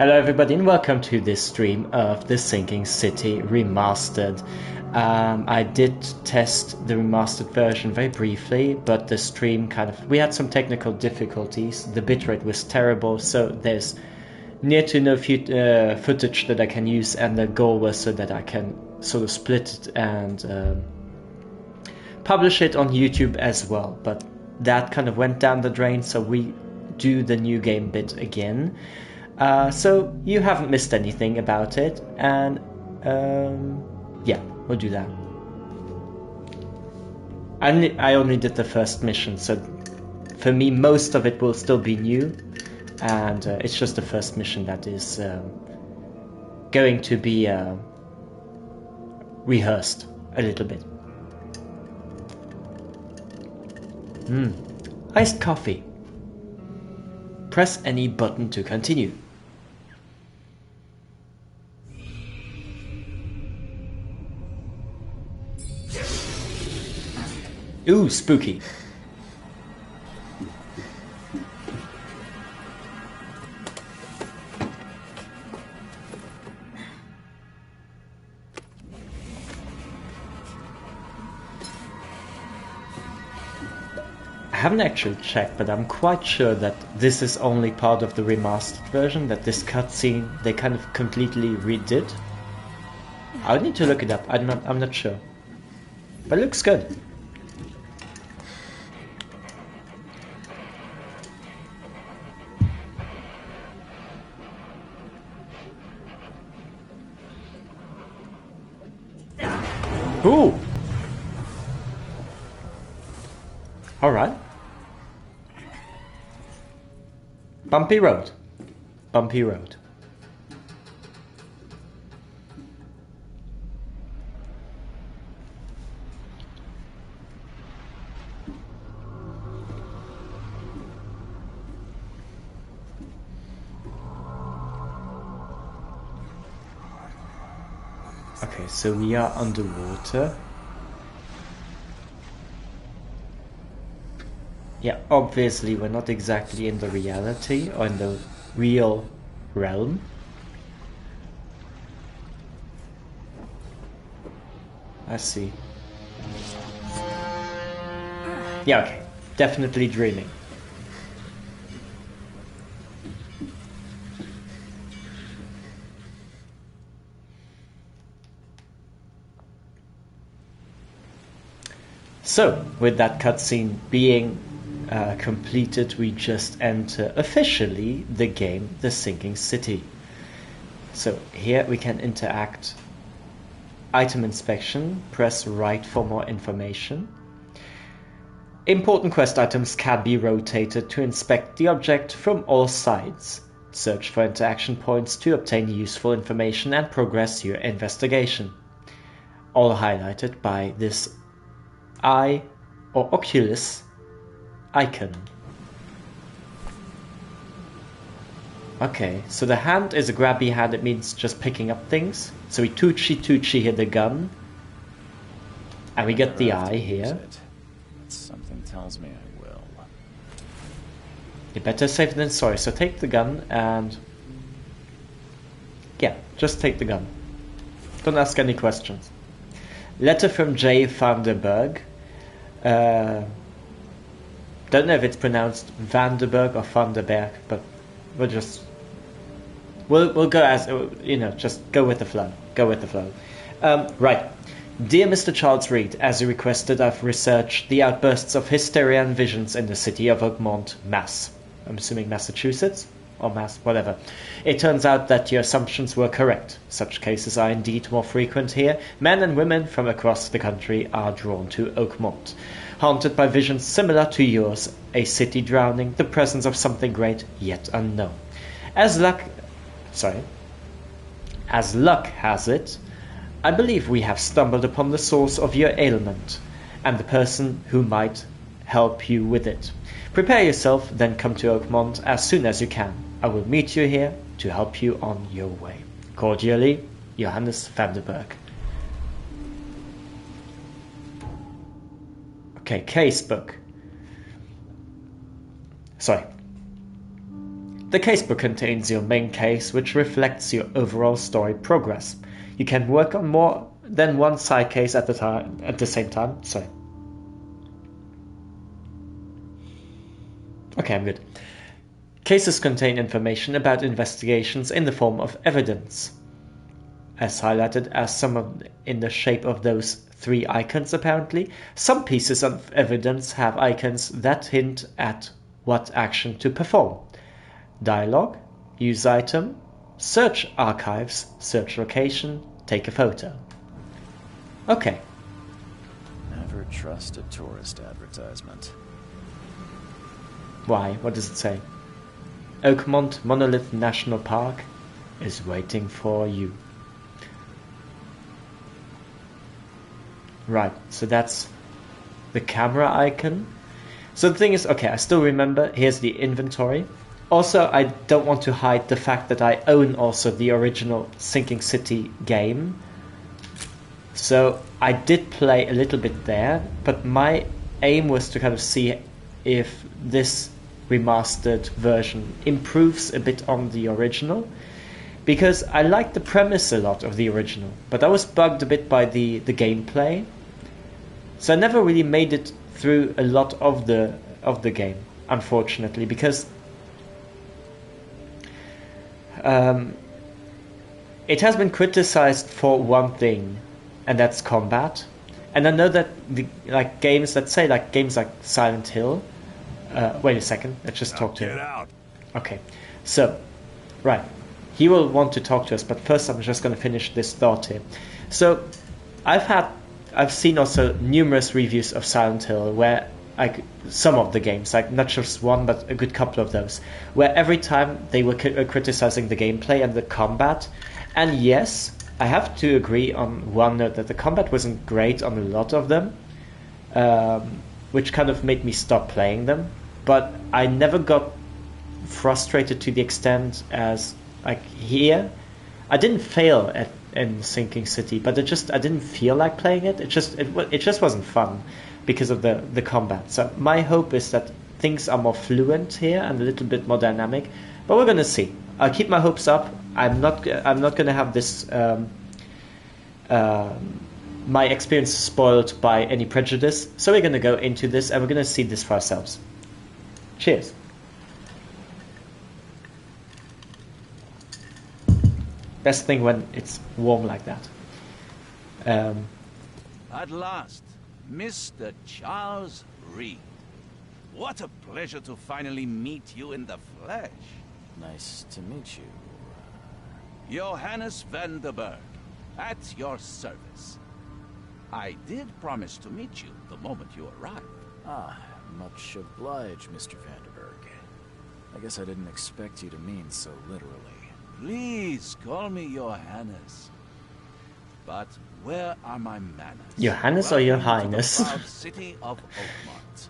Hello everybody and welcome to this stream of The Sinking City Remastered. I did test the remastered version very briefly, but the stream we had some technical difficulties. The bitrate was terrible, so there's near to no footage that I can use, and the goal was so that I can sort of split it and publish it on YouTube as well. But that kind of went down the drain, so we do the new game bit again. So you haven't missed anything about it, and yeah, we'll do that. I only did the first mission, so for me most of it will still be new, and it's just the first mission that is going to be rehearsed a little bit. Iced coffee. Press any button to continue. Ooh, spooky. I haven't actually checked, but I'm quite sure that this is only part of the remastered version, that this cutscene they kind of completely redid. I would need to look it up, I'm not sure. But it looks good. Ooh! Alright. Bumpy road. Bumpy road. Okay, so we are underwater. Yeah, obviously we're not exactly in the reality or in the real realm. I see. Yeah, okay. Definitely dreaming. So, with that cutscene being completed, we just enter officially the game, The Sinking City. So here we can interact. Item inspection, press right for more information. Important quest items can be rotated to inspect the object from all sides. Search for interaction points to obtain useful information and progress your investigation. All highlighted by this eye or oculus icon. Okay, so the hand is a grabby hand, it means just picking up things. So we Tucci hit the gun. And we get the eye here. Something tells me I will. You're better safe than sorry, so take the gun and... yeah, just take the gun. Don't ask any questions. Letter from J. Vanderberg. Don't know if it's pronounced Vanderberg or Vanderberg, but we'll go as, just go with the flow. Go with the flow. Right. Dear Mr. Charles Reed, as you requested, I've researched the outbursts of hysteria and visions in the city of Oakmont, Mass. I'm assuming Massachusetts? Or Mass, whatever. It turns out that your assumptions were correct. Such cases are indeed more frequent here. Men and women from across the country are drawn to Oakmont, haunted by visions similar to yours, a city drowning, the presence of something great yet unknown. As luck has it, I believe we have stumbled upon the source of your ailment, and the person who might help you with it. Prepare yourself, then come to Oakmont as soon as you can. I will meet you here to help you on your way. Cordially, Johannes Vanderberg. Okay, casebook. Sorry. The casebook contains your main case, which reflects your overall story progress. You can work on more than one side case at the same time. Sorry. Okay, I'm good. Cases contain information about investigations in the form of evidence, as highlighted as in the shape of those 3 icons apparently. Some pieces of evidence have icons that hint at what action to perform. Dialogue, use item, search archives, search location, take a photo. Okay. Never trust a tourist advertisement. Why? What does it say? Oakmont Monolith National Park is waiting for you. Right, so that's the camera icon. So the thing is, okay, I still remember, here's the inventory. Also, I don't want to hide the fact that I own also the original Sinking City game. So I did play a little bit there, but my aim was to kind of see if this remastered version improves a bit on the original. Because I liked the premise a lot of the original, but I was bugged a bit by the gameplay. So I never really made it through a lot of the game, unfortunately, because it has been criticized for one thing, and that's combat. And I know that games like Silent Hill. Wait a second, let's just talk to him. Get out. Okay, so right, he will want to talk to us, but first I'm just going to finish this thought here. So I've seen also numerous reviews of Silent Hill where some of the games, like not just one, but a good couple of those, where every time they were criticizing the gameplay and the combat. And yes, I have to agree on one note that the combat wasn't great on a lot of them, which kind of made me stop playing them. But I never got frustrated to the extent as here. I didn't fail in Sinking City, but I didn't feel like playing it. It just wasn't fun because of the combat. So my hope is that things are more fluent here and a little bit more dynamic. But we're gonna see. I'll keep my hopes up. I'm not gonna have this my experience spoiled by any prejudice. So we're gonna go into this and we're gonna see this for ourselves. Cheers. Best thing when it's warm like that. At last, Mr. Charles Reed. What a pleasure to finally meet you in the flesh. Nice to meet you. Johannes van der Berg, at your service. I did promise to meet you the moment you arrived. Ah, much obliged, Mr. Vanderberg. I guess I didn't expect you to mean so literally. Please call me Johannes. But where are my manners? Johannes or Your Welcome to Highness? the proud city of Oakmont.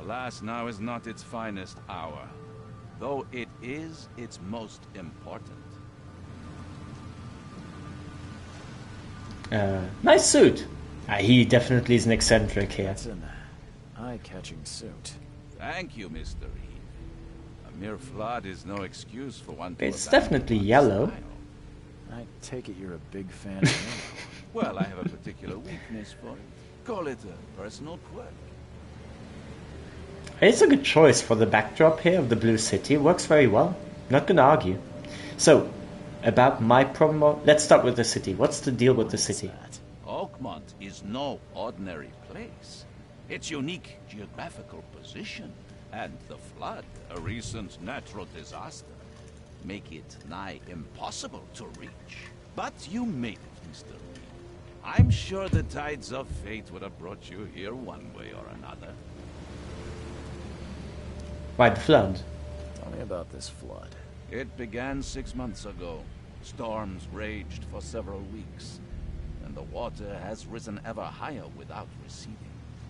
Alas, now is not its finest hour, though it is its most important. Nice suit. He definitely is an eccentric here. That's an eye-catching suit. Thank you, Mr. Reed. A mere flood is no excuse for one to It's abandon definitely one's yellow. style. I take it you're a big fan of yellow. Well, I have a particular weakness for it. Call it a personal quirk. It's a good choice for the backdrop here of the Blue City. It works very well. Not gonna argue. So, about my problem, let's start with the city. What's the deal with the city? Oakmont is no ordinary place. Its unique geographical position and the flood, a recent natural disaster, make it nigh impossible to reach. But you made it, Mr. Reed. I'm sure the tides of fate would have brought you here one way or another. Why the flood? Tell me about this flood. It began 6 months ago. Storms raged for several weeks, and the water has risen ever higher without receding.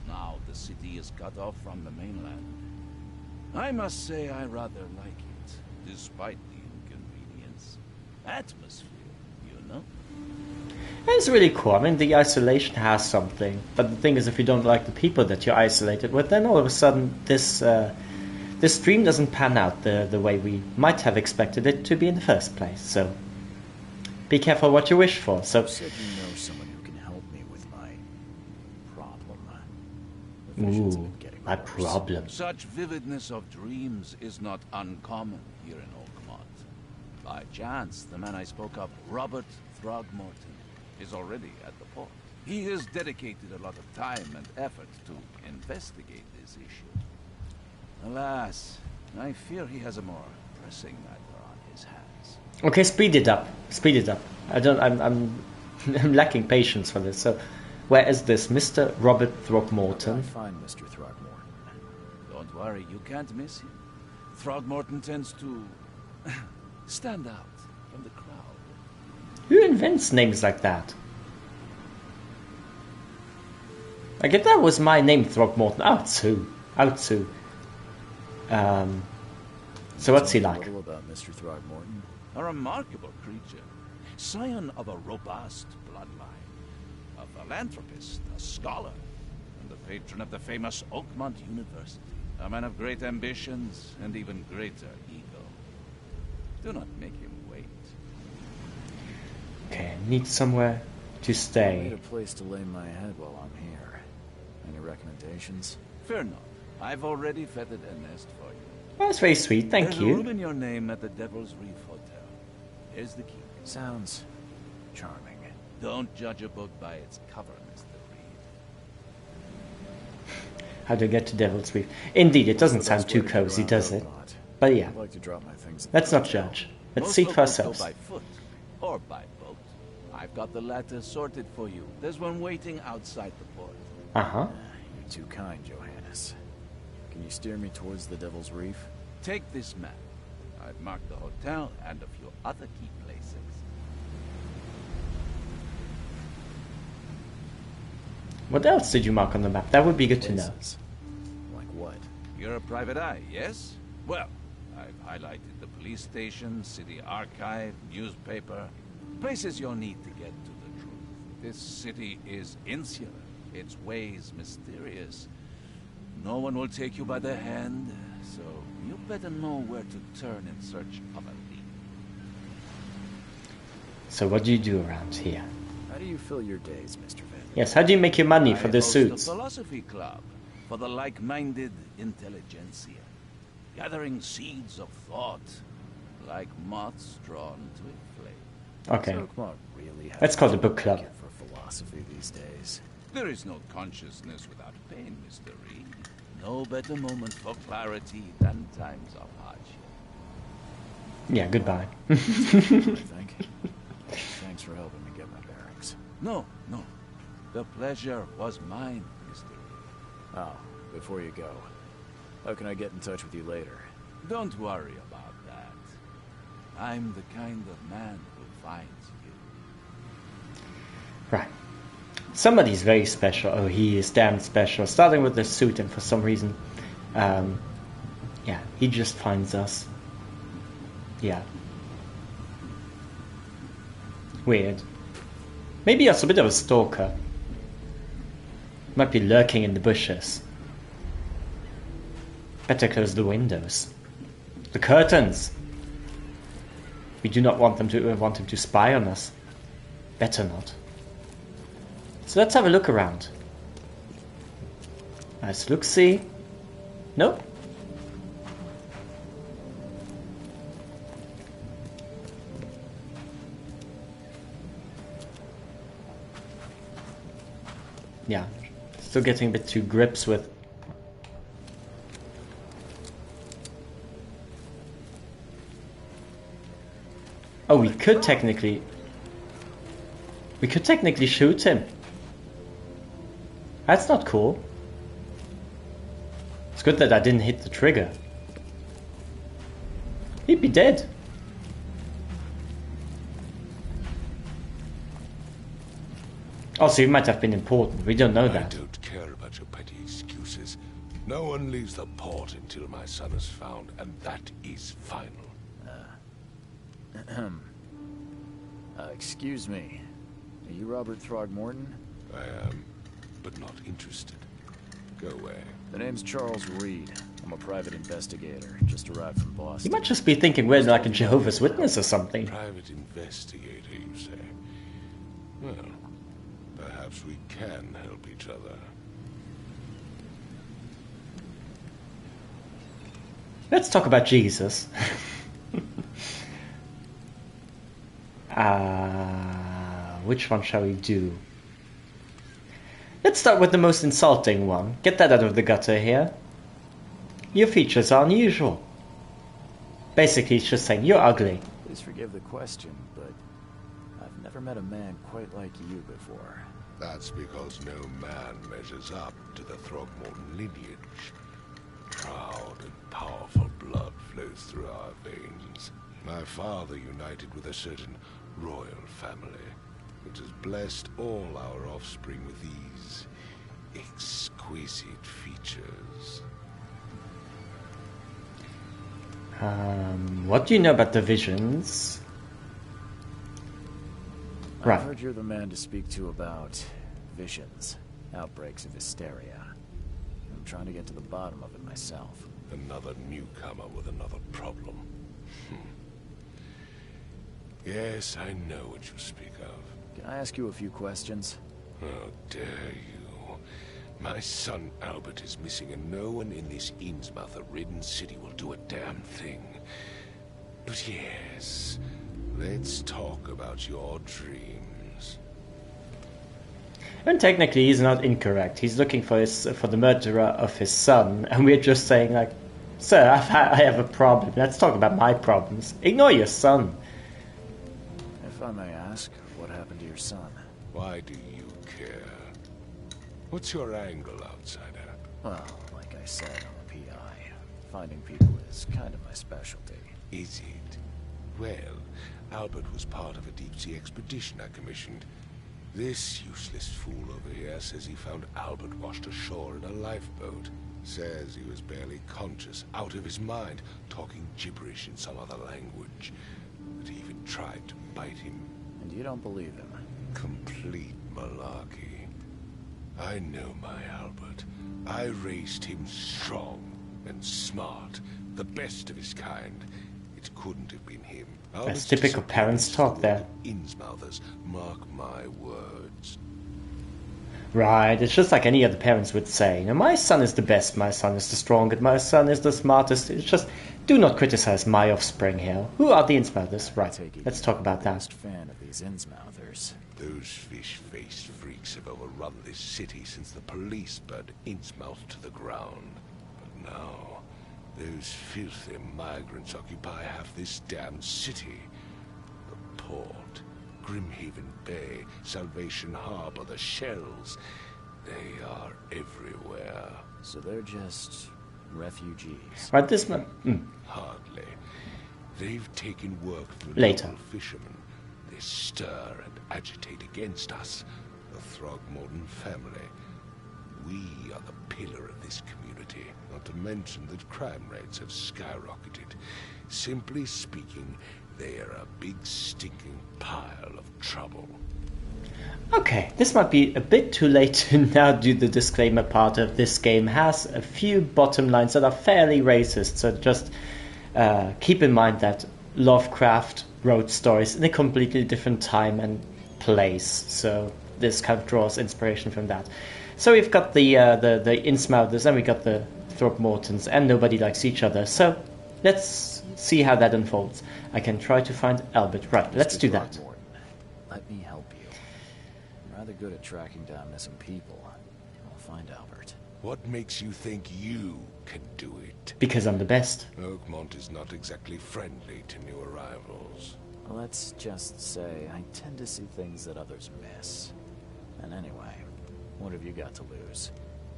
Now the city is cut off from the mainland. I must say I rather like it, despite the inconvenience. Atmosphere, you know? It's really cool. I mean, the isolation has something. But the thing is, if you don't like the people that you're isolated with, then all of a sudden this the stream doesn't pan out the way we might have expected it to be in the first place. So be careful what you wish for. So You said you know someone who can help me with my problem. The visions have been getting my worse. problem. Such vividness of dreams is not uncommon here in Oakmont. By chance, the man I spoke of, Robert Throgmorton, is already at the port. He has dedicated a lot of time and effort to investigate this issue. Alas, I fear he has a more pressing matter on his hands. Okay, speed it up. Speed it up. I'm I'm lacking patience for this. So, where is this Mr. Robert How Throgmorton? can I find Mr. Throgmorton? Don't worry, you can't miss him. Throgmorton tends to stand out from the crowd. Who invents names like that? Like if that was my name, Throgmorton, out too. So what's he Tell me like? a little about Mr. Throgmorton. A remarkable creature, scion of a robust bloodline, a philanthropist, a scholar, and the patron of the famous Oakmont University. A man of great ambitions and even greater ego. Do not make him wait. Okay, need somewhere to I need stay. a place to lay my head while I'm here. Any recommendations? Fear not, I've already feathered a nest for you. Oh, that's very sweet, thank There's a room you. in your name at the Devil's Reef Hotel. Here's the key. Sounds charming. Don't judge a book by its cover, Mr. Reed. How to get to Devil's Reef. Indeed, it doesn't What's the sound best too way to get cozy, around does it? Oakmont? But yeah, I'd like to drop my things at let's the not hotel. judge. Let's Most see for locals ourselves. Go by foot or by boat. I've got the latter sorted for you. There's one waiting outside the port. Uh-huh. You're too kind, Johannes. Can you steer me towards the Devil's Reef? Take this map. I've marked the hotel and a few other key places. What else did you mark on the map? That would be good to know. Places. Like what? You're a private eye, yes? Well, I've highlighted the police station, city archive, newspaper, places you'll need to get to the truth. This city is insular, its ways mysterious. No one will take you by the hand, so you better know where to turn in search of a lead. So what do you do around here? How do you fill your days, Mr. Van? Yes, how do you make your money for I the host suits? a philosophy club for the like-minded intelligentsia, gathering seeds of thought, like moths drawn to a flame. Okay. Oakmont really has Let's call it a book a club. market for philosophy these days. There is no consciousness without pain, Mr. Reed. No better moment for clarity than times of hardship. Yeah, goodbye. I think. Thanks for helping me get my bearings. No. The pleasure was mine, Mr. Reed. Oh, before you go, how can I get in touch with you later? Don't worry about that. I'm the kind of man who finds you. Right. Somebody's very special. Oh, he is damn special. Starting with the suit, and for some reason, yeah, he just finds us. Yeah. Weird. Maybe he's a bit of a stalker. Might be lurking in the bushes. Better close the windows. The curtains. We do not want him to spy on us. Better not. So let's have a look around. Nice look-see. Nope. Yeah, still getting a bit to grips with. Oh, we could technically shoot him. That's not cool. It's good that I didn't hit the trigger. He'd be dead. Also, he might have been important. We don't know I that. don't care about your petty excuses. No one leaves the port until my son is found, and that is final. Excuse me. Are you Robert Throgmorton? I am, but not interested. Go away. The name's Charles Reed. I'm I'm a private investigator, just arrived from Boston. You might just be thinking we're like a Jehovah's Witness or something. Private investigator, you say? Well, perhaps we can help each other. Let's talk about Jesus. Which one shall we do? Let's start with the most insulting one. Get that out of the gutter here. Your features are unusual. Basically, it's just saying you're ugly. Please forgive the question, but I've never met a man quite like you before. That's because no man measures up to the Throckmorton lineage. Proud and powerful blood flows through our veins. My father united with a certain royal family, which has blessed all our offspring with these exquisite features. What do you know about the visions? Right. I've heard you're the man to speak to about visions, outbreaks of hysteria. I'm trying to get to the bottom of it myself. Another newcomer with another problem. Yes, I know what you speak of. Can I ask you a few questions? How dare you? My son Albert is missing, and no one in this Innsmouth-ridden city will do a damn thing. But yes, let's talk about your dreams. And technically, he's not incorrect. He's looking for the murderer of his son, and we're just saying like, "Sir, I have a problem. Let's talk about my problems. Ignore your son." If I may ask, what happened to your son? Why do you care? What's your angle, outsider? Well, like I said, I'm a PI. Finding people is kind of my specialty. Is it? Well, Albert was part of a deep-sea expedition I commissioned. This useless fool over here says he found Albert washed ashore in a lifeboat. Says he was barely conscious, out of his mind, talking gibberish in some other language. That he even tried to bite him. And you don't believe him? Complete malarkey. I know my Albert. I raised him strong and smart, the best of his kind. It couldn't have been him. That's typical parents talk there. Innsmouthers, mark my words. Right, it's just like any other parents would say. Now, my son is the best, my son is the strongest, my son is the smartest. It's just, do not criticize my offspring here. Who are the Innsmouthers? Right, let's talk about that. Fan of these Innsmouthers. Those fish-faced freaks have overrun this city since the police burned Innsmouth to the ground. But now, those filthy migrants occupy half this damned city. The port, Grimhaven Bay, Salvation Harbor, the shells. They are everywhere. So they're just refugees. Right, this man. Hardly. They've taken work from Later. local fishermen. They stir and agitate against us, the Throgmorton family. We are the pillar of this community, not to mention that crime rates have skyrocketed. Simply speaking, they are a big stinking pile of trouble. Okay, this might be a bit too late to now do the disclaimer part of this game. Has a few bottom lines that are fairly racist, so just keep in mind that Lovecraft wrote stories in a completely different time and place, so this kind of draws inspiration from that. So we've got the Innsmouthers and we got the Throckmortons, and nobody likes each other, so let's see how that unfolds. I can try to find Albert. Right, let's do that. Let me help you. I'm rather good at tracking down missing people. I'll find Albert. What makes you think you can do it? Because I'm the best. Oakmont is not exactly friendly to new arrivals. Let's just say I tend to see things that others miss. And anyway, what have you got to lose?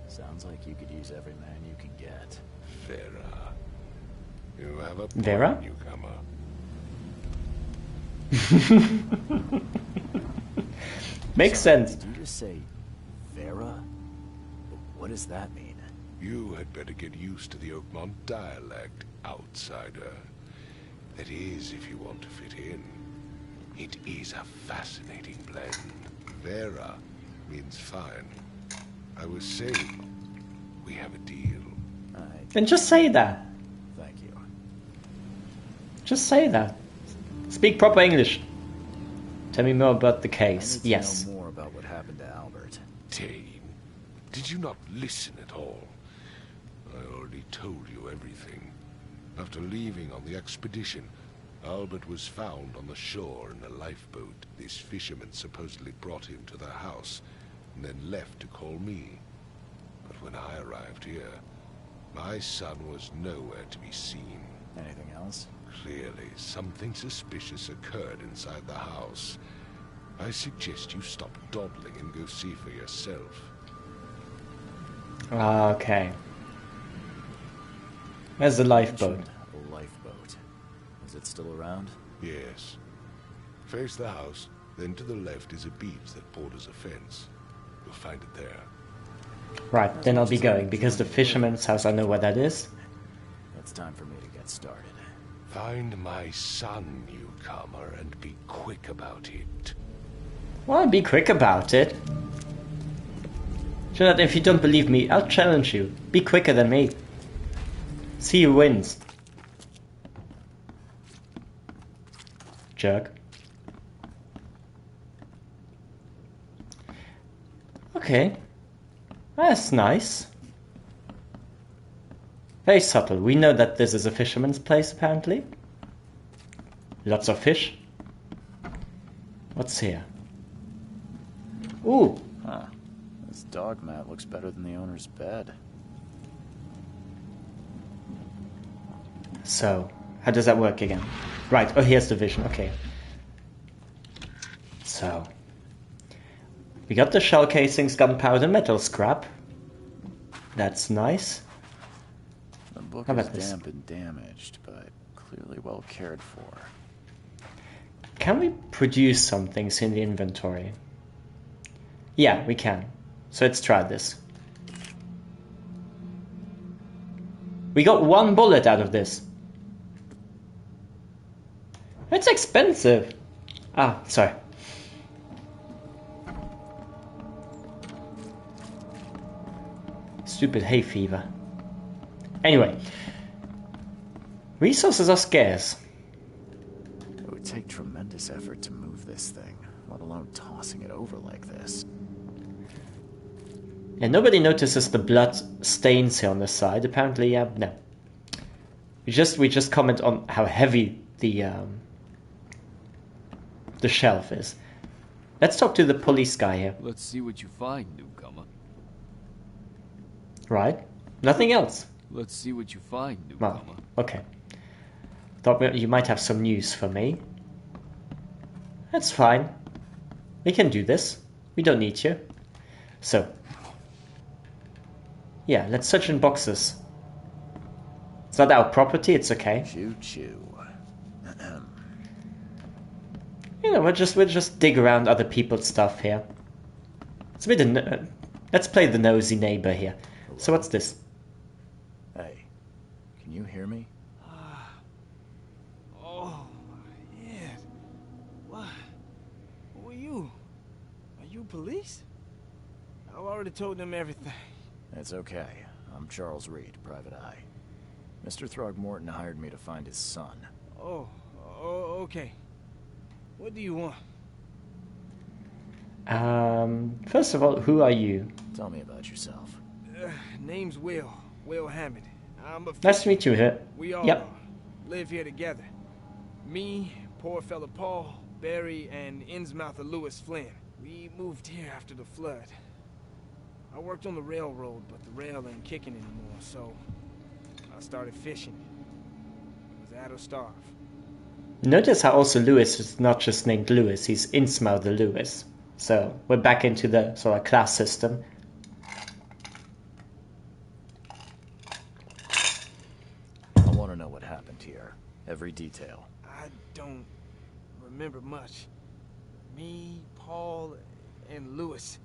Sounds like you could use every man you can get. Vera. You have a point, Vera? newcomer. Makes sense. Did you just say Vera? What does that mean? You had better get used to the Oakmont dialect, outsider. That is, if you want to fit in. It is a fascinating blend. Vera means fine. I was saying, we have a deal. I Then just say that. Thank you. Just say that. Speak proper English. Tell me more about the case. I need Yes. to know more about what happened to Albert. Tane, did you not listen at all? I already told you everything. After leaving on the expedition, Albert was found on the shore in a lifeboat. This fisherman supposedly brought him to the house, and then left to call me. But when I arrived here, my son was nowhere to be seen. Anything else? Clearly, something suspicious occurred inside the house. I suggest you stop dawdling and go see for yourself. Okay. Where's the lifeboat? A lifeboat. Is it still around? Yes. Face the house, then to the left is a beach that borders a fence. You'll find it there. Right, then I'll be going, because the fisherman's house, I know where that is. It's time for me to get started. Find my son, newcomer, and be quick about it. Well, be quick about it. So that if you don't believe me, I'll challenge you. Be quicker than me. See who wins. Jerk. Okay. That's nice. Very subtle. We know that this is a fisherman's place, apparently. Lots of fish. What's here? Ooh. Huh. This dog mat looks better than the owner's bed. So, how does that work again? Right, oh, here's the vision, okay. So, we got the shell casings, gunpowder, metal scrap. That's nice. The book How is about this? damp and damaged, but clearly well cared for. Can we produce some things in the inventory? Yeah, we can. So let's try this. We got 1 bullet out of this. It's expensive. Ah, sorry. Stupid hay fever. Anyway. Resources are scarce. It would take tremendous effort to move this thing, let alone tossing it over like this. And nobody notices the blood stains here on the side. Apparently, no. We just comment on how heavy the shelf is. Let's talk to the police guy here. Let's see what you find, newcomer. Right? Nothing else. Let's see what you find, Well, newcomer. okay. Thought you might have some news for me. That's fine. We can do this. We don't need you. So. Yeah, let's search in boxes. It's not our property, it's okay. Choo choo. You know, we'll just dig around other people's stuff here. It's a bit let's play the nosy neighbor here. So what's this? Hey, can you hear me? Oh, my head. What? Who are you? Are you police? I've already told them everything. It's okay. I'm Charles Reed, Private Eye. Mr. Throgmorton hired me to find his son. Oh, okay. What do you want? First of all, who are you? Tell me about yourself. Name's Will Hammond. I'm a Nice to meet you here. We all Yep. live here together. Me, poor fella Paul, Barry, and Innsmouther Lewis Flynn. We moved here after the flood. I worked on the railroad, but the rail ain't kicking anymore, so I started fishing. It was that or starve. Notice how also Lewis is not just named Lewis, he's Innsmouther Lewis. So we're back into the sort of class system. I want to know what happened here. Every detail. I don't remember much. Me, Paul, and Lewis,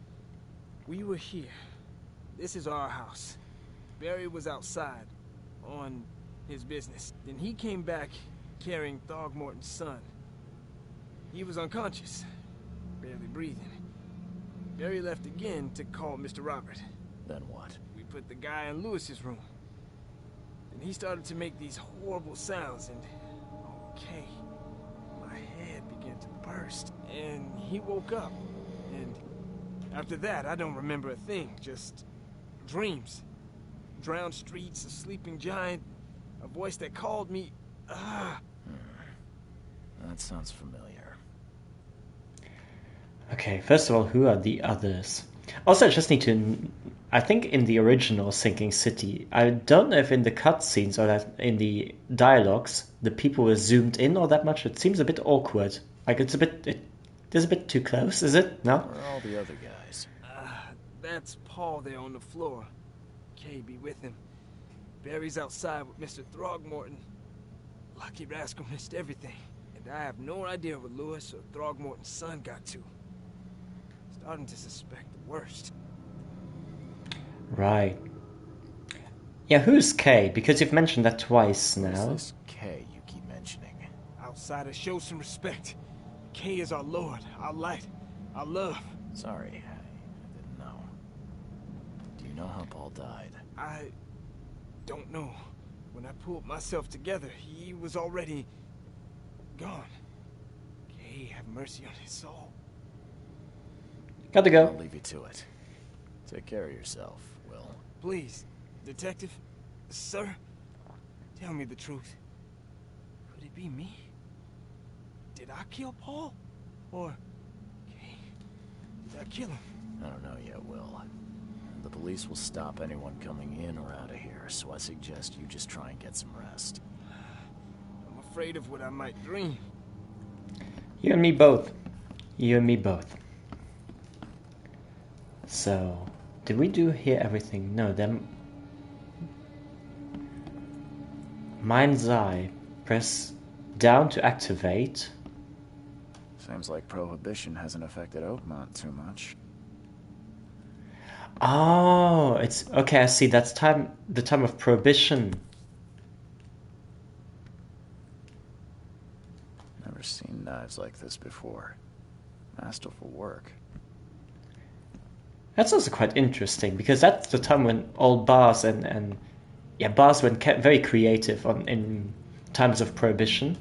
we were here. This is our house. Barry was outside on his business. Then he came back carrying Throgmorton's son. He was unconscious, barely breathing. Barry left again to call Mr. Robert. Then what? We put the guy in Lewis's room. And he started to make these horrible sounds, and okay, my head began to burst, and he woke up. And after that, I don't remember a thing, just dreams. Drowned streets, a sleeping giant, a voice that called me. That sounds familiar. Okay, first of all, who are the others? Also, I just need to... I think in the original Sinking City, I don't know if in the cutscenes or that in the dialogues, the people were zoomed in all that much. It seems a bit awkward. Like, it's a bit... It's a bit too close, is it? No? Where are all the other guys? That's Paul there on the floor. Kay be with him. Barry's outside with Mr. Throgmorton. Lucky rascal missed everything. And I have no idea what Lewis or Throgmorton's son got to. Starting to suspect the worst. Right. Yeah, who's Kay? Because you've mentioned that twice now. Who's this K you keep mentioning? Outsiders, show some respect. Kay is our lord, our light, our love. Sorry, I didn't know. Do you know how Paul died? I don't know. When I pulled myself together, he was already gone. Kay, have mercy on his soul. Gotta go. I'll leave you to it. Take care of yourself, Will. Please, detective, sir, tell me the truth. Could it be me? Did I kill Paul? Or, Kay, did I kill him? I don't know yet, Will. The police will stop anyone coming in or out of here, so I suggest you just try and get some rest. I'm afraid of what I might dream. You and me both. You and me both. So, did we do here everything? No, them... Mind's Eye. Press down to activate. Seems like Prohibition hasn't affected Oakmont too much. Oh, it's... Okay, I see. That's the time of Prohibition. Never seen knives like this before. Masterful work. That's also quite interesting, because that's the time when old bars and bars were kept very creative in times of Prohibition.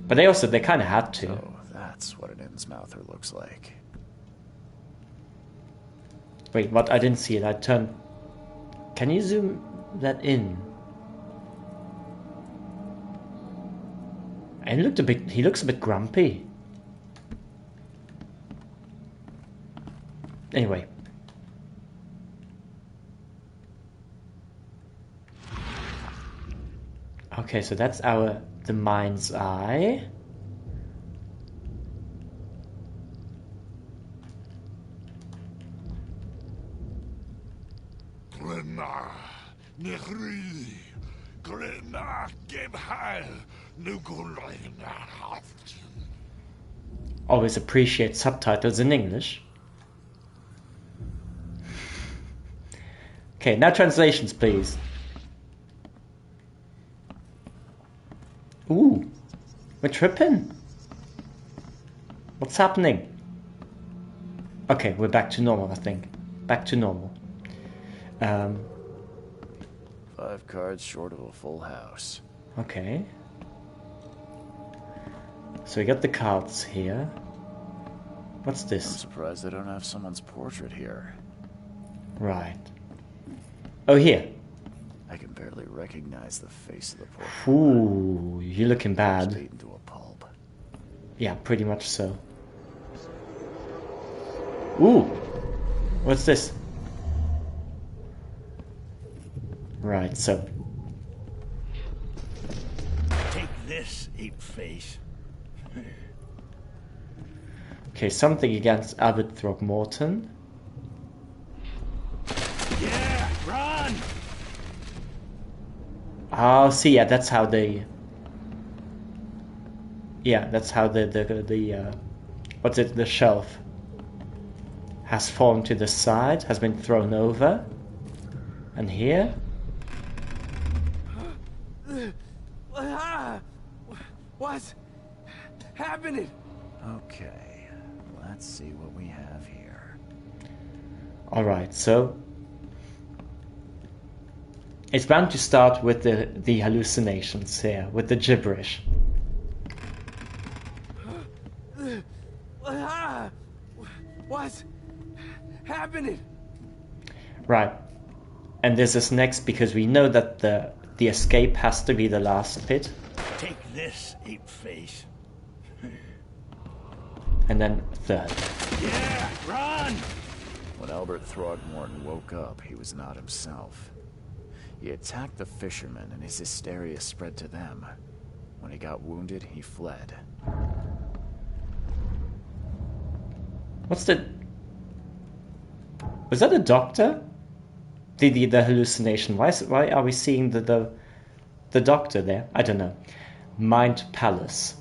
But they kind of had to. So that's what an Innsmouther looks like. Wait, what? I didn't see it. I turned... Can you zoom that in? And he looks a bit grumpy. Anyway. Okay, so that's the Mind's Eye. Always appreciate subtitles in English. Okay, now translations, please. Ooh, we're tripping. What's happening? Okay, we're back to normal, I think. Back to normal. 5 cards short of a full house. Okay. So we got the cards here. What's I'm this? surprised they don't have someone's portrait here. Right. Oh, here. I can barely recognize the face of the portrait. Ooh, you're looking bad. Beaten to a pulp. Yeah, pretty much so. Ooh! What's this? Right, so... Take this, ape-face. Okay, something against Albert Throgmorton. Yeah, run! Oh, see, yeah, that's how they... Yeah, that's how the what's it, the shelf has fallen to the side, has been thrown over. And here? What's happening? Okay, let's see what we have here. Alright, so... It's bound to start with the hallucinations here, with the gibberish. What's happening? Right. And this is next because we know that the escape has to be the last pit. Take this, ape face. And then third. Yeah, run! When Albert Throgmorton woke up, he was not himself. He attacked the fishermen, and his hysteria spread to them. When he got wounded, he fled. What's the... Was that a doctor? The hallucination. Why are we seeing the doctor there? I don't know. Mind Palace.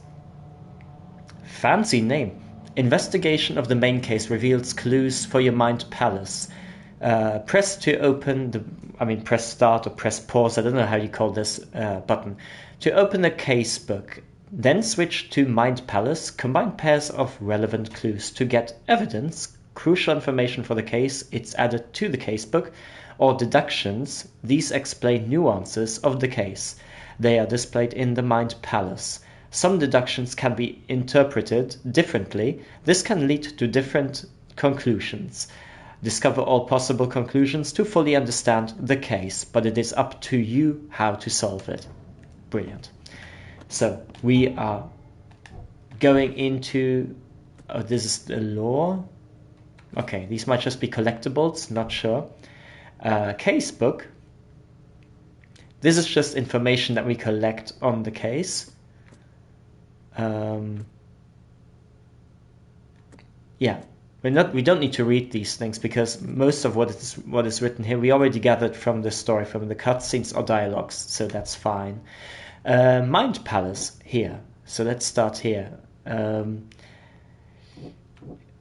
Fancy name. Investigation of the main case reveals clues for your Mind Palace. Press to open the... press start or press pause. I don't know how you call this button. To open the case book. Then switch to Mind Palace. Combine pairs of relevant clues to get evidence, crucial information for the case. It's added to the case book. Or deductions. These explain nuances of the case. They are displayed in the Mind Palace. Some deductions can be interpreted differently. This can lead to different conclusions. Discover all possible conclusions to fully understand the case, but it is up to you how to solve it. Brilliant. So we are going into... Oh, this is the lore. Okay, these might just be collectibles, not sure. Case book. This is just information that we collect on the case. Yeah, we don't need to read these things because most of what is written here we already gathered from the story, from the cutscenes or dialogues, so that's fine. Mind Palace here. So let's start here.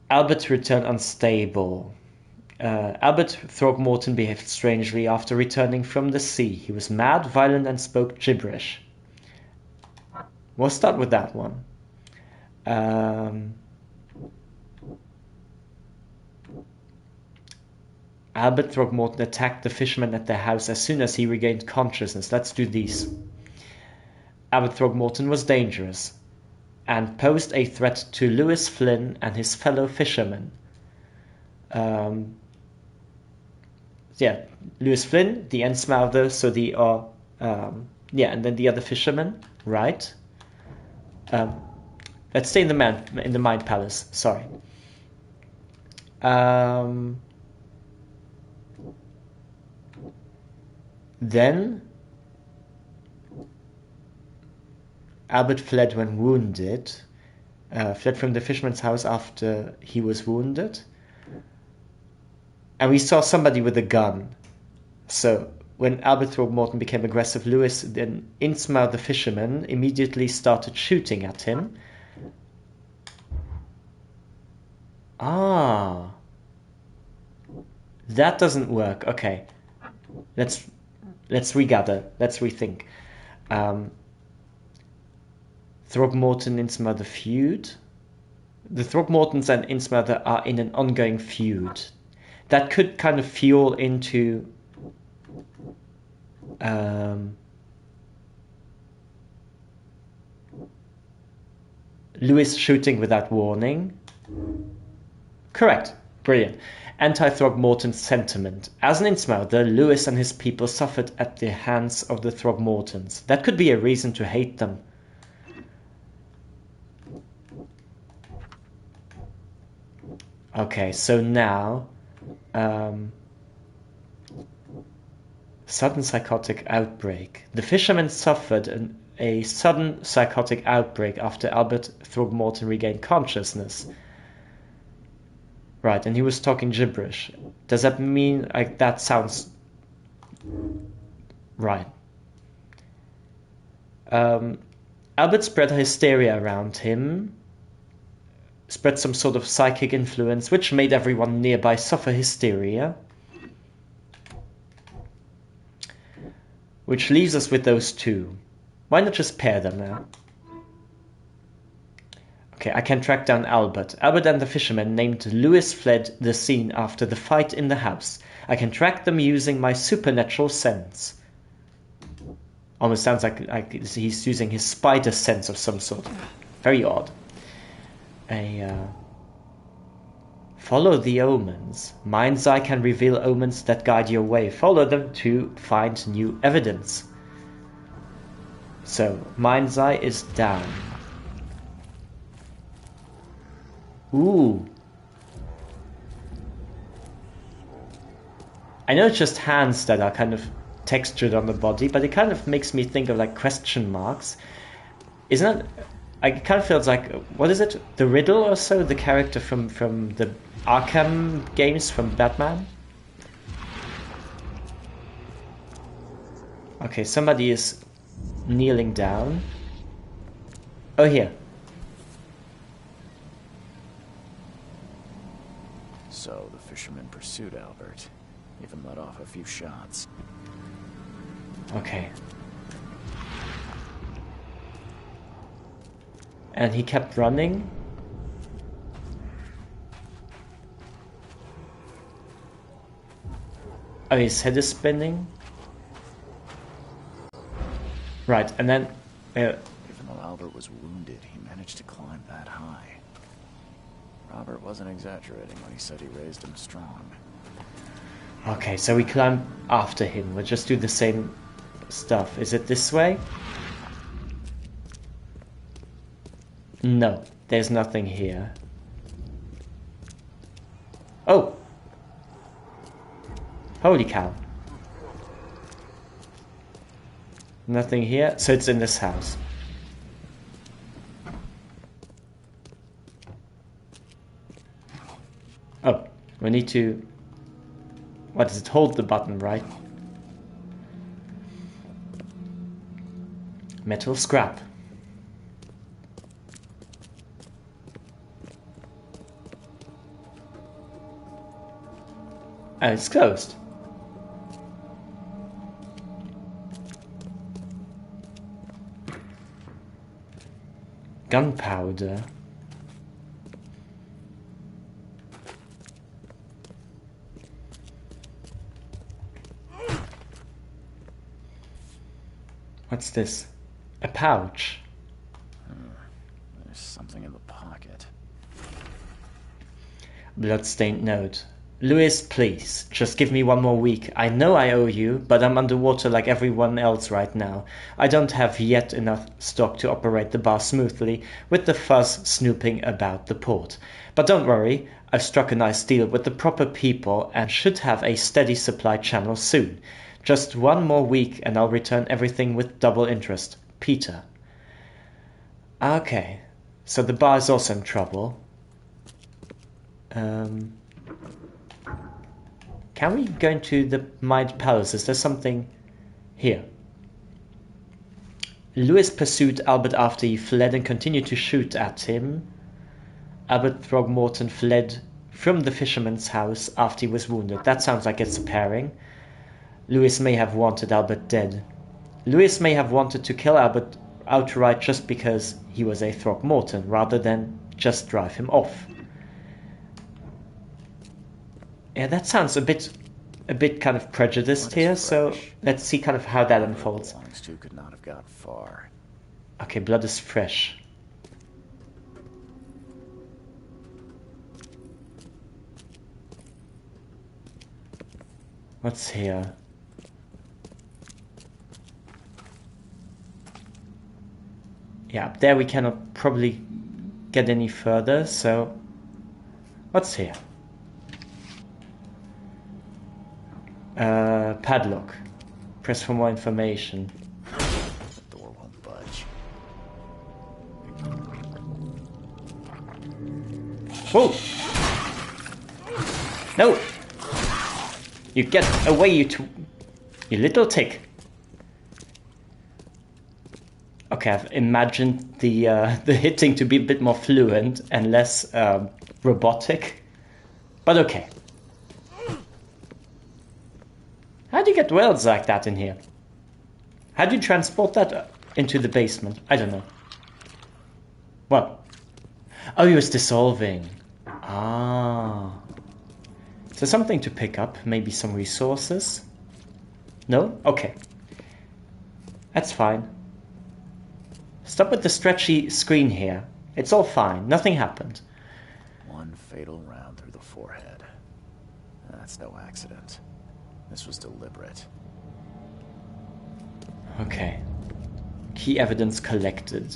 Albert returned unstable. Albert Throgmorton behaved strangely after returning from the sea. He was mad, violent, and spoke gibberish. We'll start with that one. Albert Throgmorton attacked the fishermen at their house as soon as he regained consciousness. Let's do these. Albert Throgmorton was dangerous and posed a threat to Lewis Flynn and his fellow fishermen. Lewis Flynn, the Ensmouther, so and then the other fishermen, right? Let's stay in the Mind Palace. Sorry. Then Albert fled when wounded. Fled from the fisherman's house after he was wounded. And we saw somebody with a gun. So when Albert Throgmorton became aggressive, Lewis, then Innsmouth the fisherman, immediately started shooting at him. Ah. That doesn't work. Okay. Let's regather. Let's rethink. Throgmorton, Innsmouth the feud. The Throgmortons and Innsmouth are in an ongoing feud. That could kind of fuel into Lewis shooting without warning. Correct. Brilliant. Anti-Throgmorton sentiment. As an Innsmouther, Lewis and his people suffered at the hands of the Throgmortons. That could be a reason to hate them. Okay, so now... sudden psychotic outbreak. The fishermen suffered a sudden psychotic outbreak after Albert Throgmorton regained consciousness. Right, and he was talking gibberish. Does that mean, like, that sounds... Right. Albert spread hysteria around him, spread some sort of psychic influence, which made everyone nearby suffer hysteria. Which leaves us with those two. Why not just pair them now? Okay, I can track down Albert. Albert and the fisherman named Lewis fled the scene after the fight in the house. I can track them using my supernatural sense. Almost sounds like he's using his spider sense of some sort. Very odd. Follow the omens. Mind's eye can reveal omens that guide your way. Follow them to find new evidence. So, mind's eye is down. Ooh. I know it's just hands that are kind of textured on the body, but it kind of makes me think of like question marks. Isn't it? It kind of feels like, what is it? The Riddle or so? The character from the Arkham games from Batman? Okay, somebody is kneeling down. Oh, here. So the fisherman pursued Albert, even let off a few shots. Okay. And he kept running. Oh, his head is spinning. Right, and then... Even though Albert was wounded, he managed to climb that high. Robert wasn't exaggerating when he said he raised him strong. Okay, so we climb after him. We'll just do the same stuff. Is it this way? No, there's nothing here. Oh! Holy cow. Nothing here, so it's in this house. Oh, we need to... What does it? Hold the button, right? Metal scrap. And it's closed. Gunpowder. What's this? A pouch. There's something in the pocket. Bloodstained note. Louis, please, just give me one more week. I know I owe you, but I'm underwater like everyone else right now. I don't have yet enough stock to operate the bar smoothly, with the fuzz snooping about the port. But don't worry, I've struck a nice deal with the proper people and should have a steady supply channel soon. Just one more week and I'll return everything with double interest. Peter. Okay, so the bar is also in trouble. Can we go into the Mind Palace? Is there something here? Louis pursued Albert after he fled and continued to shoot at him. Albert Throgmorton fled from the fisherman's house after he was wounded. That sounds like it's a pairing. Louis may have wanted Albert dead. Louis may have wanted to kill Albert outright just because he was a Throgmorton, rather than just drive him off. Yeah, that sounds a bit kind of prejudiced here, so let's see kind of how that unfolds. Belongs to could not have got far. Okay, blood is fresh. What's here? Yeah, up there we cannot probably get any further, so what's here? Padlock. Press for more information. The door won't budge. Whoa! No! You get away, you little tick. Okay, I've imagined the hitting to be a bit more fluent and less robotic, but okay. How do you get welds like that in here? How do you transport that into the basement? I don't know. What? Oh, he was dissolving. Ah. So something to pick up, maybe some resources? No? Okay. That's fine. Stop with the stretchy screen here. It's all fine. Nothing happened. One fatal round through the forehead. That's no accident. This was deliberate. Okay. Key evidence collected.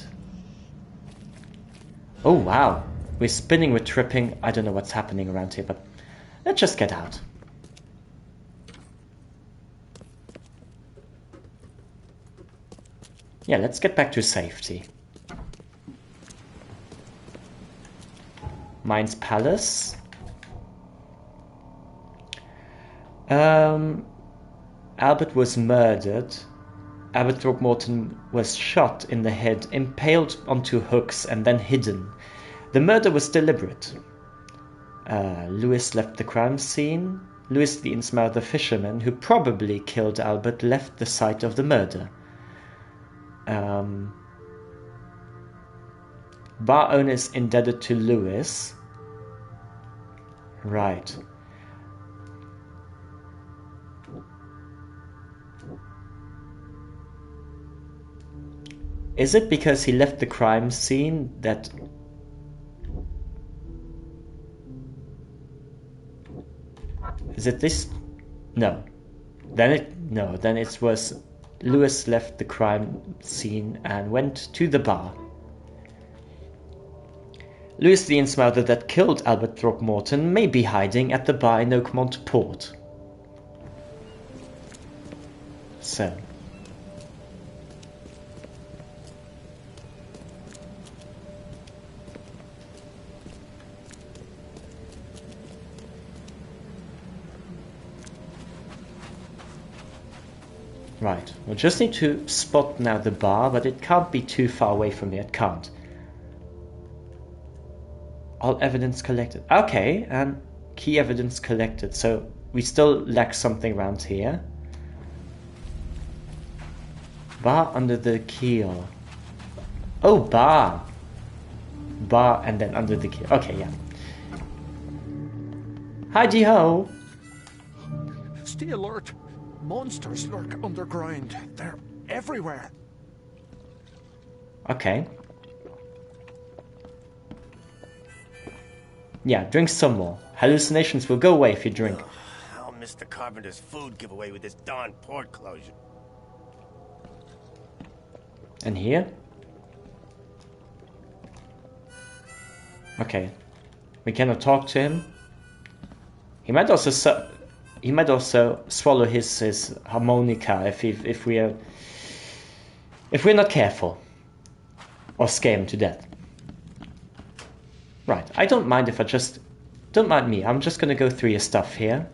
Oh, wow. We're spinning, we're tripping. I don't know what's happening around here, but let's just get out. Yeah, let's get back to safety. Mine's Palace. Albert was murdered. Albert Throckmorton was shot in the head, impaled onto hooks, and then hidden. The murder was deliberate. Lewis left the crime scene. Lewis the Innsmouth, the fisherman, who probably killed Albert, left the site of the murder. Bar owner is indebted to Lewis. Right. Is it because he left the crime scene that... Is it this? No. Then it was Lewis left the crime scene and went to the bar. Lewis the Innsmouther that killed Albert Throckmorton may be hiding at the bar in Oakmont Port. So... Right, we'll just need to spot now the bar, but it can't be too far away from here, it can't. All evidence collected. Okay, and key evidence collected, so we still lack something around here. Bar under the keel. Oh, bar! Bar and then under the keel. Okay, yeah. Hi-de-ho! Stay alert! Monsters lurk underground. They're everywhere. Okay. Yeah, drink some more. Hallucinations will go away if you drink. I'll miss the carpenter's food giveaway with this darn port closure. And here? Okay. We cannot talk to him. He might also swallow his harmonica if we're not careful, or scare him to death. Right, I don't mind if don't mind me. I'm just gonna go through your stuff here.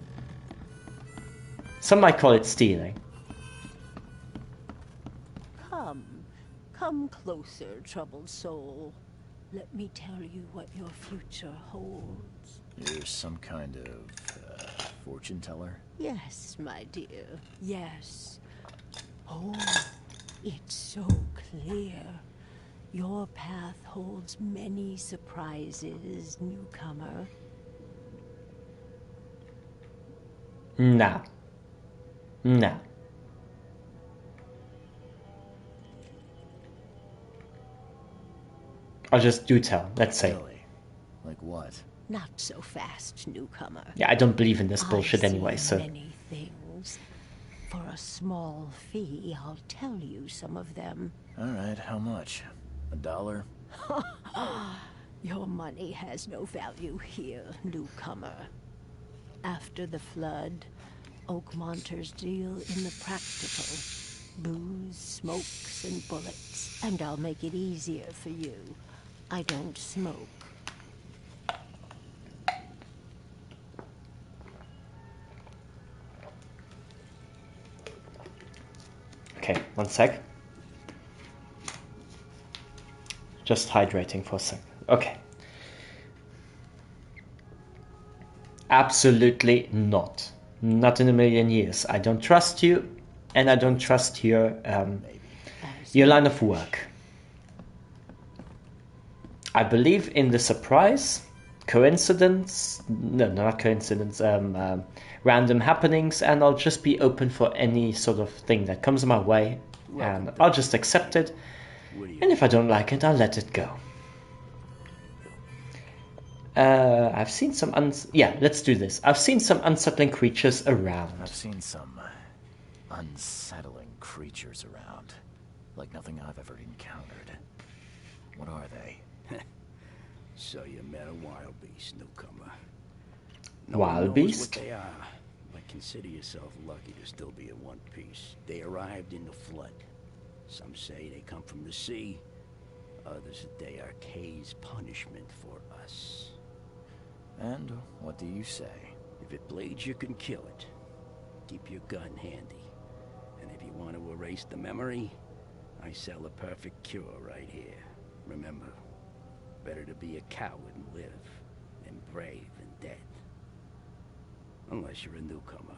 Some might call it stealing. Come closer, troubled soul. Let me tell you what your future holds. You're some kind of fortune teller? Yes, my dear, yes. Oh, it's so clear. Your path holds many surprises, newcomer. No. No. I'll just do tell, let's say. Really? Like what? Not so fast, newcomer. Yeah, I don't believe in this bullshit I've anyway, so... seen many things. For a small fee, I'll tell you some of them. Alright, how much? $1? Your money has no value here, newcomer. After the flood, Oakmonters deal in the practical. Booze, smokes, and bullets. And I'll make it easier for you. I don't smoke. Okay, one sec. Just hydrating for a sec. Okay. Absolutely not. Not in a million years. I don't trust you, and I don't trust your line of work. I believe in the surprise, coincidence, no, not coincidence, random happenings, and I'll just be open for any sort of thing that comes my way And I'll just accept it. And if I don't like it, I'll let it go. I've seen some yeah, let's do this. I've seen some unsettling creatures around. I've seen some unsettling creatures around. Like nothing I've ever encountered. What are they? So you met a wild beast, newcomer. Wild beast? What they are, but consider yourself lucky to still be in one piece. They arrived in the flood. Some say they come from the sea. Others that they are Kay's punishment for us. And what do you say? If it bleeds, you can kill it. Keep your gun handy. And if you want to erase the memory, I sell a perfect cure right here. Remember, better to be a coward and live than brave and dead. Unless you're a newcomer.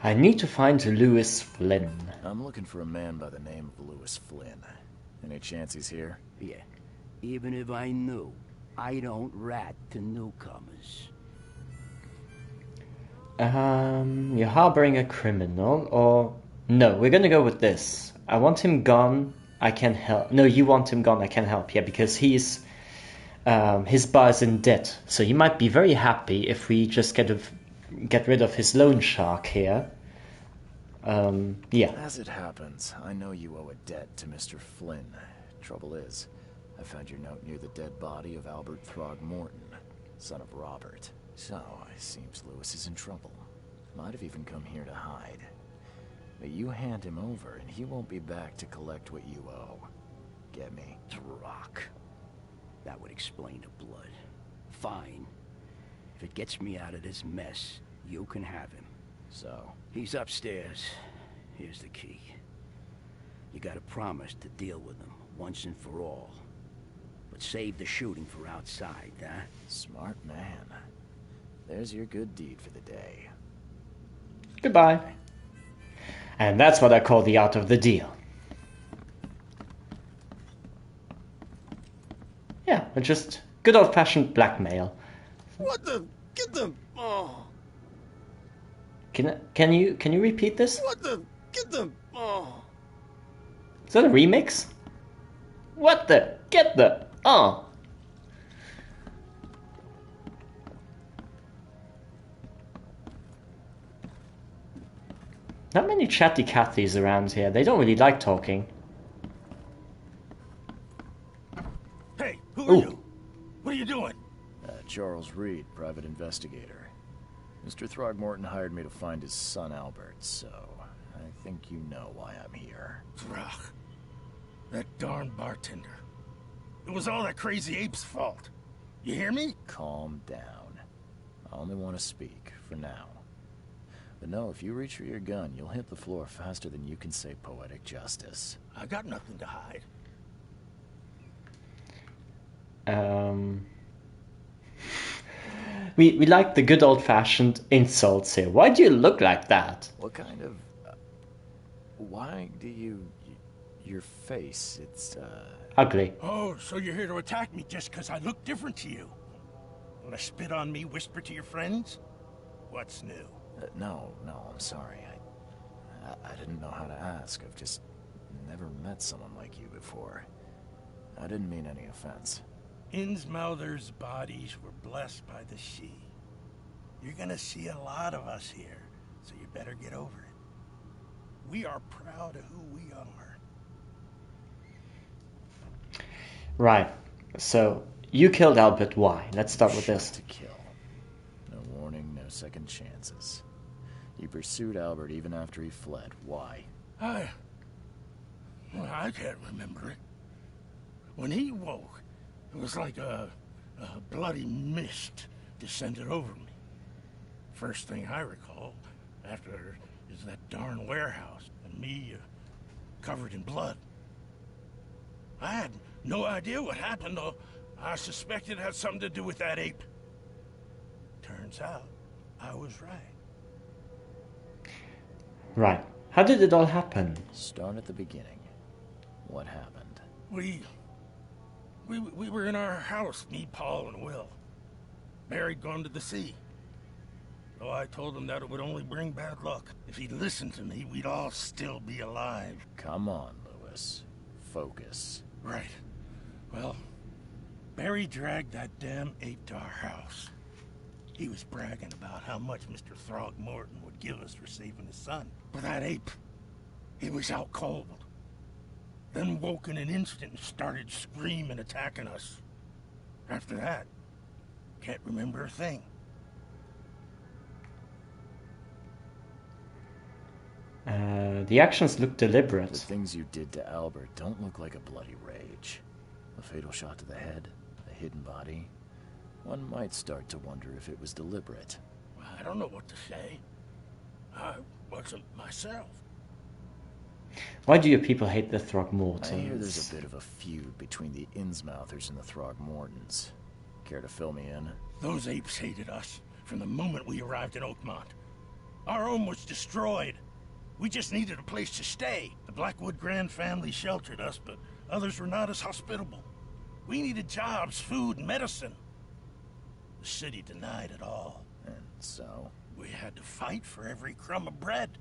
I need to find Lewis Flynn. I'm looking for a man by the name of Lewis Flynn. Any chance he's here? Yeah. Even if I knew, I don't rat to newcomers. You're harboring a criminal, or... No, we're gonna go with this. I want him gone, I can help. No, you want him gone, I can help. Yeah, because he's... his bar is in debt, so he might be very happy if we just get rid of his loan shark here. Yeah. As it happens, I know you owe a debt to Mr. Flynn. Trouble is, I found your note near the dead body of Albert Throgmorton, son of Robert. So, it seems Lewis is in trouble. Might have even come here to hide. But you hand him over, and he won't be back to collect what you owe. Get me? Drock. That would explain the blood. Fine. If it gets me out of this mess, you can have him. So? He's upstairs. Here's the key. You gotta promise to deal with him, once and for all. But save the shooting for outside, huh? Smart man. There's your good deed for the day. Goodbye. And that's what I call the art of the deal. Yeah, just good old-fashioned blackmail. What the? Get them! Oh! Can you repeat this? What the? Get them! Oh! Is that a remix? What the? Get the? Oh! Not many chatty Cathys around here. They don't really like talking. Hey, who are you? What are you doing? Charles Reed, private investigator. Mr. Throgmorton hired me to find his son Albert, so I think you know why I'm here. Throg. That darn bartender. It was all that crazy ape's fault. You hear me? Calm down. I only want to speak, for now. But no, if you reach for your gun, you'll hit the floor faster than you can say poetic justice. I got nothing to hide. We like the good old-fashioned insults here. Why do you look like that? What kind of... why do you... your face, it's, Ugly. Oh, so you're here to attack me just because I look different to you? Want to spit on me, whisper to your friends? What's new? No, I'm sorry. I didn't know how to ask. I've just never met someone like you before. I didn't mean any offense. Innsmouthers' bodies were blessed by the sea. You're gonna see a lot of us here, so you better get over it. We are proud of who we are. Right. So, you killed Albert. Why? Let's start with this. To kill. No warning, no second chances. You pursued Albert even after he fled. Why? I can't remember it. When he woke, it was like a bloody mist descended over me. First thing I recall after is that darn warehouse and me covered in blood. I had no idea what happened, though. I suspected it had something to do with that ape. Turns out, I was right. Right. How did it all happen? Start at the beginning. What happened? We were in our house, me, Paul, and Will. Barry'd gone to the sea. though I told him that it would only bring bad luck. If he'd listened to me, we'd all still be alive. Come on, Lewis. Focus. Right. Well, Barry dragged that damn ape to our house. He was bragging about how much Mr. Throgmorton would give us for saving his son. But that ape, he was out cold. Then woke in an instant and started screaming, attacking us. After that, can't remember a thing. The actions look The deliberate. things you did to Albert don't look like a bloody rage. A fatal shot to the head, a hidden body. One might start to wonder if it was deliberate. I don't know what to say. I wasn't myself. Why do your people hate the I hear Throgmortons? there's a bit of a feud between the Innsmouthers and the Throgmortons. Care to fill me in? Those apes hated us from the moment we arrived in Oakmont. Our home was destroyed. We just needed a place to stay. The Blackwood Grand family sheltered us, but others were not as hospitable. We needed jobs, food, and medicine. The city denied it all. And so? We had to fight for every crumb of bread.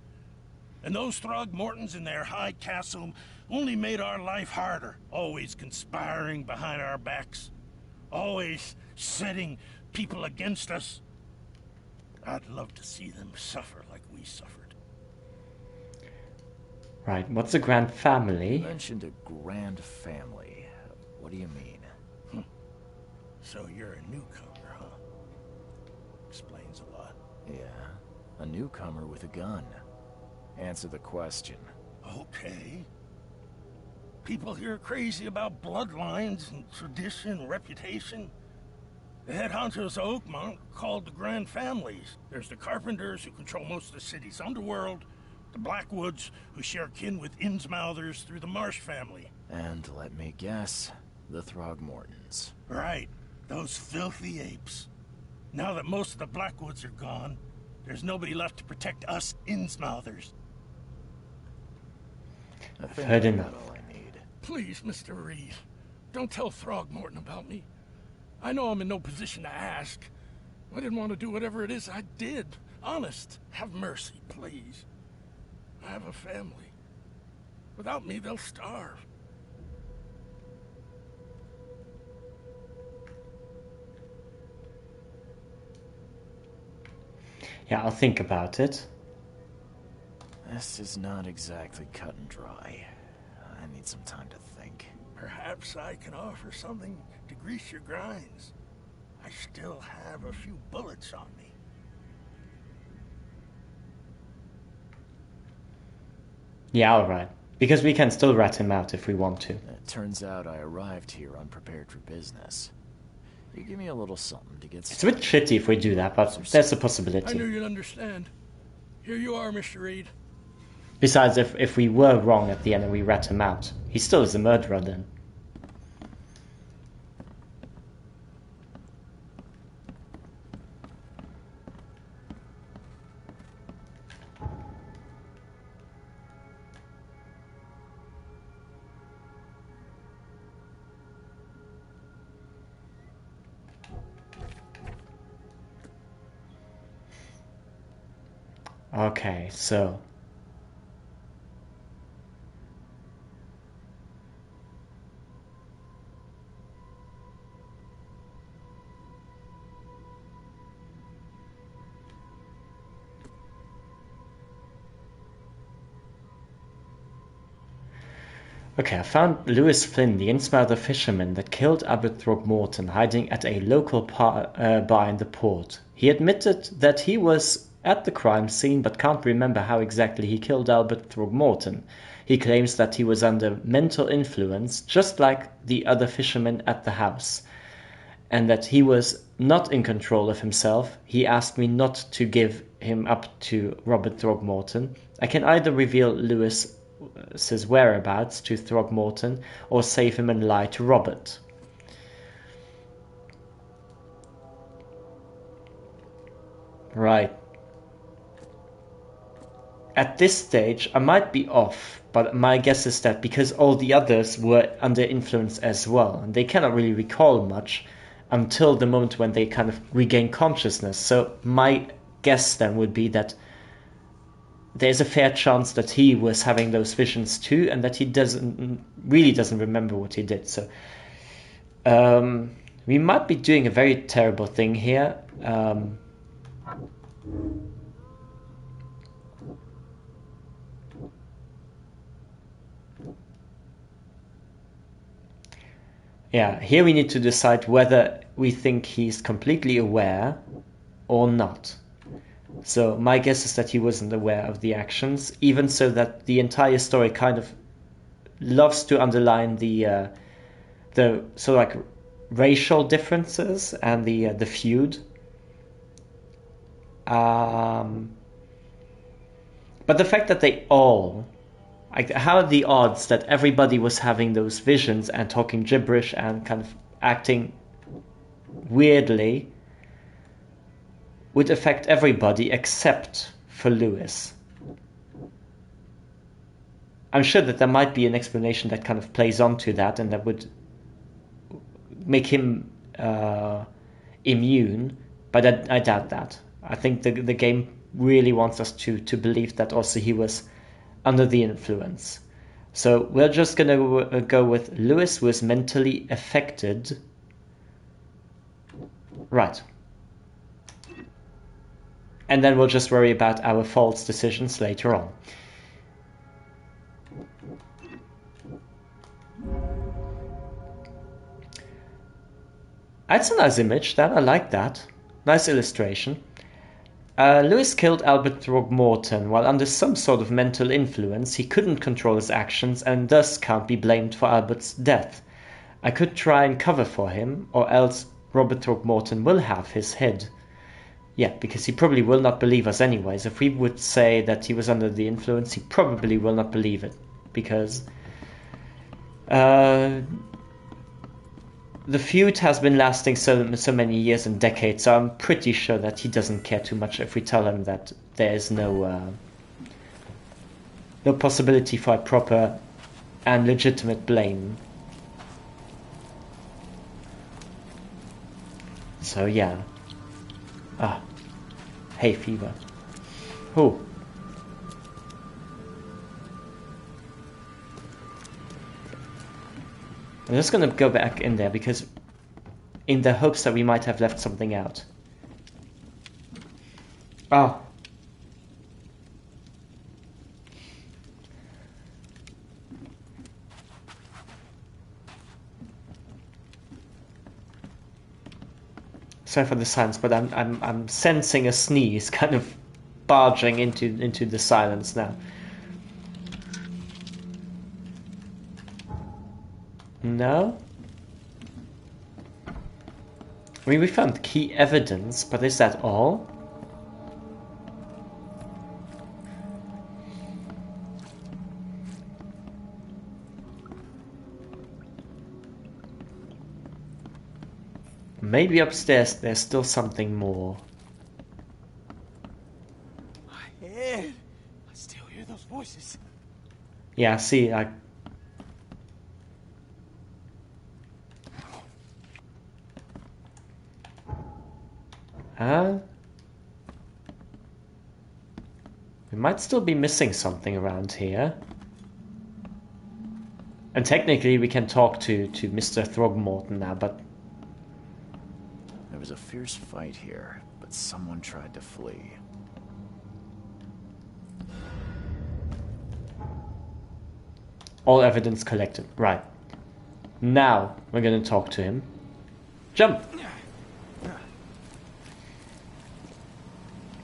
And those Throgmortons in their high castle only made our life harder. Always conspiring behind our backs. Always setting people against us. I'd love to see them suffer like we suffered. Right, what's a grand You family? mentioned a grand family. What do you mean? So you're a newcomer, huh? Explains a lot. Yeah, a newcomer with a gun. Answer the question. Okay. People here are crazy about bloodlines and tradition and reputation. The head honchos of Oakmont are called the Grand Families. There's the Carpenters, who control most of the city's underworld, the Blackwoods, who share kin with Innsmouthers through the Marsh family. And let me guess, the Throgmortons. Right, those filthy apes. Now that most of the Blackwoods are gone, there's nobody left to protect us Innsmouthers. I think heard I him. got all I need. Please, Mr. Reed, don't tell Throgmorton about me. I know I'm in no position to ask. I didn't want to do whatever it is I did. Honest, have mercy, please. I have a family. Without me, they'll starve. Yeah, I'll think about it. This is not exactly cut and dry. I need some time to think. Perhaps I can offer something to grease your grinds. I still have a few bullets on me. Yeah, alright. Because we can still rat him out if we want to. It turns out I arrived here unprepared for business. You give me a little something to get It's a bit shitty if we do that, but there's a possibility. I knew you'd understand. Here you are, Mr. Reed. Besides, if we were wrong at the end and we rat him out, he still is a murderer then. Okay, so... Okay, I found Lewis Flynn, the Innsmouther fisherman that killed Albert Throgmorton, hiding at a local bar in the port. He admitted that he was at the crime scene but can't remember how exactly he killed Albert Throgmorton. He claims that he was under mental influence, just like the other fishermen at the house, and that he was not in control of himself. He asked me not to give him up to Robert Throgmorton. I can either reveal Lewis's whereabouts to Throgmorton or save him and lie to Robert. Right. At this stage, I might be off, but my guess is that because all the others were under influence as well, and they cannot really recall much until the moment when they kind of regain consciousness. So my guess then would be that there's a fair chance that he was having those visions too, and that he really doesn't remember what he did. So we might be doing a very terrible thing here. Yeah, here we need to decide whether we think he's completely aware or not. So my guess is that he wasn't aware of the actions, even so that the entire story kind of loves to underline the sort of like racial differences and the feud. But the fact that they all, like, how are the odds that everybody was having those visions and talking gibberish and kind of acting weirdly would affect everybody except for Lewis? I'm sure that there might be an explanation that kind of plays onto that and that would make him immune, but I doubt that. I think the game really wants us to believe that also he was under the influence. So we're just going to go with Lewis was mentally affected. Right. And then we'll just worry about our false decisions later on. That's a nice image, that I like that. Nice illustration. Lewis killed Albert Throgmorton while under some sort of mental influence. He couldn't control his actions and thus can't be blamed for Albert's death. I could try and cover for him, or else Robert Throgmorton will have his head. Yeah, because he probably will not believe us anyways. If we would say that he was under the influence, he probably will not believe it. Because the feud has been lasting so many years and decades, so I'm pretty sure that he doesn't care too much if we tell him that there is no possibility for a proper and legitimate blame. So yeah. Hay fever. Oh. I'm just going to go back in there because in the hopes that we might have left something out. Oh. Sorry for the silence, but I'm sensing a sneeze kind of barging into the silence now. No? I mean, we found key evidence, but is that all? Maybe upstairs there's still something more. Ed, I still hear those voices. Yeah, see, we might still be missing something around here. And technically we can talk to Mr. Throgmorton now, but... There was a fierce fight here, but someone tried to flee. All evidence collected. Right. Now we're going to talk to him. Jump!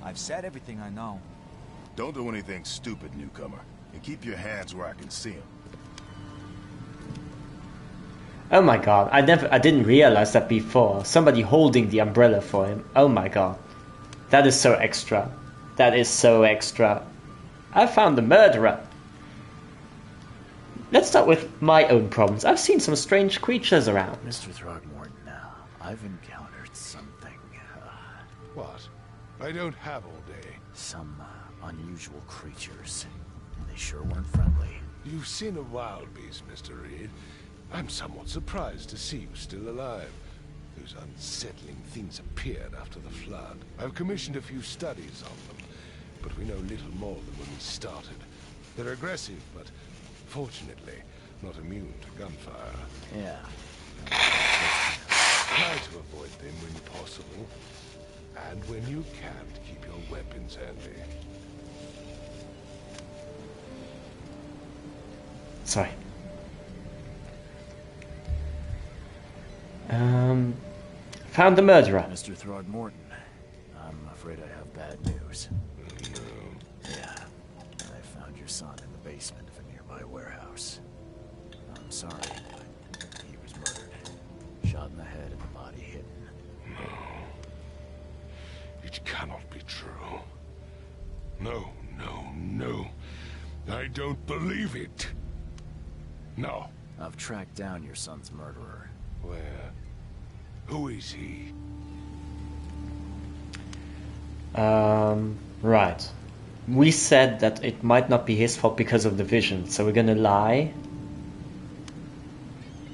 I've said everything I know. Don't do anything stupid, newcomer. And keep your hands where I can see them. Oh my god, I didn't realize that before. Somebody holding the umbrella for him. Oh my god. That is so extra. That is so extra. I found the murderer. Let's start with my own problems. I've seen some strange creatures around. Mr. Throgmorton, I've encountered something. What? I don't have all day. Some unusual creatures. They sure weren't friendly. You've seen a wild beast, Mr. Reed. I'm somewhat surprised to see you still alive. Those unsettling things appeared after the flood. I've commissioned a few studies on them, but we know little more than when we started. They're aggressive, but fortunately not immune to gunfire. Yeah. Try to avoid them when possible, and when you can't, keep your weapons handy. Sorry. Found the murderer. Mr. Throgmorton, I'm afraid I have bad news. No. Yeah, I found your son in the basement of a nearby warehouse. I'm sorry, but he was murdered. Shot in the head and the body hidden. No. It cannot be true. No, no, no. I don't believe it. No. I've tracked down your son's murderer. Where? Who is he? Right. We said that it might not be his fault because of the vision, so we're gonna lie.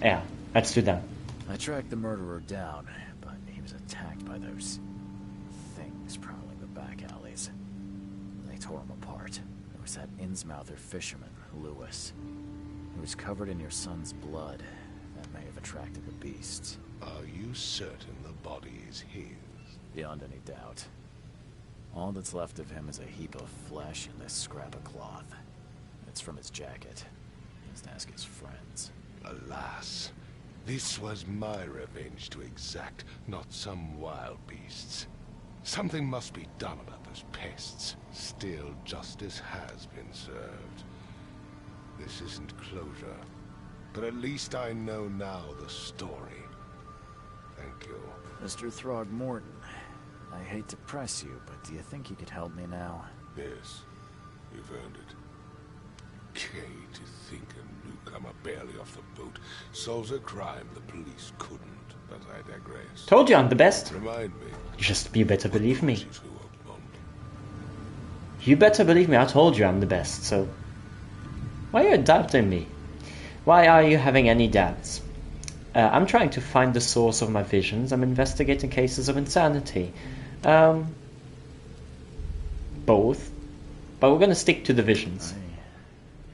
Yeah, let's do that. I tracked the murderer down, but he was attacked by those things prowling the back alleys. They tore him apart. There was that Innsmouther fisherman, Lewis. He was covered in your son's blood. That may have attracted the beasts. Are you certain the body is his? Beyond any doubt. All that's left of him is a heap of flesh and this scrap of cloth. It's from his jacket. Just ask his friends. Alas, this was my revenge to exact, not some wild beasts. Something must be done about those pests. Still, justice has been served. This isn't closure, but at least I know now the story. Thank you. Mr. Throgmorton, I hate to press you, but do you think you could help me now? Yes, you've earned it. Okay, to think a newcomer barely off the boat solves a crime the police couldn't, but I digress. Told you I'm the best. Remind me. Just you better believe me. To Oakmont. You better believe me, I told you I'm the best, so... Why are you doubting me? Why are you having any doubts? I'm trying to find the source of my visions. I'm investigating cases of insanity. Both. But we're gonna stick to the visions.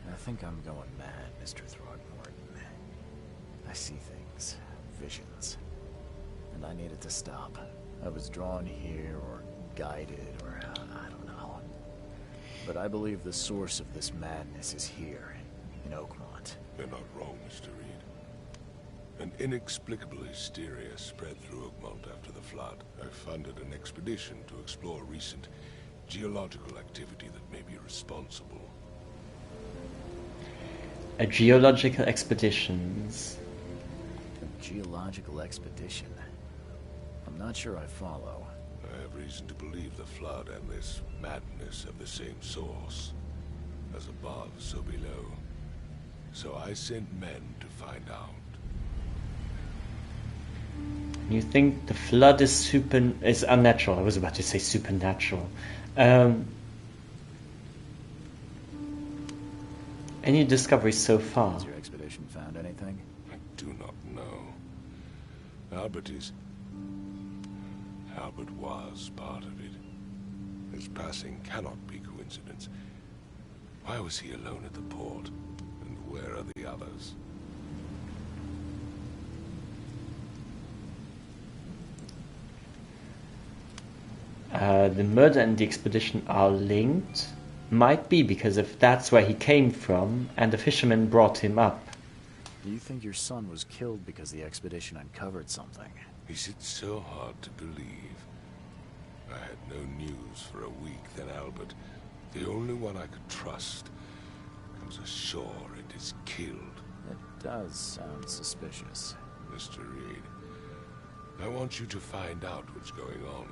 I think I'm going mad, Mr. Throgmorton. I see things. Visions. And I needed to stop. I was drawn here, or guided, or I don't know. But I believe the source of this madness is here, in Oakmont. You're not wrong, Mr. Reed. An inexplicable hysteria spread through Oakmont after the flood. I funded an expedition to explore recent geological activity that may be responsible. A geological expeditions. A geological expedition? I'm not sure I follow. I have reason to believe the flood and this madness have the same source. As above, so below. So I sent men to find out. You think the flood is unnatural? I was about to say supernatural. Any discoveries so far? Has your expedition found anything? I do not know. Albert was part of it. His passing cannot be coincidence. Why was he alone at the port? And where are the others? The murder and the expedition are linked. Might be, because if that's where he came from, and the fisherman brought him up. Do you think your son was killed because the expedition uncovered something? Is it so hard to believe? I had no news for a week, then Albert, the only one I could trust, comes ashore and is killed. It does sound suspicious. Mr. Reed, I want you to find out what's going on.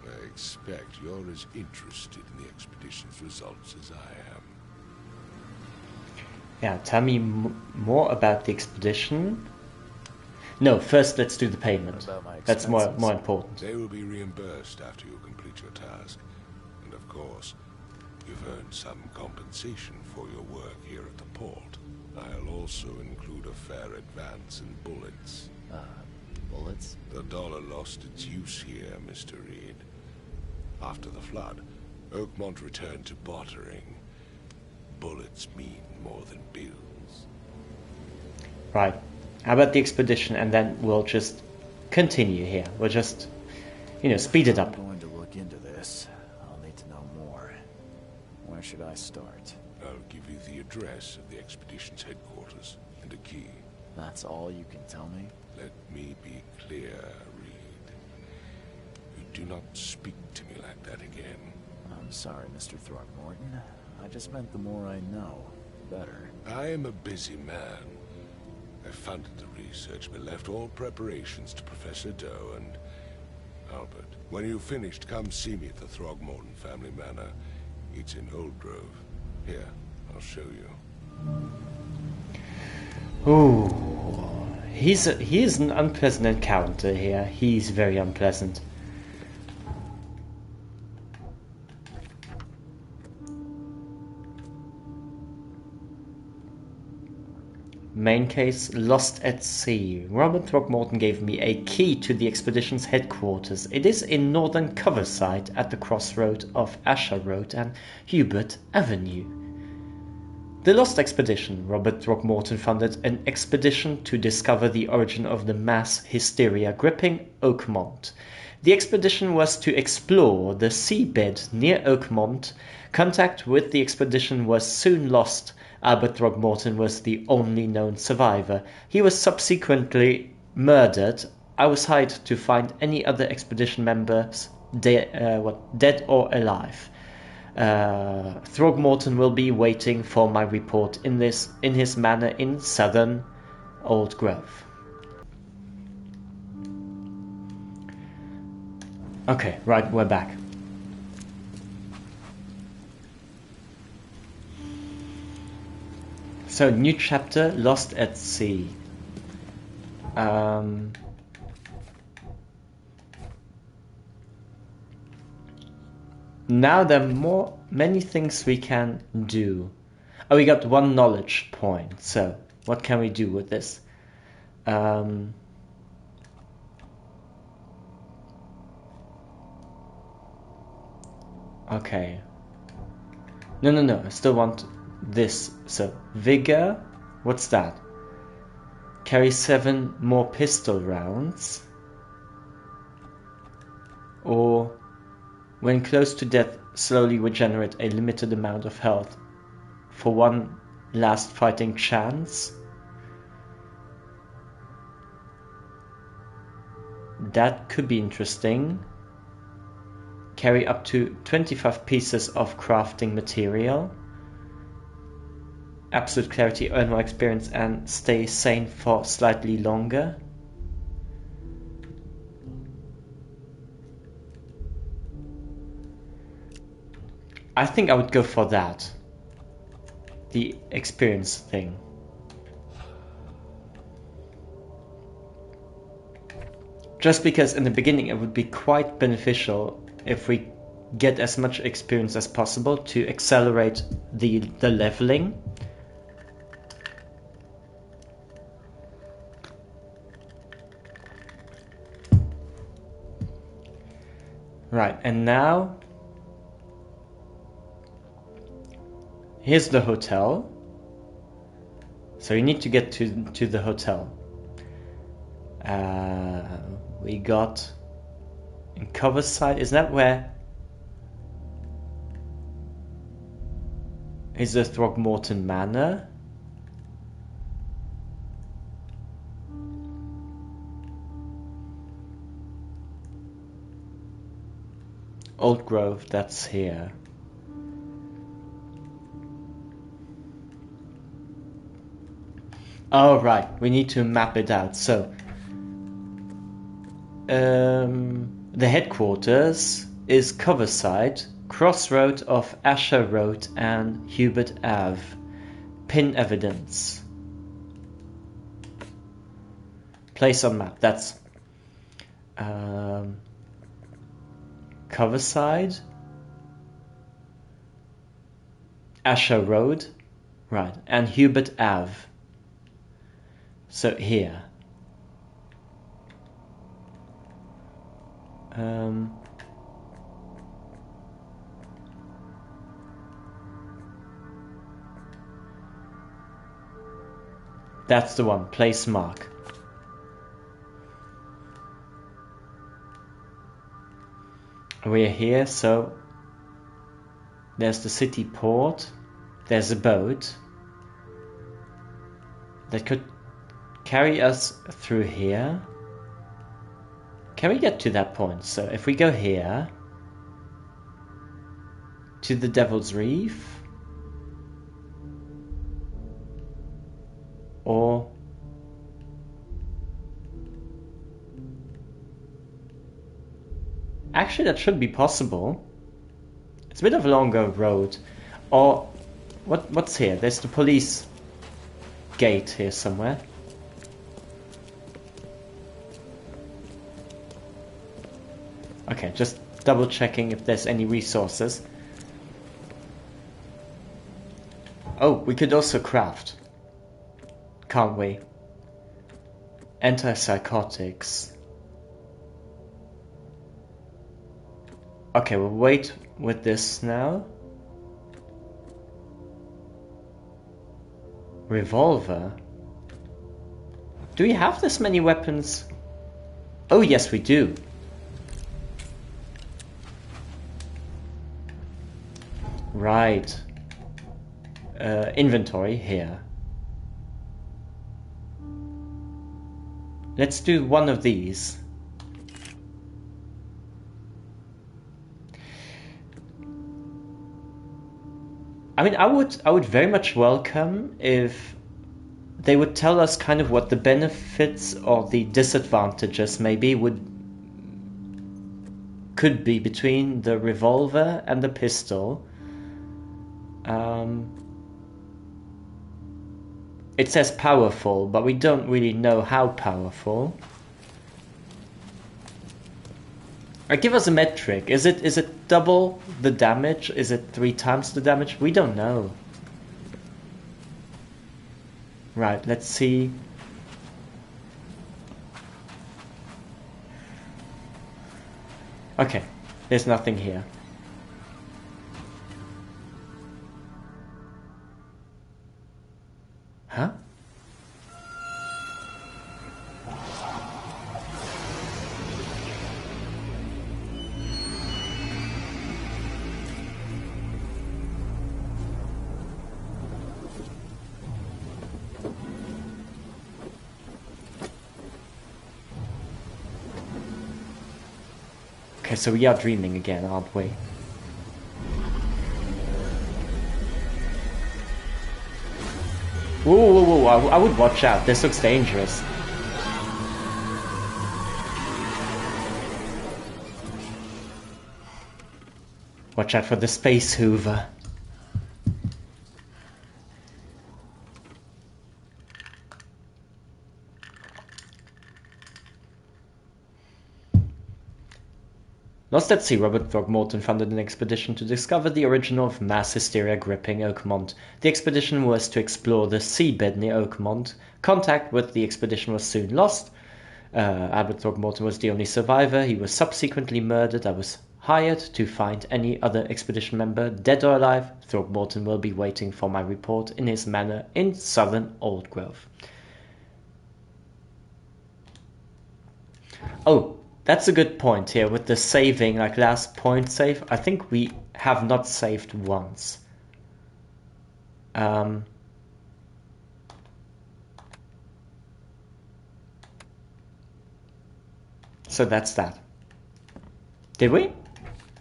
I expect you're as interested in the expedition's results as I am. Yeah, tell me more about the expedition. No, first let's do the payment. That's more important. They will be reimbursed after you complete your task. And of course, you've earned some compensation for your work here at the port. I'll also include a fair advance in bullets. bullets? The dollar lost its use here, Mr. Reed. After the flood, Oakmont returned to bartering. Bullets mean more than bills. Right. How about the expedition, and then we'll just continue here. We'll just, speed it up. I'm going to look into this. I'll need to know more. Where should I start? I'll give you the address of the expedition's headquarters and a key. That's all you can tell me? Let me be clear, Reed. You do not speak to me like that again. I'm sorry, Mr. Throckmorton. I just meant the more I know, the better. I am a busy man. I funded the research, but left all preparations to Professor Doe and Albert. When you've finished, come see me at the Throgmorton family manor. It's in Old Grove. Here, I'll show you. Ooh, he is an unpleasant encounter here. He's very unpleasant. Main case, lost at sea. Robert Throckmorton gave me a key to the expedition's headquarters. It is in northern Coverside at the crossroad of Asher Road and Hubert Avenue. The Lost Expedition. Robert Throckmorton funded an expedition to discover the origin of the mass hysteria gripping Oakmont. The expedition was to explore the seabed near Oakmont. Contact with the expedition was soon lost. Albert Throckmorton was the only known survivor. He was subsequently murdered. I was hired to find any other expedition members dead or alive. Throckmorton will be waiting for my report in his manor in southern Old Grove. Okay, right, we're back. So, new chapter, Lost at Sea. Now there are many things we can do. Oh, we got one knowledge point. So, what can we do with this? Okay. No. I still want this. So, vigor. What's that? Carry 7 more pistol rounds. Or, when close to death, slowly regenerate a limited amount of health for one last fighting chance. That could be interesting. Carry up to 25 pieces of crafting material. Absolute clarity, earn more experience, and stay sane for slightly longer. I think I would go for that. The experience thing. Just because in the beginning it would be quite beneficial if we get as much experience as possible to accelerate the leveling. Right, and now here's the hotel. So you need to get to the hotel. We got in Coverside. Is that where is the Throckmorton Manor? Old Grove, that's here. Oh, right, we need to map it out. So, the headquarters is Coverside, crossroad of Asher Road and Hubert Ave. Pin evidence. Place on map, that's Coverside, Asher Road, right, and Hubert Ave. So here. That's the one. Place mark. We're here, so there's the city port. There's a boat that could carry us through here. Can we get to that point? So if we go here to the Devil's Reef, or actually that should be possible. It's a bit of a longer road. Or what's here? There's the police gate here somewhere. Okay, just double checking if there's any resources. Oh, we could also craft. Can't we? Antipsychotics. Okay, we'll wait with this now. Revolver. Do we have this many weapons? Oh yes, we do. Right. Inventory here. Let's do one of these. I mean, I would very much welcome if they would tell us kind of what the benefits or the disadvantages maybe could be between the revolver and the pistol. It says powerful, but we don't really know how powerful. Give us a metric. Is it double the damage? Is it 3 times the damage? We don't know. Right, let's see. Okay, there's nothing here. Huh? Okay, so we are dreaming again, aren't we? Whoa, whoa, whoa, I would watch out. This looks dangerous. Watch out for the space hoover. Lost at sea, Robert Throckmorton funded an expedition to discover the origin of mass hysteria gripping Oakmont. The expedition was to explore the seabed near Oakmont. Contact with the expedition was soon lost. Albert Throckmorton was the only survivor. He was subsequently murdered. I was hired to find any other expedition member, dead or alive. Throckmorton will be waiting for my report in his manor in southern Old Grove. Oh, that's a good point here with the saving, like last point save. I think we have not saved once. So that's that. Did we?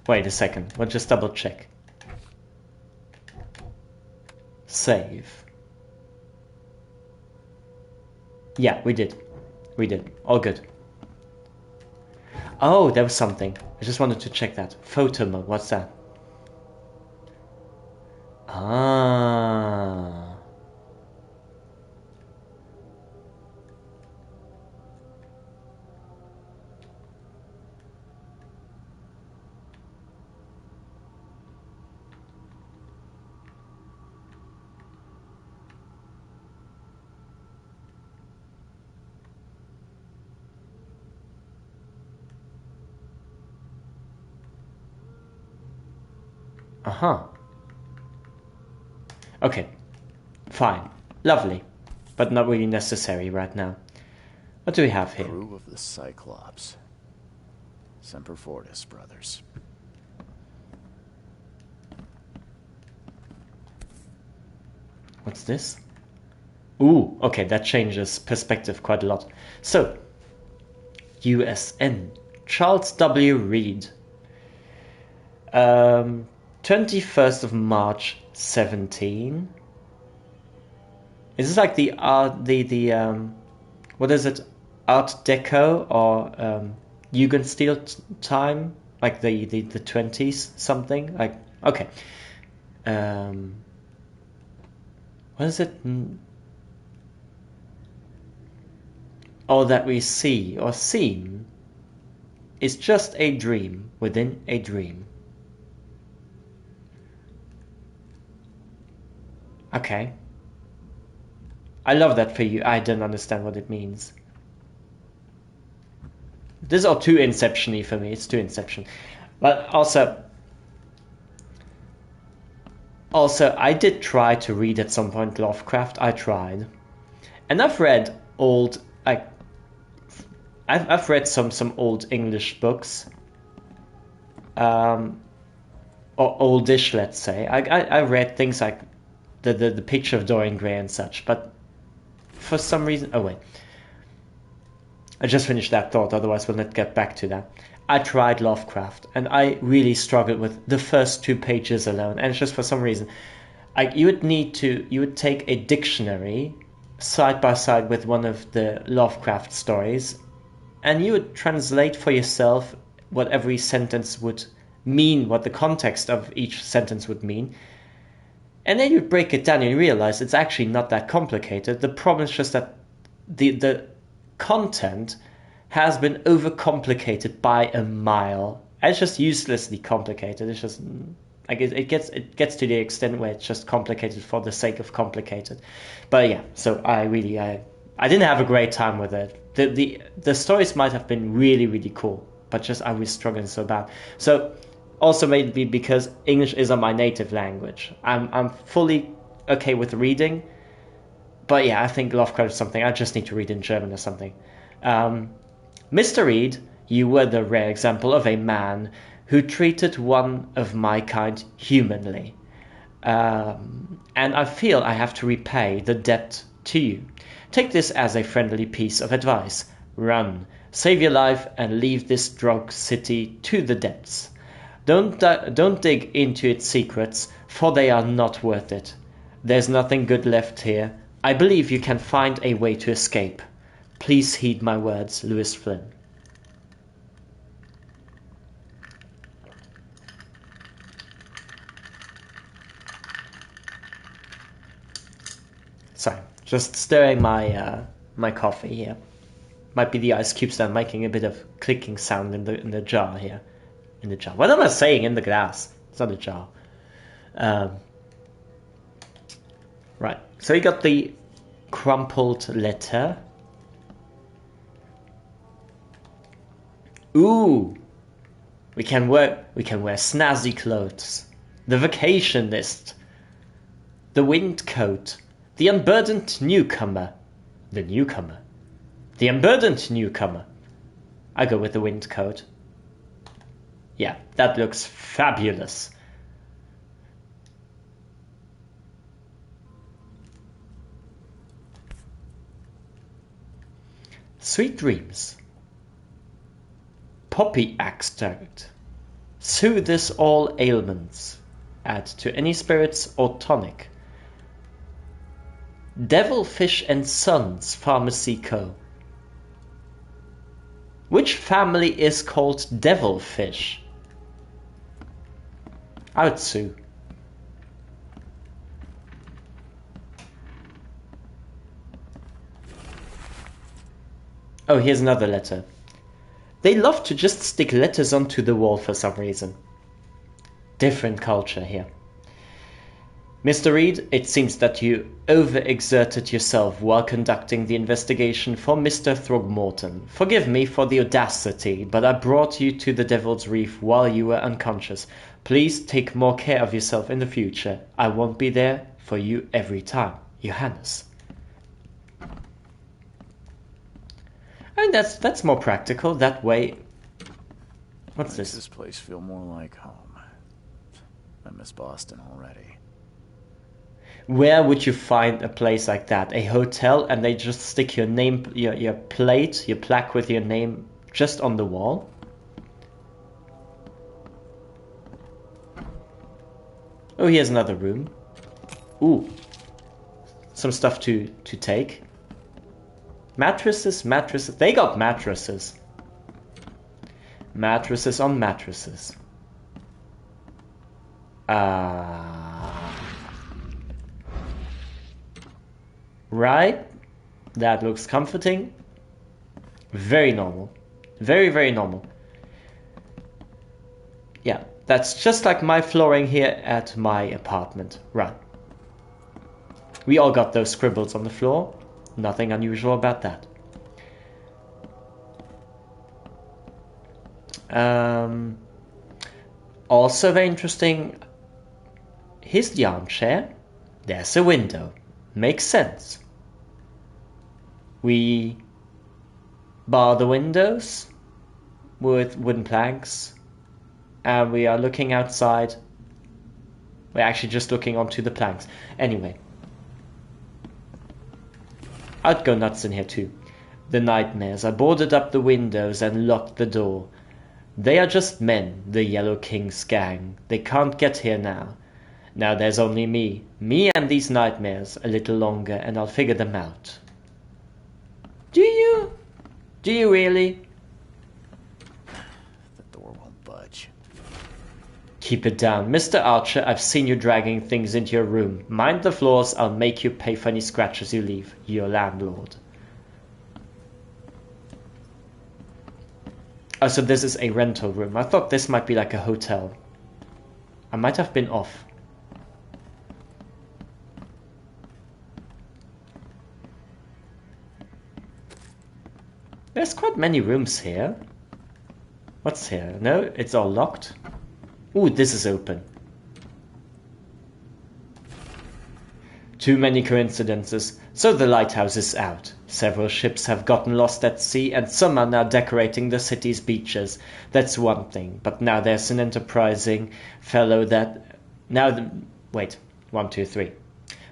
Wait a second, we'll just double check. Save. Yeah, we did. We did. All good. Oh, there was something. I just wanted to check that. Photo mode, what's that? Ah. Uh-huh. Okay. Fine. Lovely. But not really necessary right now. What do we have here? Crew of the Cyclops. Semper Fortis, brothers. What's this? Ooh, okay, that changes perspective quite a lot. So, USN. Charles W. Reed. 21st of March, 17. Is this like the art, what is it? Art Deco or Jugendstil time? Like the 20s something? Like, okay. What is it? All that we see or seem is just a dream within a dream. Okay. I love that for you. I don't understand what it means. This is all too Inception-y for me. It's too Inception. But also, I did try to read at some point Lovecraft. I tried. And I've read old, like, I've read some old English books. Or oldish, let's say. I read things like the Picture of Dorian Gray and such, but for some reason... Oh, wait. I just finished that thought, otherwise we'll not get back to that. I tried Lovecraft, and I really struggled with the first 2 pages alone, and just for some reason... you would take a dictionary side by side with one of the Lovecraft stories, and you would translate for yourself what every sentence would mean, what the context of each sentence would mean. And then you break it down and you realize it's actually not that complicated. The problem is just that the content has been overcomplicated by a mile. It's just uselessly complicated. It's just like it gets to the extent where it's just complicated for the sake of complicated. But yeah, so I didn't have a great time with it. The stories might have been really, really cool, but just I was struggling so bad. So also maybe because English isn't my native language. I'm fully okay with reading, but yeah, I think Lovecraft is something I just need to read in German or something. Mr. Reed, you were the rare example of a man who treated one of my kind humanly. And I feel I have to repay the debt to you. Take this as a friendly piece of advice. Run, save your life, and leave this drug city to the depths. Don't dig into its secrets, for they are not worth it. There's nothing good left here. I believe you can find a way to escape. Please heed my words, Lewis Flynn. Sorry, just stirring my coffee here. Might be the ice cubes that are making a bit of clicking sound in the jar here. In the jar. What am I saying? In the glass. It's not a jar. Right. So we got the crumpled letter. Ooh. We can wear snazzy clothes. The vacation list. The wind coat. The unburdened newcomer. The newcomer. The unburdened newcomer. I go with the wind coat. Yeah, that looks fabulous. Sweet dreams. Poppy extract. Soothes all ailments. Add to any spirits or tonic. Devilfish and Sons Pharmacy Co. Which family is called Devilfish? I would sue. Oh, here's another letter. They love to just stick letters onto the wall for some reason. Different culture here. Mr. Reed, it seems that you overexerted yourself while conducting the investigation for Mr. Throgmorton. Forgive me for the audacity, but I brought you to the Devil's Reef while you were unconscious. Please take more care of yourself in the future. I won't be there for you every time. Johannes. I mean, that's more practical. That way... What's Makes this? this place feel more like home. I miss Boston already. Where would you find a place like that? A hotel, and they just stick your name, your plate, your plaque with your name just on the wall? Oh, here's another room. Ooh. Some stuff to take. Mattresses. They got mattresses. Mattresses on mattresses. Right? That looks comforting. Very normal. Very, very normal. Yeah, that's just like my flooring here at my apartment. Right. We all got those scribbles on the floor. Nothing unusual about that. Also very interesting. Here's the armchair. There's a window. Makes sense. We bar the windows with wooden planks, and we are looking outside. We're actually just looking onto the planks. Anyway, I'd go nuts in here too. The nightmares. I boarded up the windows and locked the door. They are just men, the Yellow King's gang. They can't get here now. Now there's only me. Me and these nightmares a little longer, and I'll figure them out. Do you? Do you really? The door won't budge. Keep it down. Mr. Archer, I've seen you dragging things into your room. Mind the floors, I'll make you pay for any scratches you leave. Your landlord. Oh, so this is a rental room. I thought this might be like a hotel. I might have been off. There's quite many rooms here. What's here? No, it's all locked. Ooh, this is open. Too many coincidences. So the lighthouse is out. Several ships have gotten lost at sea, and some are now decorating the city's beaches. That's one thing. But now there's an enterprising fellow that... Wait. 1, 2, 3.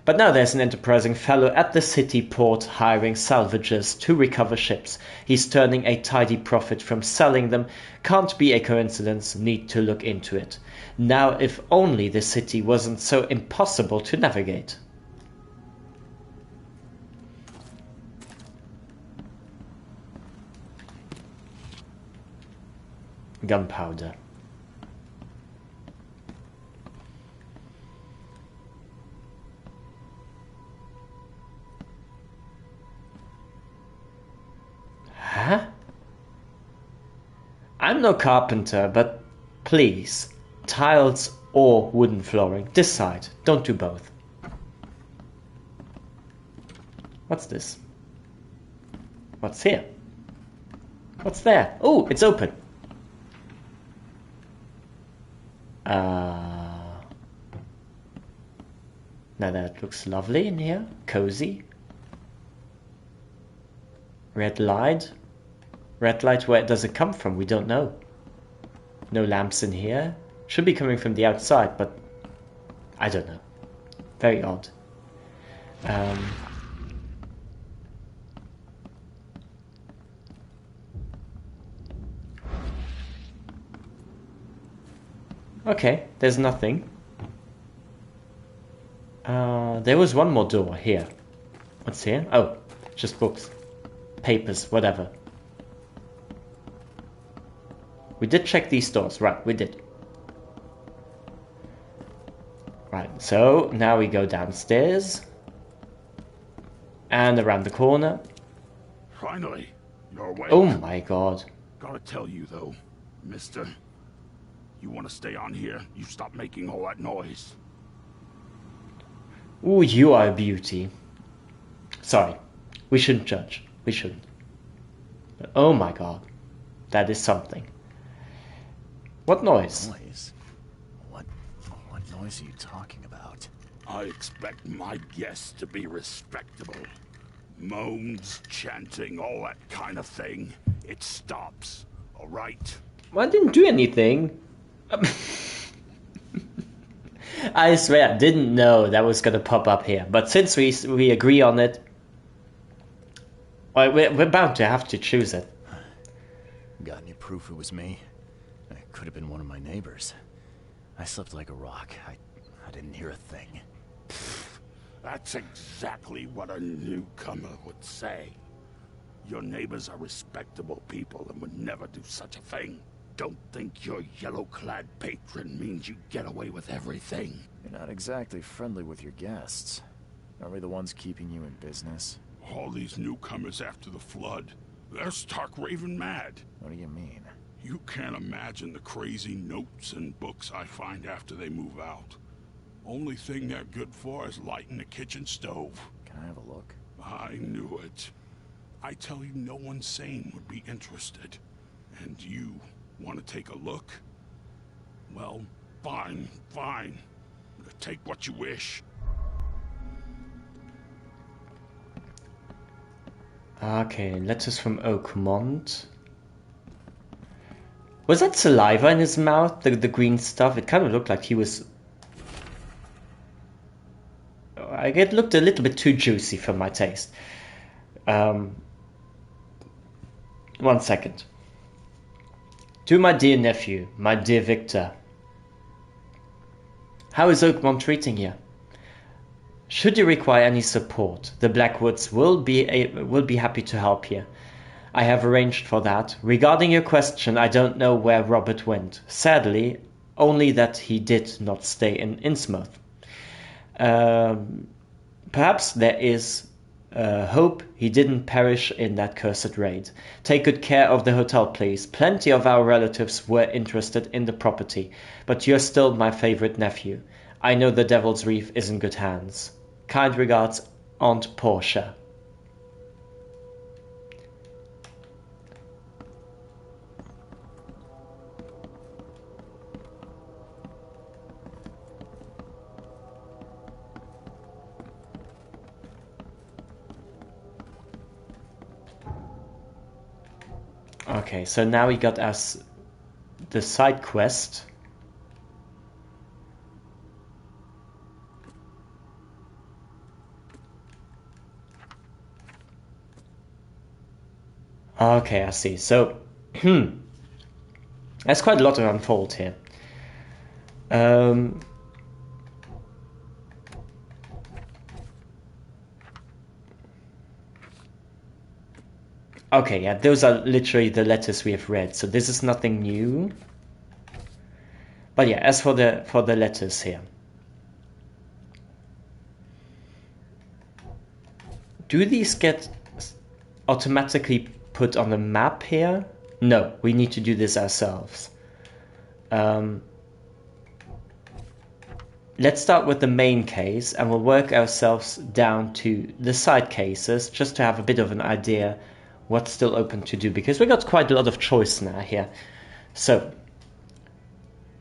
But now there's an enterprising fellow at the city port hiring salvagers to recover ships. He's turning a tidy profit from selling them. Can't be a coincidence. Need to look into it. Now, if only the city wasn't so impossible to navigate. Gunpowder. Huh? I'm no carpenter, but please, tiles or wooden flooring, decide. Don't do both. What's this? What's here? What's there? Oh, it's open. Now that looks lovely in here. Cozy. Red light. Red light, where does it come from? We don't know. No lamps in here. Should be coming from the outside, but I don't know. Very odd. Okay, there's nothing. There was one more door here. What's here? Oh, just books. Papers, whatever. We did check these doors. Right, we did. Right, so now we go downstairs. And around the corner. Finally, you're awake. Oh my god. Gotta tell you though, mister. You want to stay on here, you stop making all that noise. Ooh, you are a beauty. Sorry, we shouldn't judge. We shouldn't. But oh my god, that is something. What noise? Noise? What noise are you talking about? I expect my guests to be respectable. Moans, chanting, all that kind of thing. It stops, all right? Well, I didn't do anything. I swear, I didn't know that was gonna pop up here. But since we agree on it, well, we're bound to have to choose it. Got any proof it was me? It could have been one of my neighbors. I slept like a rock. I didn't hear a thing. That's exactly what a newcomer would say. Your neighbors are respectable people and would never do such a thing. Don't think your yellow-clad patron means you get away with everything. You're not exactly friendly with your guests. Are we the ones keeping you in business? All these newcomers after the flood, they're stark raving mad. What do you mean? You can't imagine the crazy notes and books I find after they move out. Only thing they're good for is lighting the kitchen stove. Can I have a look? I knew it. I tell you, no one sane would be interested. And you want to take a look? Well, fine. Take what you wish. Okay, letters from Oakmont. Was that saliva in his mouth? The green stuff? It kind of looked like he was... It looked a little bit too juicy for my taste. 1 second. To my dear nephew, my dear Victor. How is Oakmont treating you? Should you require any support, the Blackwoods will be happy to help you. I have arranged for that. Regarding your question, I don't know where Robert went. Sadly, only that he did not stay in Innsmouth. Perhaps there is hope he didn't perish in that cursed raid. Take good care of the hotel, please. Plenty of our relatives were interested in the property, but you're still my favorite nephew. I know the Devil's Reef is in good hands. Kind regards, Aunt Portia. Okay, so now we got us the side quest. Okay, I see. So, there's quite a lot to unfold here. Okay, yeah, those are literally the letters we have read, so this is nothing new. But yeah, as for the letters here. Do these get automatically put on the map here? No, we need to do this ourselves. Let's start with the main case and we'll work ourselves down to the side cases just to have a bit of an idea what's still open to do, because we got quite a lot of choice now here. So,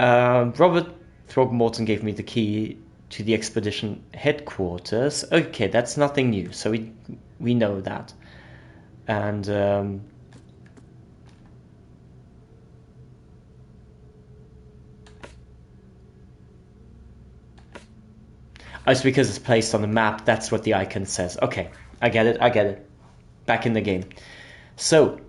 Robert Throgmorton gave me the key to the expedition headquarters. Okay, that's nothing new, so we know that. And it's because it's placed on the map. That's what the icon says. Okay, I get it. Back in the game. So,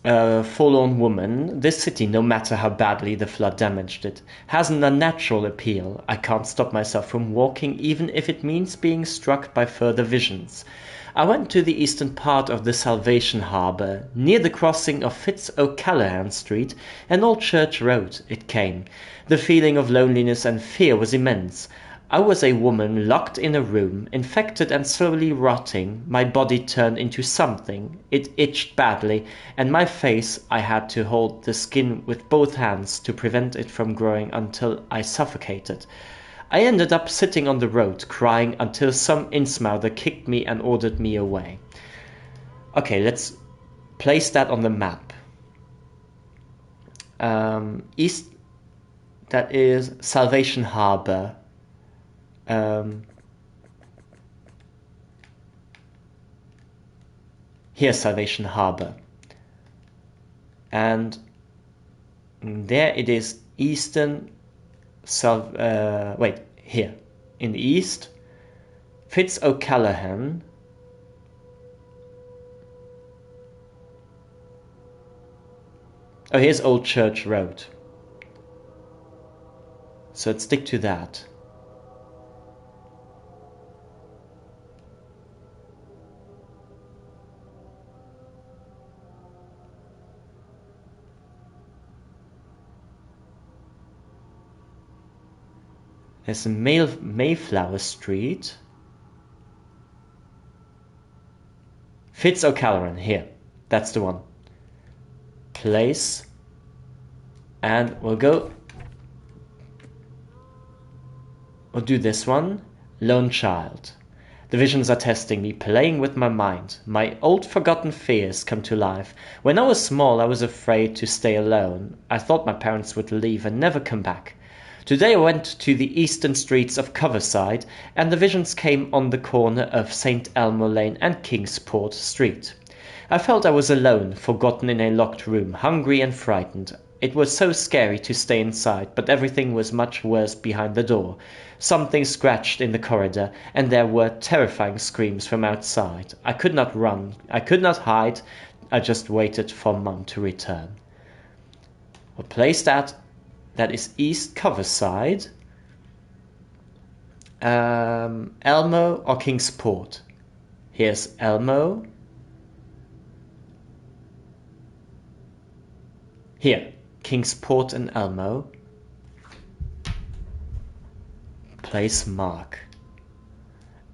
forlorn woman, this city, no matter how badly the flood damaged it, has an unnatural appeal. I can't stop myself from walking, even if it means being struck by further visions. I went to the eastern part of the Salvation Harbour, near the crossing of Fitz-O'Callaghan Street and Old Church Road. It came. The feeling of loneliness and fear was immense. I was a woman locked in a room, infected and slowly rotting. My body turned into something. It itched badly, and my face, I had to hold the skin with both hands to prevent it from growing until I suffocated. I ended up sitting on the road crying until some Innsmouther kicked me and ordered me away. Okay, let's place that on the map. East, that is Salvation Harbor. Here's Salvation Harbor. And there it is, eastern, here, in the east, Fitz O'Callaghan. Oh, here's Old Church Road. So let's stick to that. There's a Mayflower Street. Fitz O'Callaghan, here. That's the one. Place. And we'll do this one. Lone Child. The visions are testing me, playing with my mind. My old forgotten fears come to life. When I was small, I was afraid to stay alone. I thought my parents would leave and never come back. Today I went to the eastern streets of Coverside, and the visions came on the corner of St. Elmo Lane and Kingsport Street. I felt I was alone, forgotten in a locked room, hungry and frightened. It was so scary to stay inside, but everything was much worse behind the door. Something scratched in the corridor, and there were terrifying screams from outside. I could not run, I could not hide, I just waited for Mum to return. We'll place that. That is East Coverside. Elmo or Kingsport. Here's Elmo. Here, Kingsport and Elmo. Place mark.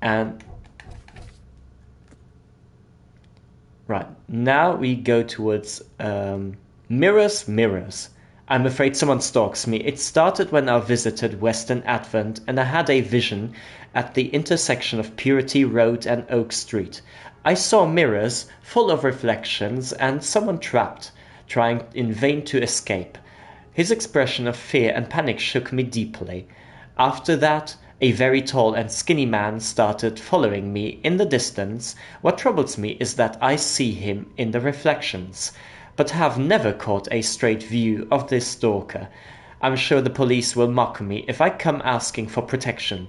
And right, now we go towards Mirrors. I'm afraid someone stalks me. It started when I visited Western Advent and I had a vision at the intersection of Purity Road and Oak Street. I saw mirrors full of reflections and someone trapped, trying in vain to escape. His expression of fear and panic shook me deeply. After that, a very tall and skinny man started following me in the distance. What troubles me is that I see him in the reflections, but have never caught a straight view of this stalker. I'm sure the police will mock me if I come asking for protection.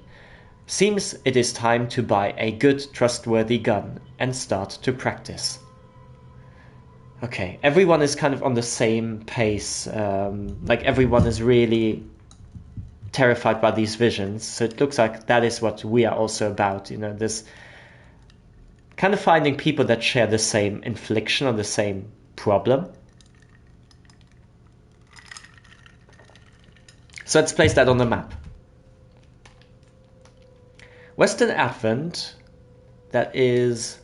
Seems it is time to buy a good, trustworthy gun and start to practice. Okay, everyone is kind of on the same pace. Like everyone is really terrified by these visions. So it looks like that is what we are also about. You know, this kind of finding people that share the same infliction or the same problem. So let's place that on the map. Western Advent, that is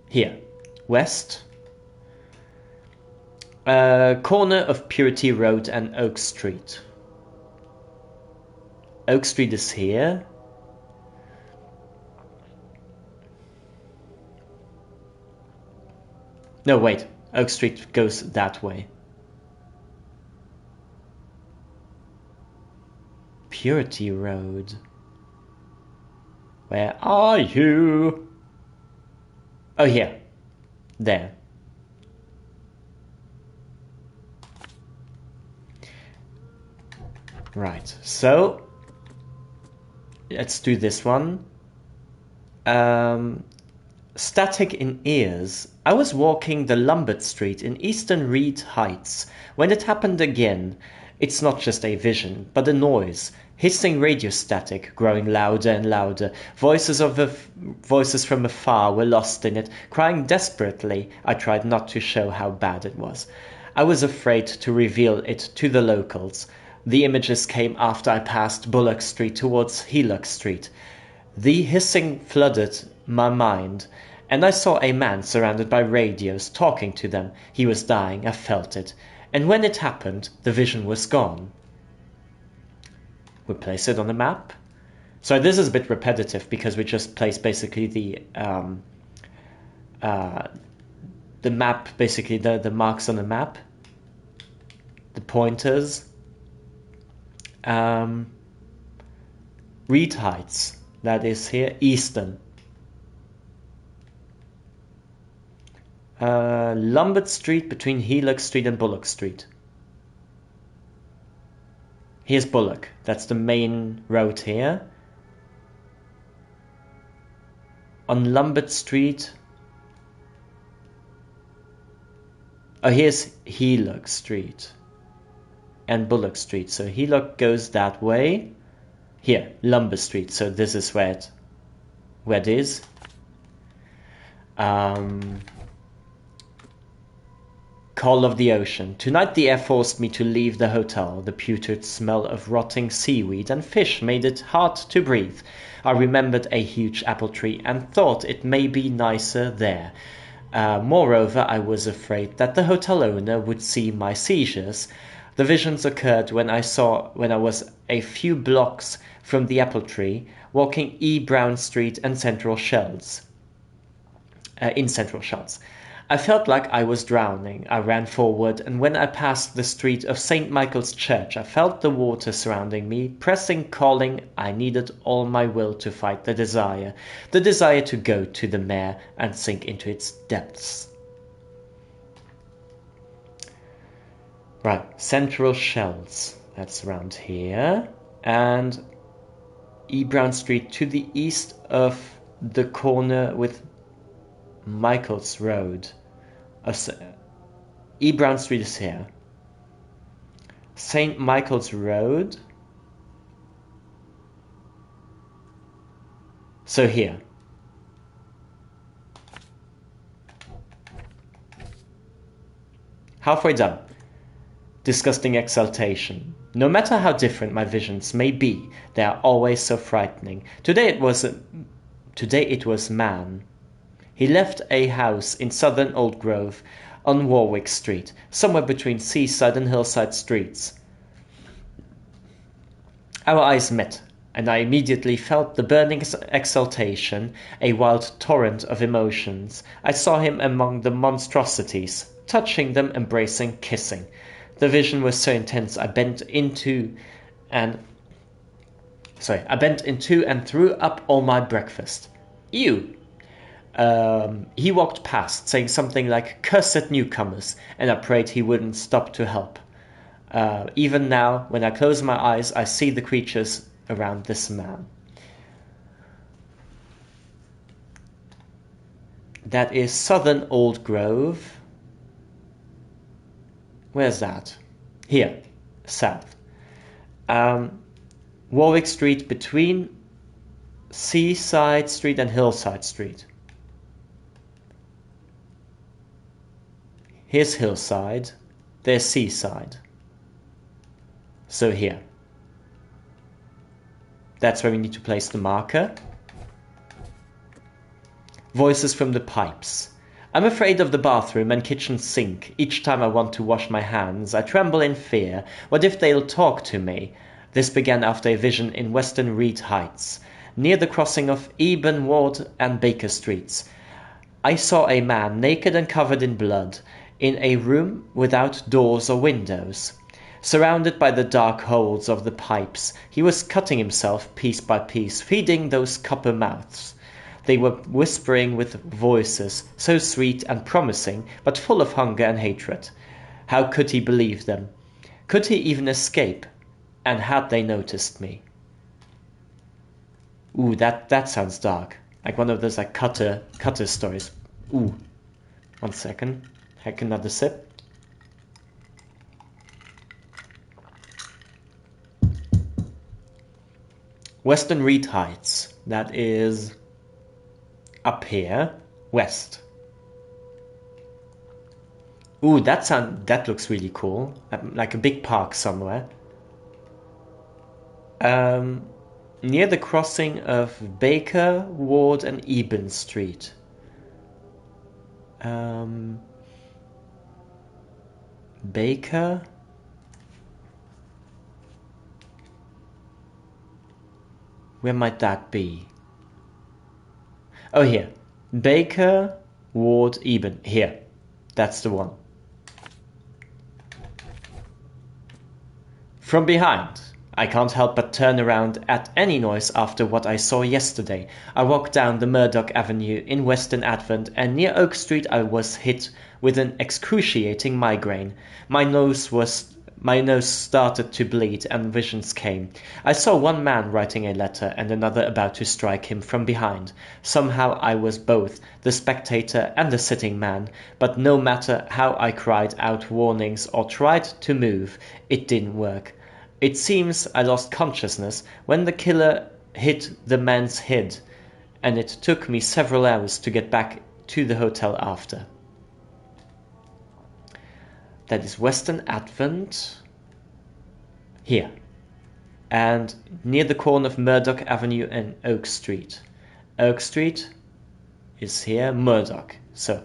here, west, corner of Purity Road and Oak Street. Oak Street is here. No, wait. Oak Street goes that way. Purity Road. Where are you? Oh, here. There. Right, so let's do this one. Static in ears. I was walking the Lombard Street in Eastern Reed Heights when it happened again. It's not just a vision, but a noise. Hissing radio static, growing louder and louder. Voices from afar were lost in it, crying desperately. I tried not to show how bad it was. I was afraid to reveal it to the locals. The images came after I passed Bullock Street towards Helock Street. The hissing flooded my mind, and I saw a man surrounded by radios talking to them. He was dying, I felt it. And when it happened, the vision was gone. We place it on the map. So this is a bit repetitive because we just place basically the map, basically the marks on the map, the pointers. Reed Heights, that is here, Eastern. Lombard Street between Helix Street and Bullock Street. Here's Bullock, that's the main road here. On Lombard Street, oh, here's Helix Street and Bullock Street. So Helix goes that way. Here, Lombard Street. So this is where it is. Call of the Ocean. Tonight the air forced me to leave the hotel. The putrid smell of rotting seaweed and fish made it hard to breathe. I remembered a huge apple tree and thought it may be nicer there. Moreover, I was afraid that the hotel owner would see my seizures. The visions occurred when I was a few blocks from the apple tree, walking E. Brown Street and Central Shells. In Central Shells. I felt like I was drowning. I ran forward, and when I passed the street of St. Michael's Church, I felt the water surrounding me, pressing, calling. I needed all my will to fight the desire to go to the mare and sink into its depths. Right, Central Shells, that's around here, and E. Brown Street to the east of the corner with Michael's Road. E. Brown Street is here. St. Michael's Road. So here. Halfway done. Disgusting exaltation. No matter how different my visions may be, they are always so frightening. Today it was man. He left a house in southern Old Grove on Warwick Street, somewhere between Seaside and Hillside Streets. Our eyes met, and I immediately felt the burning exaltation, a wild torrent of emotions. I saw him among the monstrosities, touching them, embracing, kissing. The vision was so intense I bent into and threw up all my breakfast. Ew! He walked past, saying something like, "Cursed newcomers," and I prayed he wouldn't stop to help. Even now, when I close my eyes, I see the creatures around this man. That is Southern Old Grove. Where's that? Here, south. Warwick Street between Seaside Street and Hillside Street. Here's Hillside, there's Seaside. So here. That's where we need to place the marker. Voices from the pipes. I'm afraid of the bathroom and kitchen sink. Each time I want to wash my hands, I tremble in fear. What if they'll talk to me? This began after a vision in Western Reed Heights, near the crossing of Eben Ward and Baker Streets. I saw a man, naked and covered in blood, in a room without doors or windows. Surrounded by the dark holes of the pipes, he was cutting himself piece by piece, feeding those copper mouths. They were whispering with voices, so sweet and promising, but full of hunger and hatred. How could he believe them? Could he even escape? And had they noticed me? Ooh, that sounds dark. Like one of those like cutter stories. Ooh. 1 second. Heck, another sip. Western Reed Heights. That is up here, west. Ooh, that looks really cool. Like a big park somewhere. Near the crossing of Baker, Ward, and Eben Street. Baker. Where might that be? Oh, here. Baker, Ward, Eben. Here. That's the one. From behind. I can't help but turn around at any noise after what I saw yesterday. I walked down the Murdoch Avenue in Western Advent, and near Oak Street I was hit with an excruciating migraine. My nose started to bleed, and visions came. I saw one man writing a letter and another about to strike him from behind. Somehow I was both the spectator and the sitting man, but no matter how I cried out warnings or tried to move, it didn't work. It seems I lost consciousness when the killer hit the man's head, and it took me several hours to get back to the hotel after. That is Western Advent. Here. And near the corner of Murdoch Avenue and Oak Street. Oak Street is here, Murdoch. So,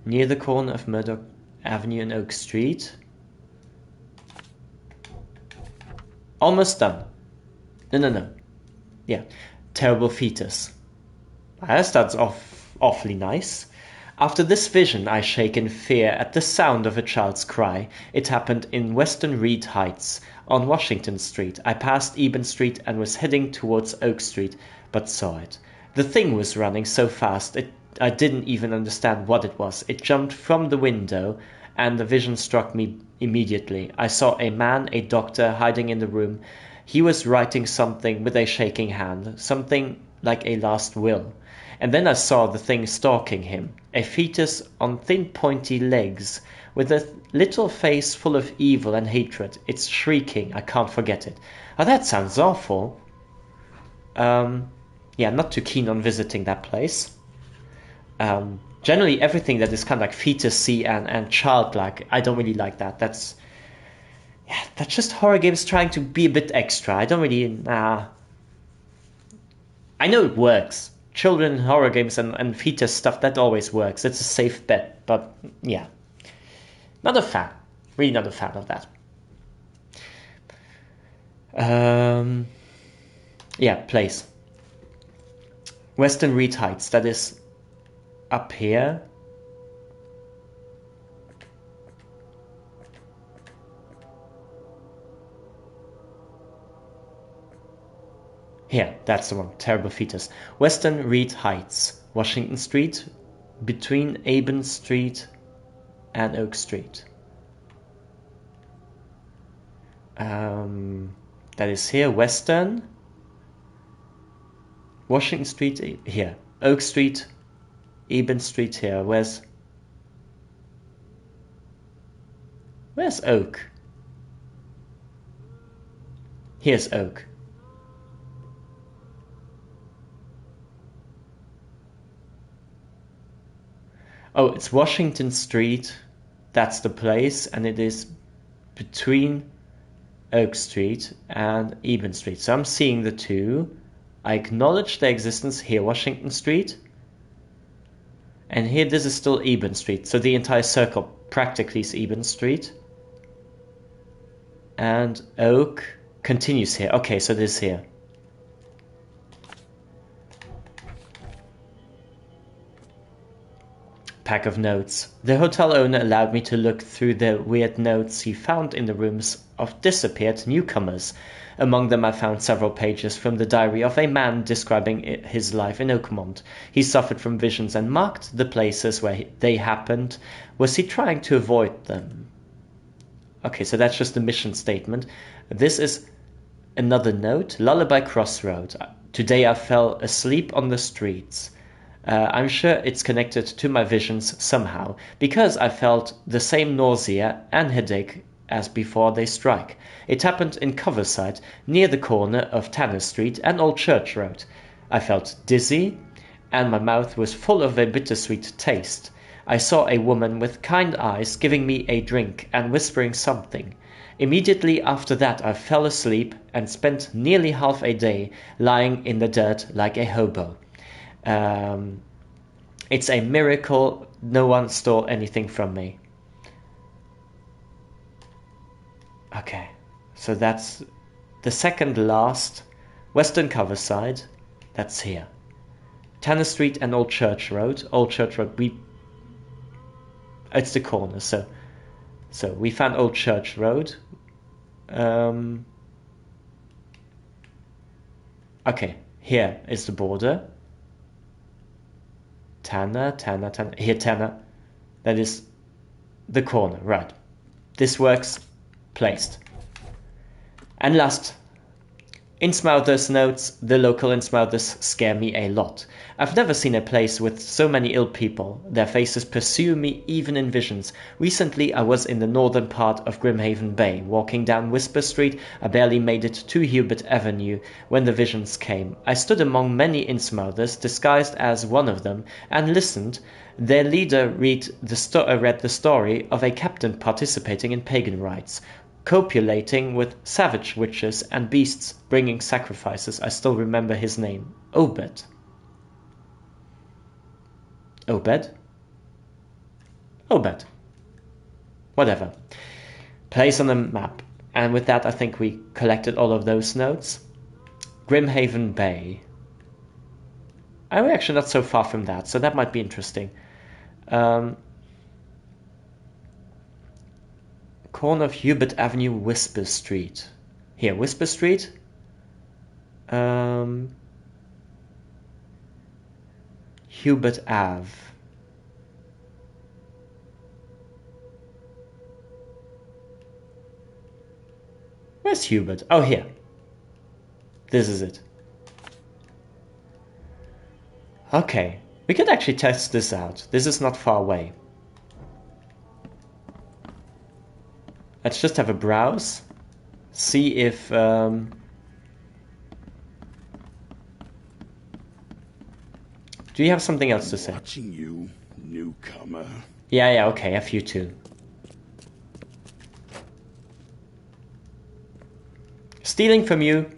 near the corner of Murdoch Avenue and Oak Street. Almost done. No. Yeah. Terrible fetus. That starts off awfully nice. After this vision, I shake in fear at the sound of a child's cry. It happened in Western Reed Heights, on Washington Street. I passed Eben Street and was heading towards Oak Street, but saw it. The thing was running so fast, I didn't even understand what it was. It jumped from the window, and the vision struck me immediately. I saw a man, a doctor, hiding in the room. He was writing something with a shaking hand, something like a last will. And then I saw the thing stalking him, a fetus on thin pointy legs, with a little face full of evil and hatred. It's shrieking, I can't forget it. Oh, that sounds awful. Yeah, not too keen on visiting that place. Generally, everything that is kind of like fetus-y and childlike, I don't really like that. That's just horror games trying to be a bit extra. I don't really... I know it works. Children horror games and fetus stuff, that always works. It's a safe bet, but yeah. Not a fan. Really not a fan of that. Yeah, place. Western Reed Heights, that is up here. Here, that's the one. Terrible fetus. Western Reed Heights, Washington Street, between Eben Street and Oak Street. That is here. Western. Washington Street here. Oak Street. Eben Street here. Where's Oak? Here's Oak. Oh, it's Washington Street. That's the place, and it is between Oak Street and Eben Street. So I'm seeing the two. I acknowledge their existence here, Washington Street. And here, this is still Eben Street. So the entire circle practically is Eben Street. And Oak continues here. Okay, so this here. Pack of notes. The hotel owner allowed me to look through the weird notes he found in the rooms of disappeared newcomers. Among them I found several pages from the diary of a man describing his life in Oakmont. He suffered from visions and marked the places where they happened. Was he trying to avoid them? Okay, so that's just the mission statement. This is another note. Lullaby Crossroad. Today I fell asleep on the streets. I'm sure it's connected to my visions somehow, because I felt the same nausea and headache as before they strike. It happened in Coverside, near the corner of Tanner Street and Old Church Road. I felt dizzy, and my mouth was full of a bittersweet taste. I saw a woman with kind eyes giving me a drink and whispering something. Immediately after that I fell asleep and spent nearly half a day lying in the dirt like a hobo. It's a miracle no one stole anything from me. Okay, so that's the second last Western cover side, that's here. Tanner Street and Old Church Road. Old Church Road, it's the corner, so we found Old Church Road. Okay, here is the border. Tanner. Here, Tanner. That is the corner, right. This works. Placed. And last, Innsmouthers notes, the local Innsmouthers scare me a lot. I've never seen a place with so many ill people. Their faces pursue me even in visions. Recently I was in the northern part of Grimhaven Bay. Walking down Whisper Street, I barely made it to Hubert Avenue when the visions came. I stood among many Innsmouthers, disguised as one of them, and listened. Their leader read the story of a captain participating in pagan rites, copulating with savage witches and beasts, bringing sacrifices. I still remember his name. Obed. Whatever. Place on the map. And with that, I think we collected all of those notes. Grimhaven Bay. I'm actually not so far from that, so that might be interesting. Corner of Hubert Avenue, Whisper Street. Here, Whisper Street. Hubert Ave. Where's Hubert? Oh, here. This is it. Okay, we could actually test this out. This is not far away. Let's just have a browse. See if... Do you have something else to say? Watching you, newcomer. Yeah, okay, a few too. Stealing from you.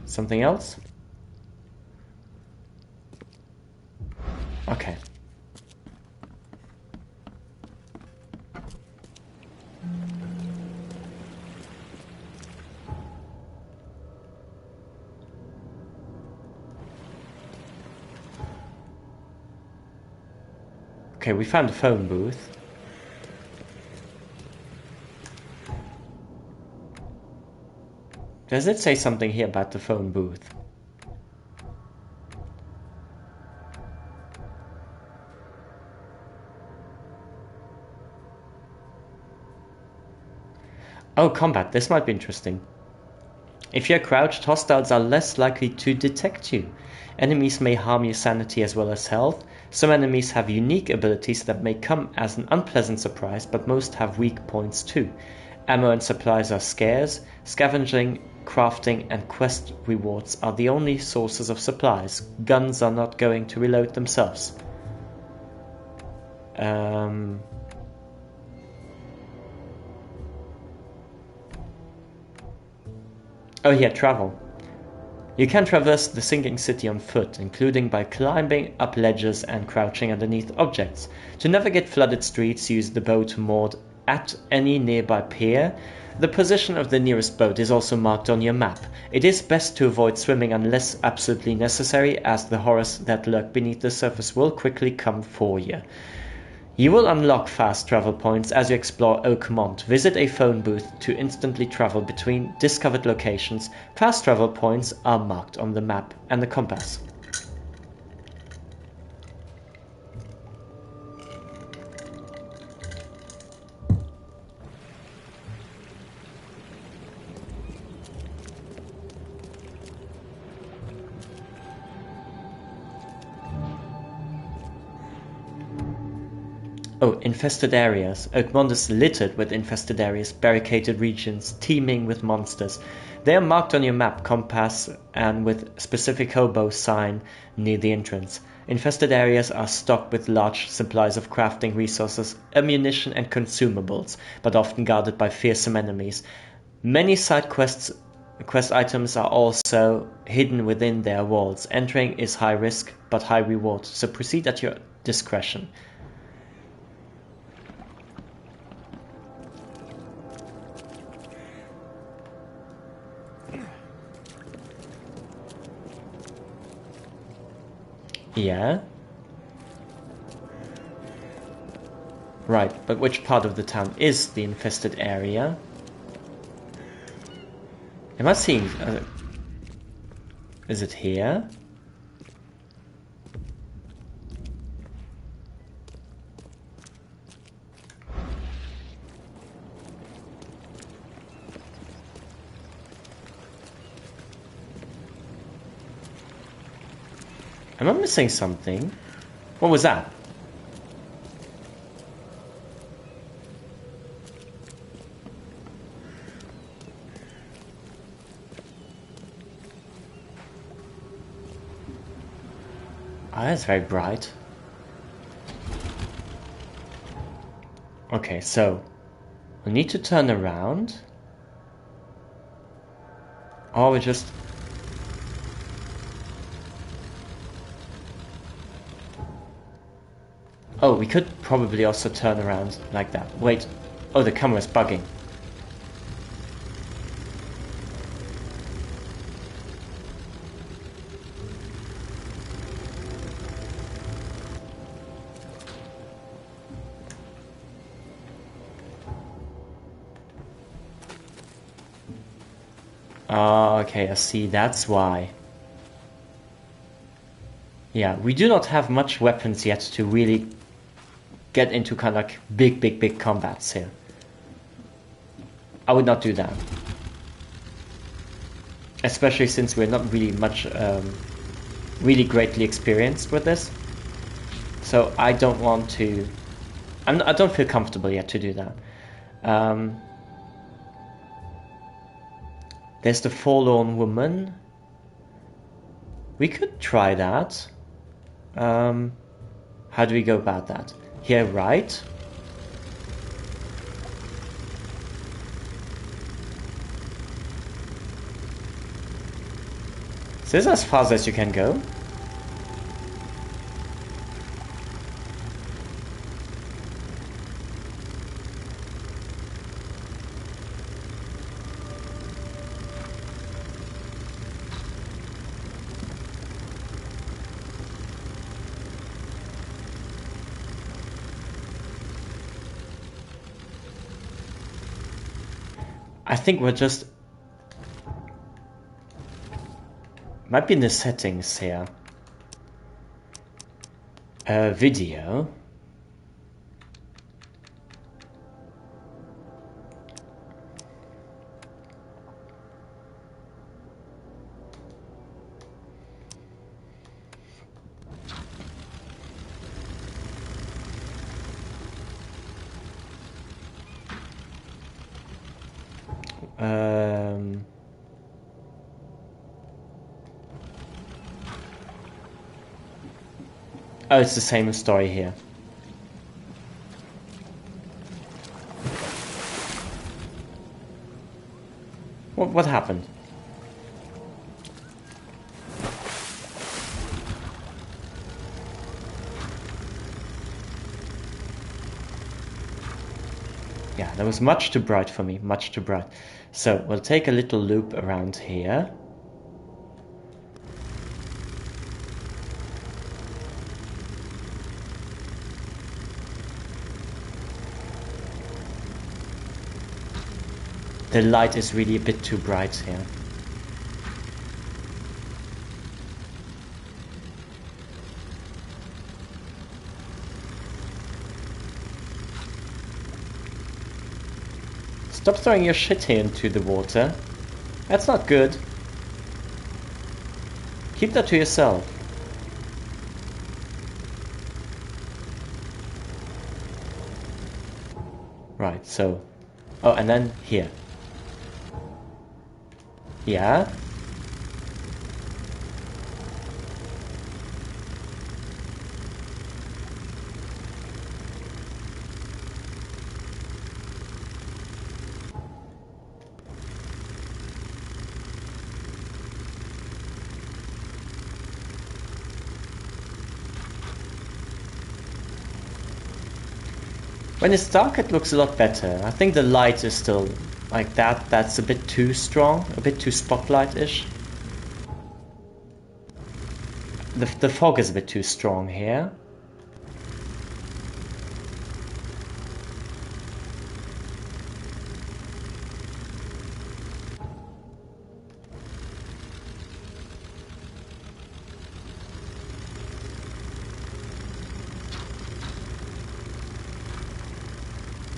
Something else? Okay. Okay, we found a phone booth. Does it say something here about the phone booth? Oh, combat. This might be interesting. If you're crouched, hostiles are less likely to detect you. Enemies may harm your sanity as well as health. Some enemies have unique abilities that may come as an unpleasant surprise, but most have weak points too. Ammo and supplies are scarce. Scavenging, crafting, and quest rewards are the only sources of supplies. Guns are not going to reload themselves. Oh yeah, travel. You can traverse the sinking city on foot, including by climbing up ledges and crouching underneath objects. To navigate flooded streets, use the boat moored at any nearby pier. The position of the nearest boat is also marked on your map. It is best to avoid swimming unless absolutely necessary, as the horrors that lurk beneath the surface will quickly come for you. You will unlock fast travel points as you explore Oakmont. Visit a phone booth to instantly travel between discovered locations. Fast travel points are marked on the map and the compass. Oh, infested areas. Oakmont is littered with infested areas, barricaded regions, teeming with monsters. They are marked on your map, compass, and with specific hobo sign near the entrance. Infested areas are stocked with large supplies of crafting resources, ammunition, and consumables, but often guarded by fearsome enemies. Many side quest items are also hidden within their walls. Entering is high risk, but high reward, so proceed at your discretion. Yeah. Right, but which part of the town is the infested area? Am I seeing... is it here? Am I missing something? What was that? Ah, that's very bright. Okay, so we need to turn around. Or we just... Oh, we could probably also turn around like that. Wait. Oh, the camera's bugging. Oh, okay, I see. That's why. Yeah, we do not have much weapons yet to really get into kind of like big combats here. I would not do that. Especially since we're not really much, really greatly experienced with this. So I don't want to... I don't feel comfortable yet to do that. There's the forlorn woman. We could try that. How do we go about that? Here, right? So this is as far as you can go. I think we're just... Might be in the settings here. Video. Oh, it's the same story here. What happened? Yeah, that was much too bright for me, much too bright. So we'll take a little loop around here. The light is really a bit too bright here. Stop throwing your shit here into the water. That's not good. Keep that to yourself. Right, so... Oh, and then here. Yeah? When it's dark, it looks a lot better. I think the light is still like that. That's a bit too strong, a bit too spotlight-ish. the fog is a bit too strong here.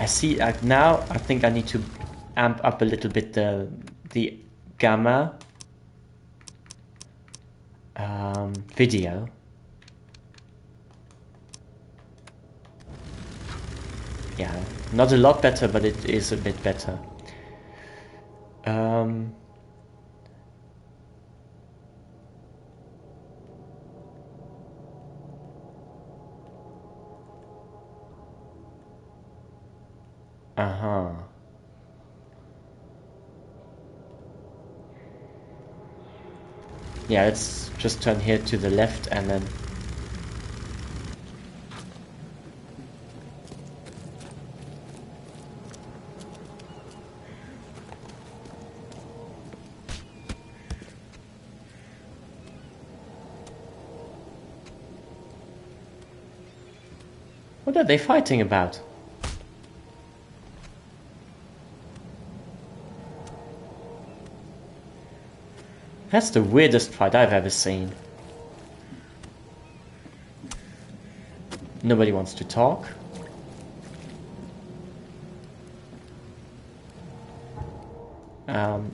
I see, now I think I need to amp up a little bit the gamma video. Yeah, not a lot better, but it is a bit better. Yeah, let's just turn here to the left and then... What are they fighting about? That's the weirdest fight I've ever seen. Nobody wants to talk.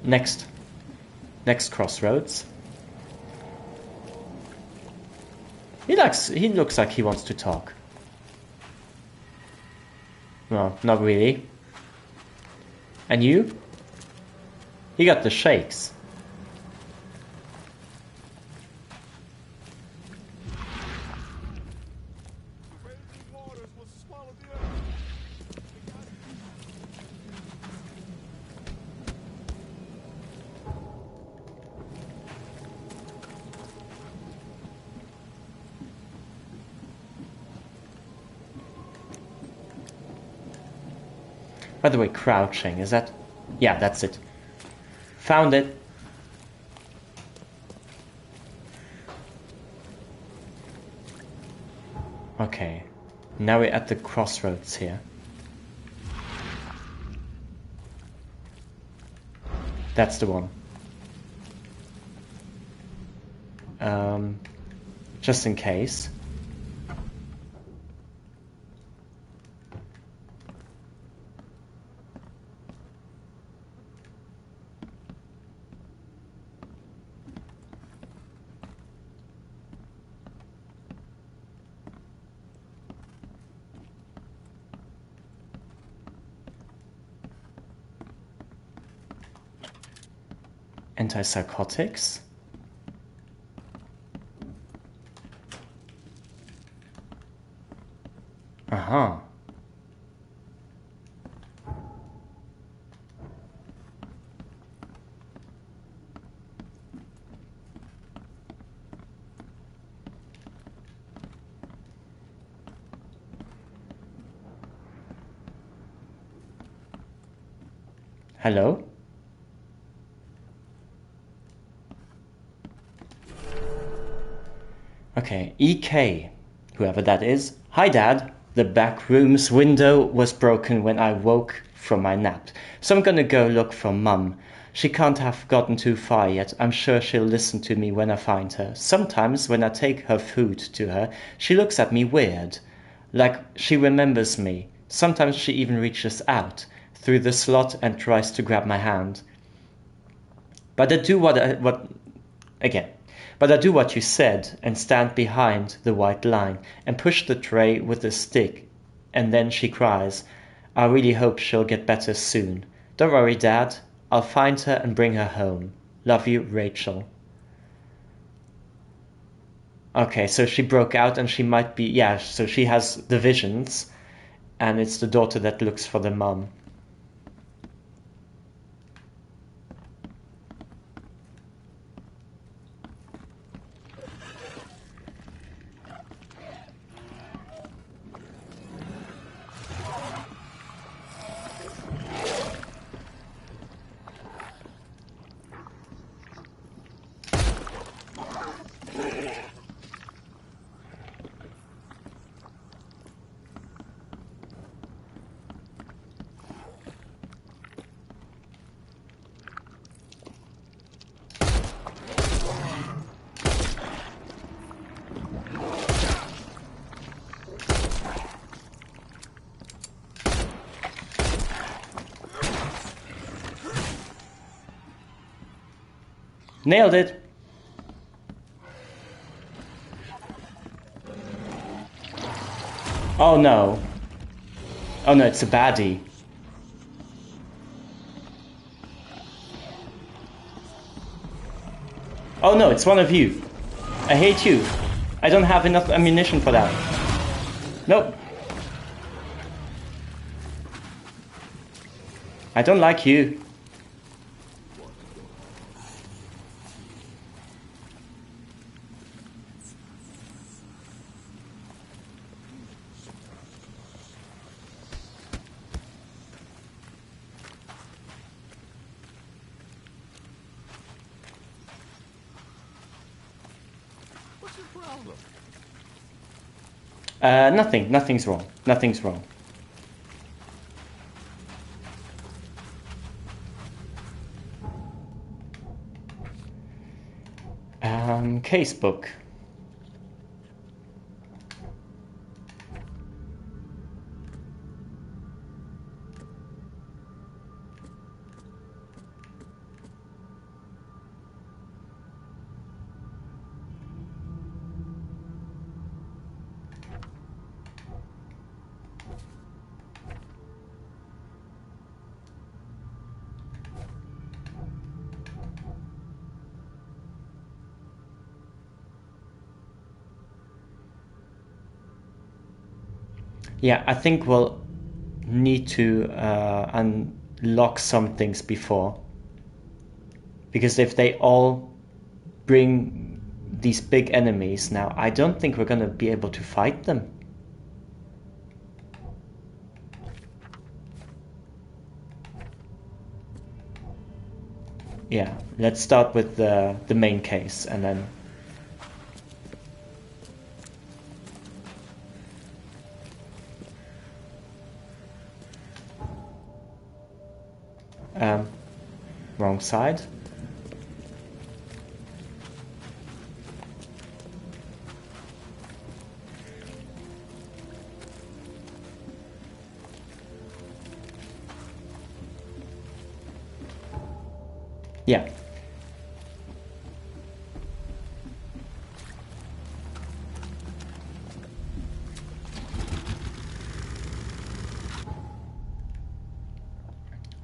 Next crossroads. He looks like he wants to talk. No, not really. And you? He got the shakes. By the way, crouching, is that... Yeah, that's it. Found it. Okay. Now we're at the crossroads here. That's the one. Just in case. Antipsychotics. Hello? Okay, EK, whoever that is. Hi, Dad. The back room's window was broken when I woke from my nap, so I'm gonna go look for Mum. She can't have gotten too far yet. I'm sure she'll listen to me when I find her. Sometimes when I take her food to her, she looks at me weird, like she remembers me. Sometimes she even reaches out through the slot and tries to grab my hand. But I do what you said and stand behind the white line and push the tray with a stick, and then she cries. I really hope she'll get better soon. Don't worry, Dad. I'll find her and bring her home. Love you, Rachel. Okay, so she broke out and she might be... Yeah, so she has the visions, and it's the daughter that looks for the mum. Nailed it! Oh no. Oh no, it's a baddie. Oh no, it's one of you. I hate you. I don't have enough ammunition for that. Nope. I don't like you. What's your problem? Nothing. Nothing's wrong. Nothing's wrong. Casebook. Yeah, I think we'll need to unlock some things before. Because if they all bring these big enemies now, I don't think we're gonna be able to fight them. Yeah, let's start with the main case and then... wrong side. Yeah.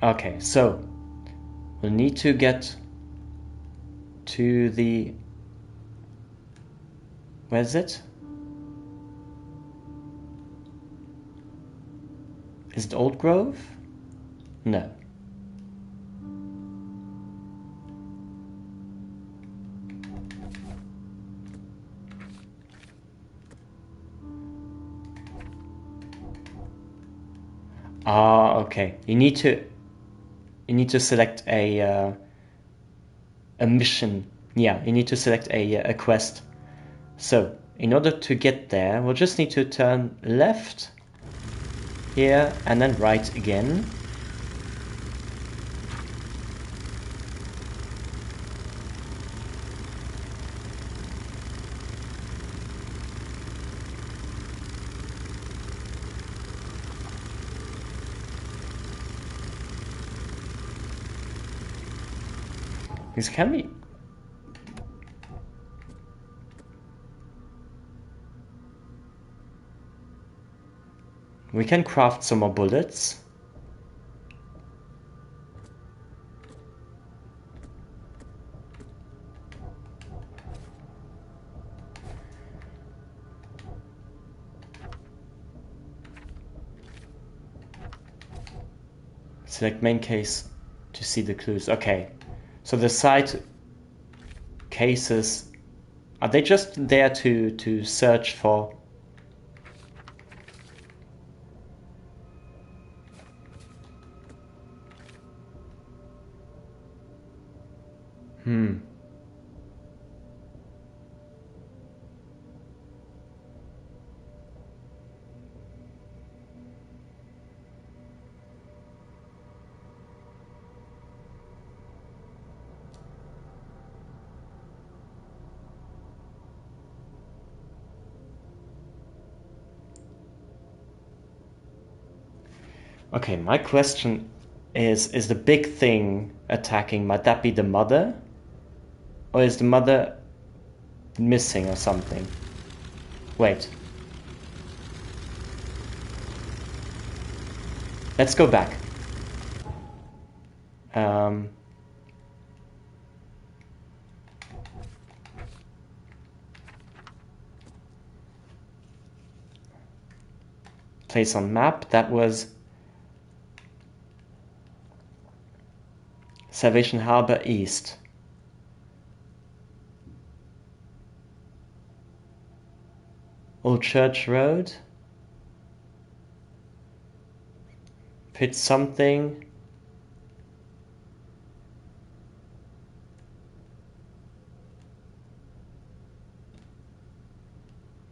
Okay, so we'll need to get to the... Where is it? Is it Old Grove? No. Ah, okay. You need to select a mission. Yeah, you need to select a quest. So, in order to get there, we'll just need to turn left here and then right again. Because can we... We can craft some more bullets. Select main case to see the clues. Okay. So the side cases, are they just there to search for? Okay, my question is the big thing attacking, might that be the mother? Or is the mother missing or something? Wait. Let's go back. Place on map. That was Salvation Harbor East. Old Church Road. Pit something.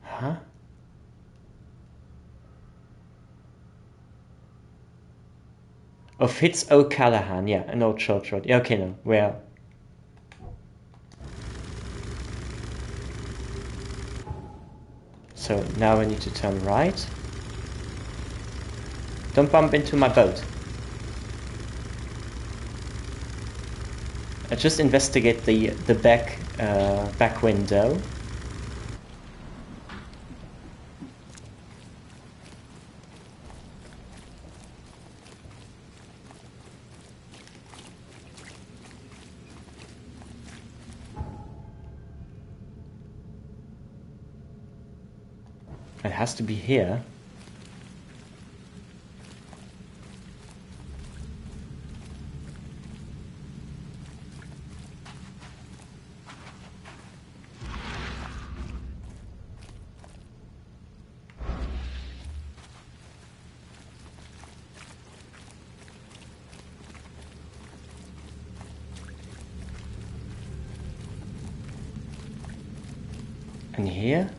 Huh? Oh, Fitz O'Callahan, yeah, an Old Church Road. Yeah, okay, no, where? So now I need to turn right. Don't bump into my boat. I just investigate the back window. It has to be here. And here?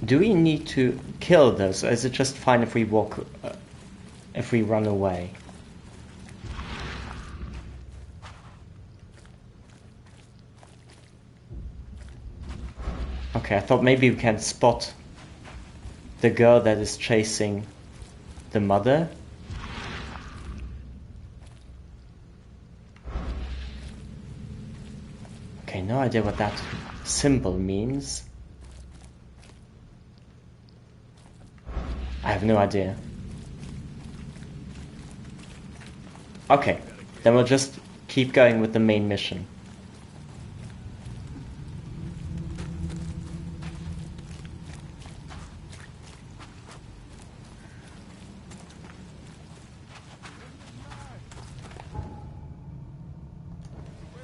Do we need to kill those, or is it just fine if we walk, if we run away? Okay, I thought maybe we can spot the girl that is chasing the mother. Okay, no idea what that symbol means. I have no idea. Okay, then we'll just keep going with the main mission.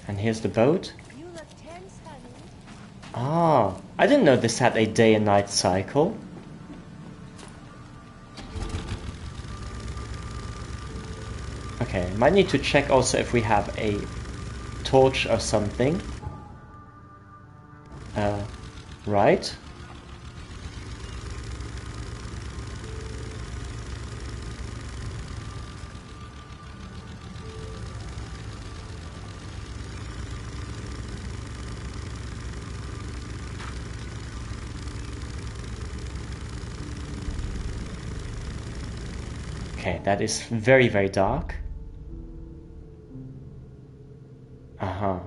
And here's the boat. Ah, I didn't know this had a day and night cycle. Okay, might need to check also if we have a torch or something. Right. Okay, that is very, very dark. Uh-huh.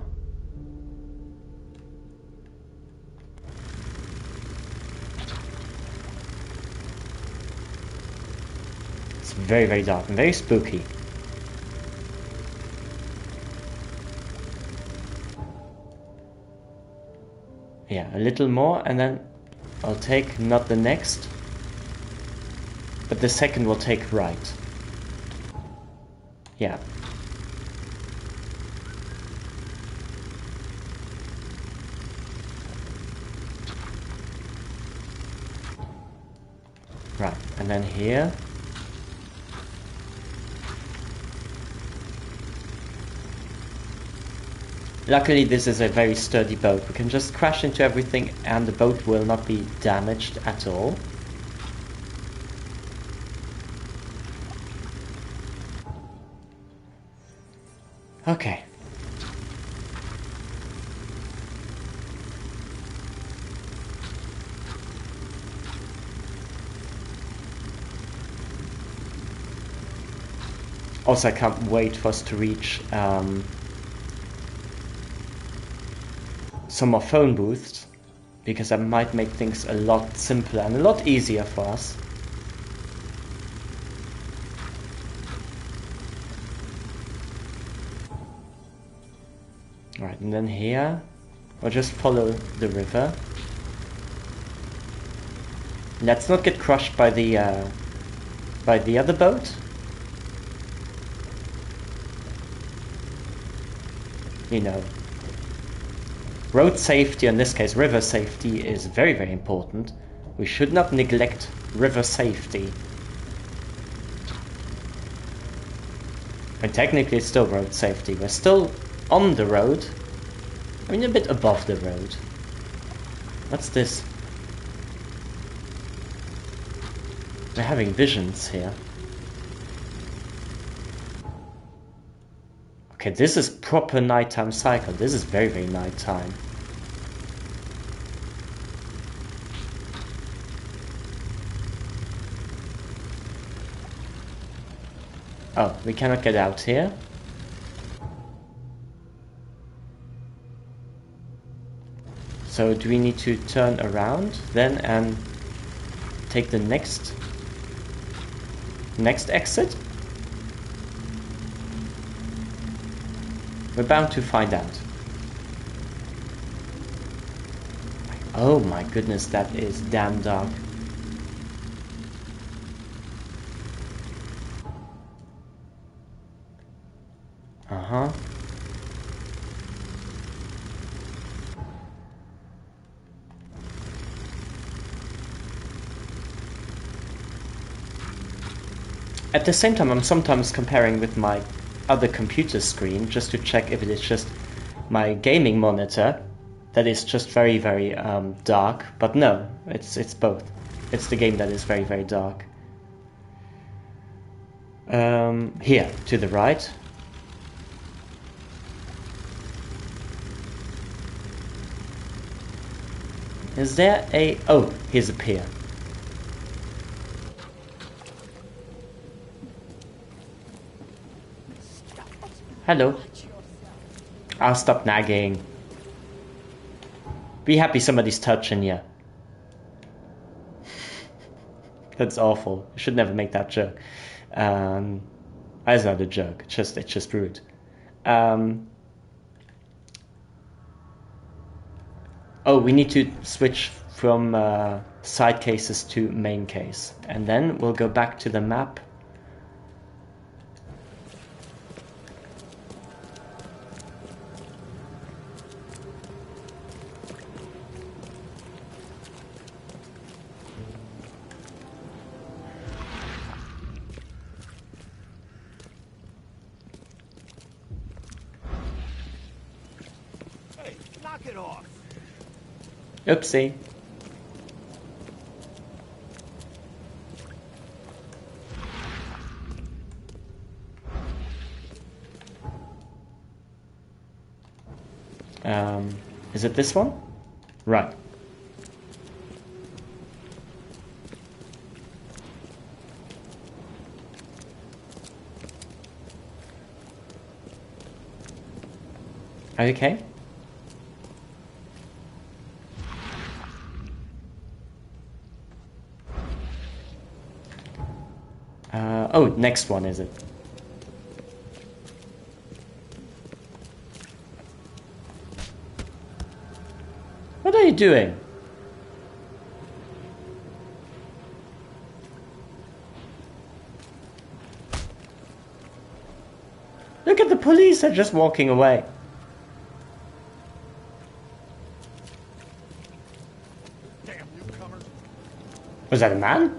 It's very, very dark and very spooky. Yeah, a little more and then I'll take not the next, but the second will take right. Yeah. Right, and then here. Luckily this is a very sturdy boat. We can just crash into everything and the boat will not be damaged at all. Okay. Also, I can't wait for us to reach some more phone booths, because that might make things a lot simpler and a lot easier for us. Right, and then here, we'll just follow the river. Let's not get crushed by the other boat. You know, road safety, in this case river safety, is very, very important. We should not neglect river safety. And technically it's still road safety. We're still on the road. I mean, a bit above the road. What's this? We're having visions here. Okay, this is proper nighttime cycle. This is very, very nighttime. Oh, we cannot get out here. So do we need to turn around then and take the next exit? We're bound to find out. Oh my goodness, that is damn dark. Uh-huh. At the same time, I'm sometimes comparing with my other computer screen just to check if it is just my gaming monitor that is just very, very dark. But no, it's both. It's the game that is very, very dark. Here, to the right. Is there a... Oh, here's a pier. Hello. I'll stop nagging. Be happy somebody's touching you. That's awful. You should never make that joke. That's not a joke. It's just rude. Oh, we need to switch from side cases to main case. And then we'll go back to the map. Hey, knock it off. Oopsie. Is it this one? Right. Okay. Oh, next one, is it? What are you doing? Look at the police, they're just walking away. Damn newcomers. Was that a man?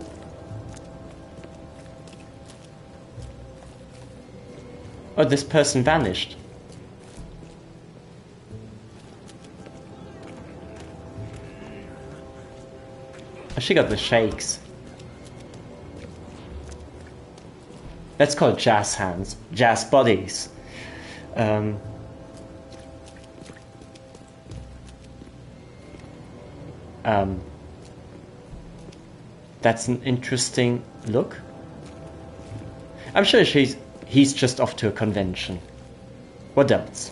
Oh, this person vanished. She got the shakes. Let's call it jazz hands, jazz bodies. That's an interesting look. I'm sure he's just off to a convention. What else?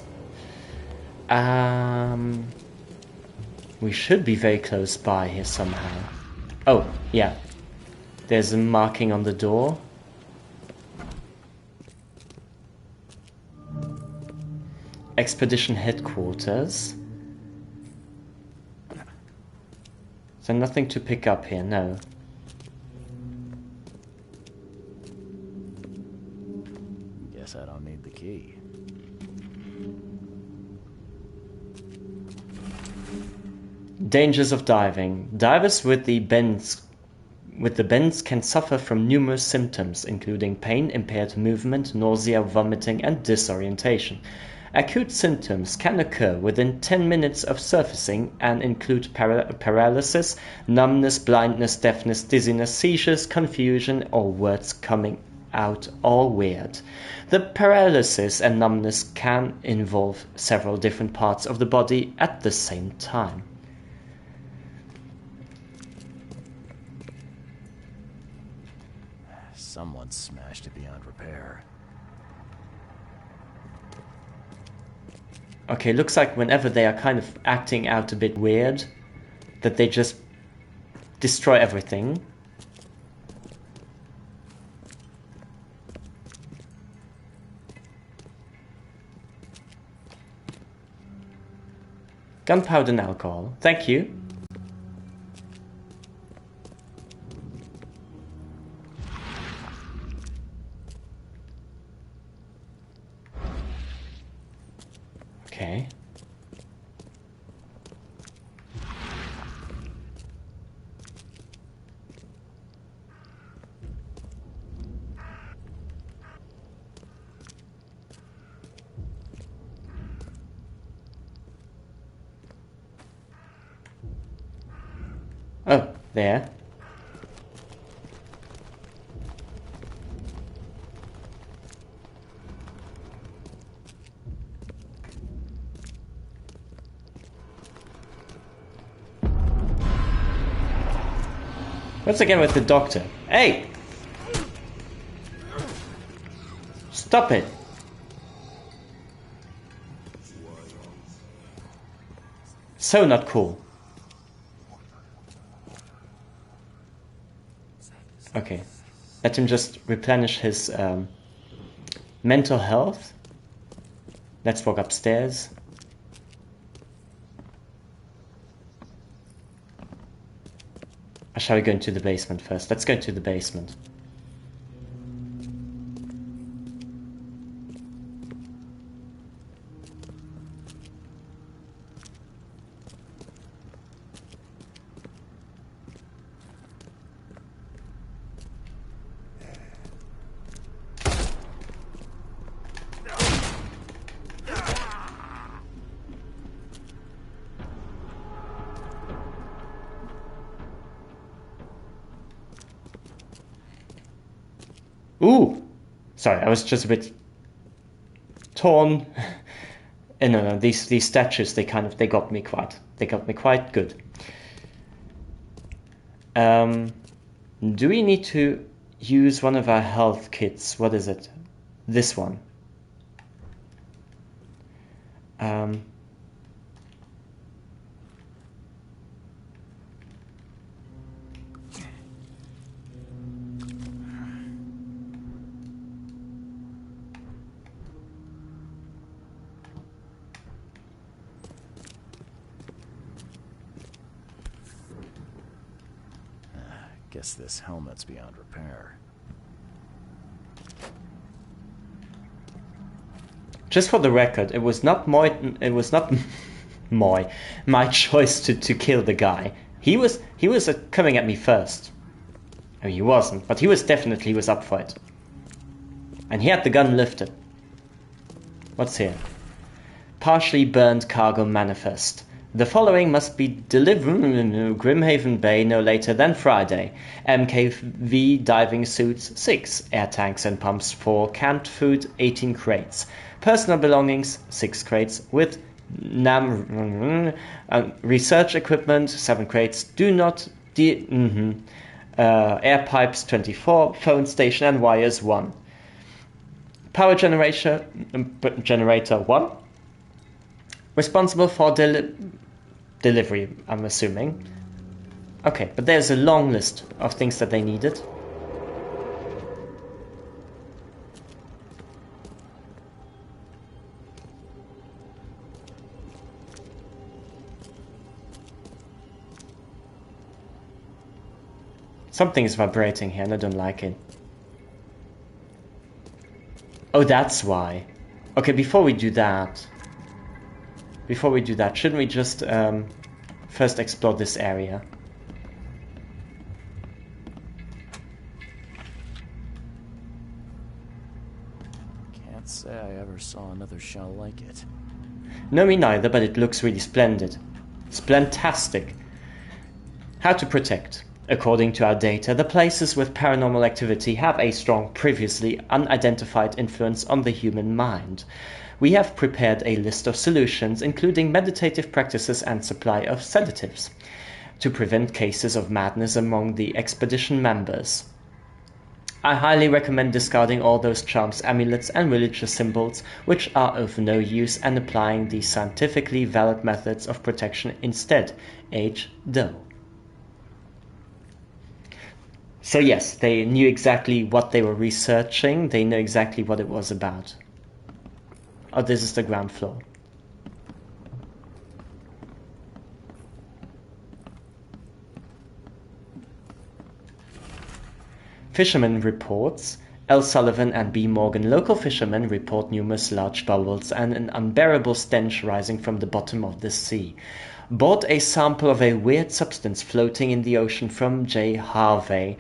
We should be very close by here somehow. Oh, yeah. There's a marking on the door. Expedition headquarters. So nothing to pick up here, no. Guess I don't need the key. Dangers of diving. Divers with the bends can suffer from numerous symptoms, including pain, impaired movement, nausea, vomiting, and disorientation. Acute symptoms can occur within 10 minutes of surfacing and include paralysis, numbness, blindness, deafness, dizziness, seizures, confusion, or words coming out all weird. The paralysis and numbness can involve several different parts of the body at the same time. Someone smashed it beyond repair. Okay, looks like whenever they are kind of acting out a bit weird, that they just destroy everything. Gunpowder and alcohol. Thank you. Okay. Oh, there. Once again with the doctor. Hey! Stop it! So not cool. Okay. Let him just replenish his mental health. Let's walk upstairs. Or shall we go into the basement first? Let's go into the basement. Ooh! Sorry, I was just a bit torn. No, these statues, they got me quite good. Do we need to use one of our health kits? What is it? This one. Guess this helmet's beyond repair. Just for the record, it was not my choice to kill the guy. He was coming at me first. I mean, he wasn't, but he was up for it. And he had the gun lifted. What's here? Partially burned cargo manifest. The following must be delivered in Grimhaven Bay no later than Friday. MKV diving suits 6, air tanks and pumps 4, canned food 18 crates, personal belongings 6 crates with research equipment 7 crates, do not air pipes 24, phone station and wires 1. Power generator 1. Responsible for delivery, I'm assuming. Okay, but there's a long list of things that they needed. Something is vibrating here and I don't like it. Oh, that's why. Okay, before we do that, shouldn't we just first explore this area? Can't say I ever saw another shell like it. No, me neither, but it looks really splendid. Splentastic. How to protect. According to our data, the places with paranormal activity have a strong, previously unidentified influence on the human mind. We have prepared a list of solutions, including meditative practices and supply of sedatives, to prevent cases of madness among the expedition members. I highly recommend discarding all those charms, amulets, and religious symbols which are of no use and applying the scientifically valid methods of protection instead. H. Doe. So yes, they knew exactly what they were researching, they know exactly what it was about. Oh, this is the ground floor. Fisherman reports. L. Sullivan and B. Morgan, local fishermen, report numerous large bubbles and an unbearable stench rising from the bottom of the sea. Bought a sample of a weird substance floating in the ocean from J. Harvey.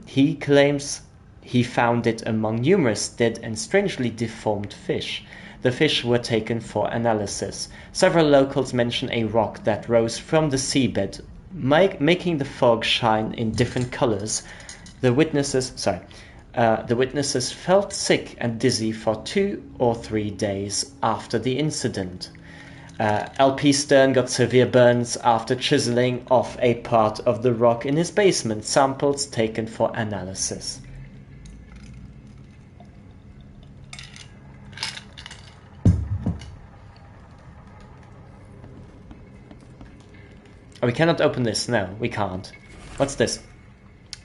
He claims he found it among numerous dead and strangely deformed fish. The fish were taken for analysis. Several locals mention a rock that rose from the seabed, making the fog shine in different colors. The witnesses felt sick and dizzy for 2 or 3 days after the incident. L.P. Stern got severe burns after chiseling off a part of the rock in his basement. Samples taken for analysis. Oh, we cannot open this. No, we can't. What's this?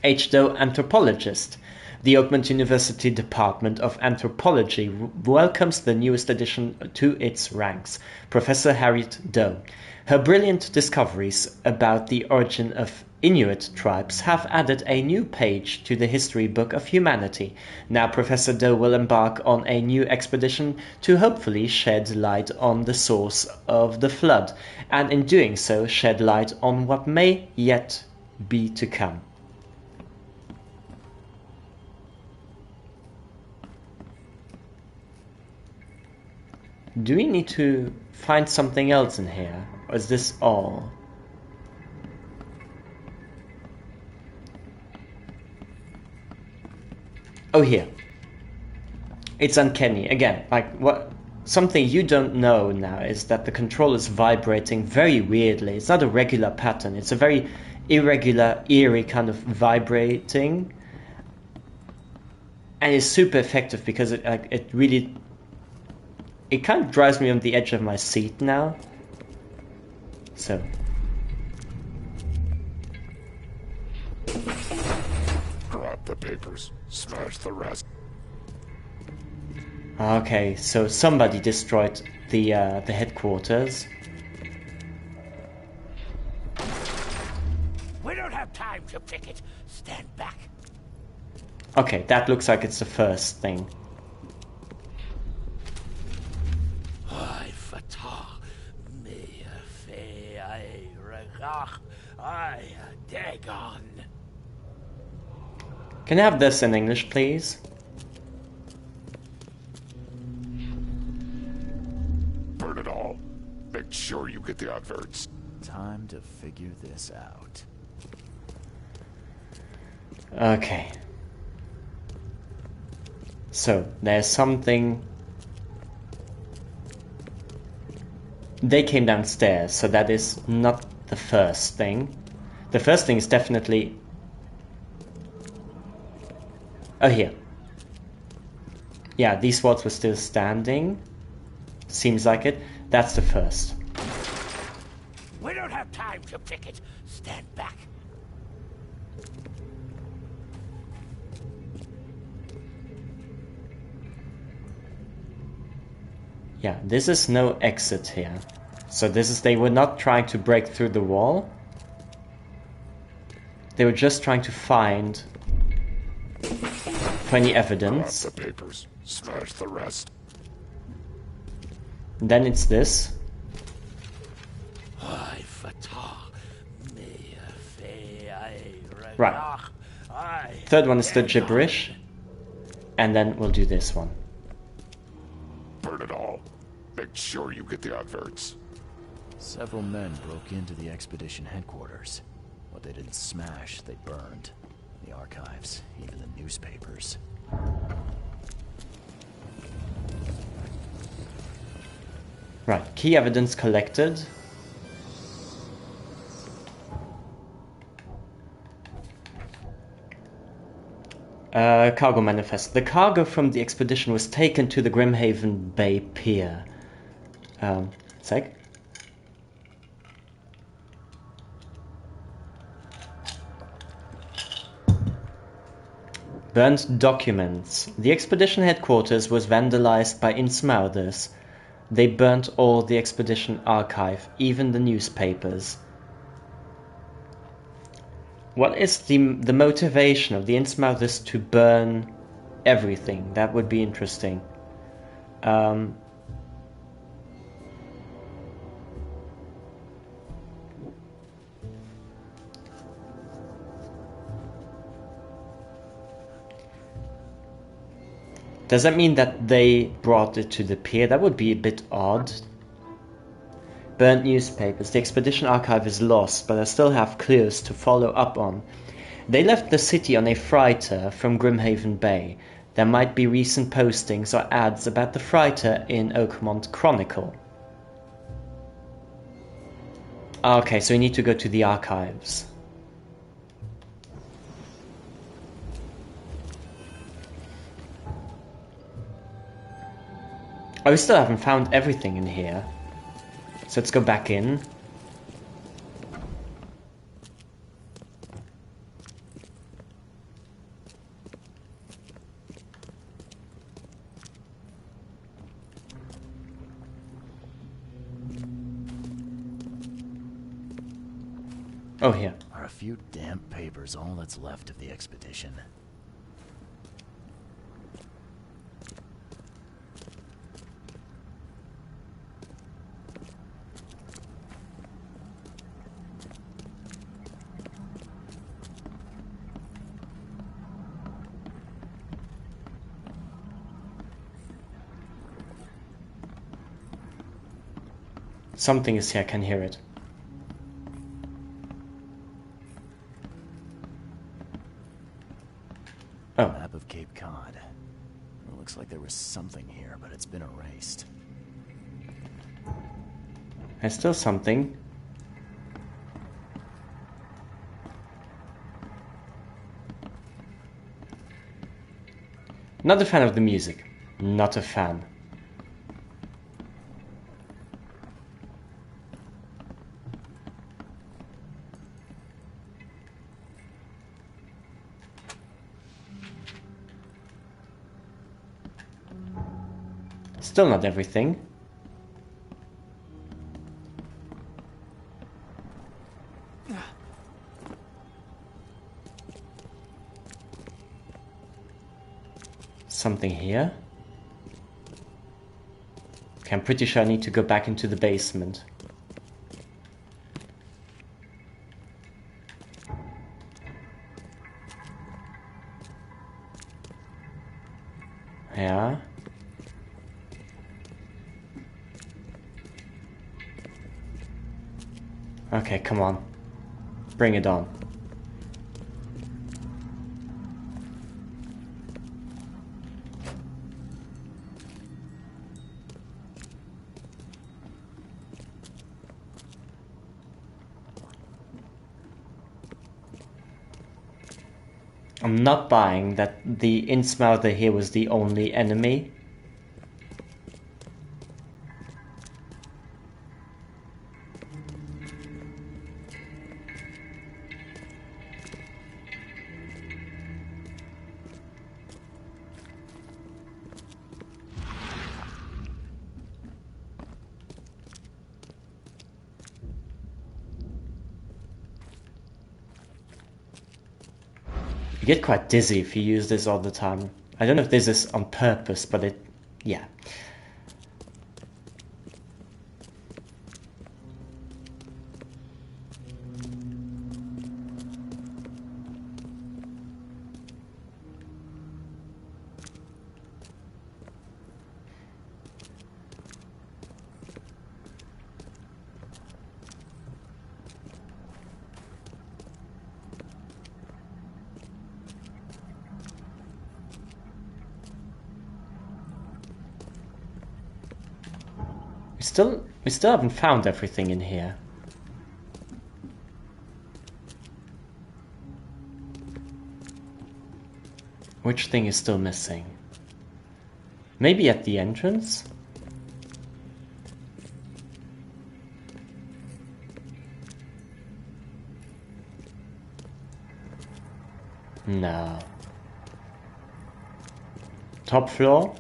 H. Doe, anthropologist. The Oakmont University Department of Anthropology welcomes the newest addition to its ranks, Professor Harriet Doe. Her brilliant discoveries about the origin of Inuit tribes have added a new page to the history book of humanity. Now Professor Doe will embark on a new expedition to hopefully shed light on the source of the flood, and in doing so shed light on what may yet be to come. Do we need to find something else in here? Or is this all? Oh, here. It's uncanny. Again, like what? Something you don't know now is that the control is vibrating very weirdly. It's not a regular pattern. It's a very irregular, eerie kind of vibrating. And it's super effective because it kind of drives me on the edge of my seat now. So. Grab the papers. Smash the rest. Okay, so somebody destroyed the headquarters. We don't have time to pick it. Stand back. Okay, that looks like it's the first thing. Can I have this in English, please? Burn it all. Make sure you get the adverts. Time to figure this out. Okay. So, there's something... They came downstairs, so that is not the first thing. The first thing is definitely... Oh, here. Yeah, these walls were still standing. Seems like it. That's the first. We don't have time to pick it. Stand back. Yeah, this is no exit here. So this is, they were not trying to break through the wall. They were just trying to find for any evidence. Grab the papers. Smash the rest. And then it's this. Right. Third one is the gibberish. And then we'll do this one. Burn it all. Make sure you get the adverts. Several men broke into the expedition headquarters. What they didn't smash, they burned. The archives, even the newspapers. Right, key evidence collected. Cargo manifest. The cargo from the expedition was taken to the Grimhaven Bay Pier. Sec. Burnt documents. The expedition headquarters was vandalized by Innsmouthers. They burnt all the expedition archive, even the newspapers. What is the motivation of the Innsmouthers to burn everything? That would be interesting. Does that mean that they brought it to the pier? That would be a bit odd. Burnt newspapers. The expedition archive is lost, but I still have clues to follow up on. They left the city on a freighter from Grimhaven Bay. There might be recent postings or ads about the freighter in Oakmont Chronicle. Okay, so we need to go to the archives. Oh, we still haven't found everything in here. So let's go back in. Oh, here. Are a few damp papers all that's left of the expedition? Something is here, I can hear it. Oh. Map of Cape Cod. It looks like there was something here, but it's been erased. There's still something. Not a fan of the music. Not a fan. Still not everything. Something here. Okay, I'm pretty sure I need to go back into the basement. Yeah. Okay, come on. Bring it on. I'm not buying that the Innsmouther here was the only enemy. You get quite dizzy if you use this all the time. I don't know if this is on purpose, but yeah. We still haven't found everything in here. Which thing is still missing? Maybe at the entrance? No. Top floor?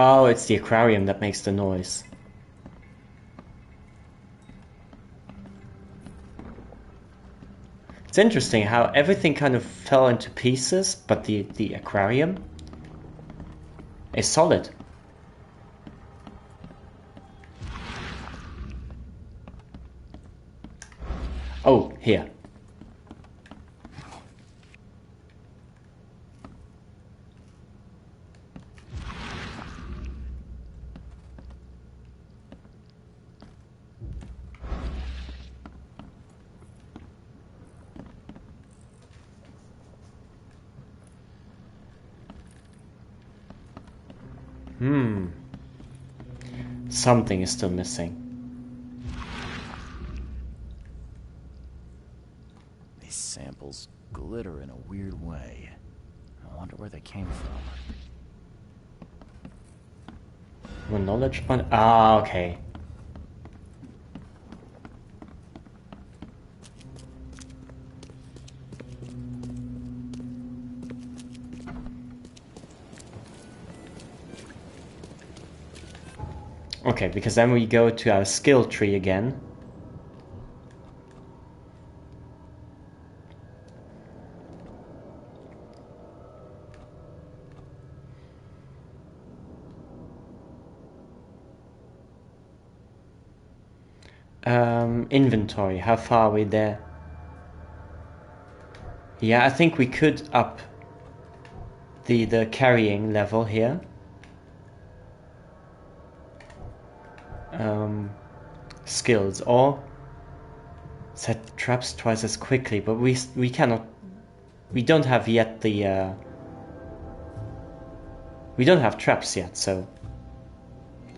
Oh, it's the aquarium that makes the noise. It's interesting how everything kind of fell into pieces, but the aquarium is solid. Oh, here. Something is still missing. These samples glitter in a weird way. I wonder where they came from. More knowledge on... Ah, okay. Okay, because then we go to our skill tree again. Inventory, how far are we there? Yeah, I think we could up the carrying level here. Skills, or set traps twice as quickly, but we cannot. We don't have yet the. We don't have traps yet, so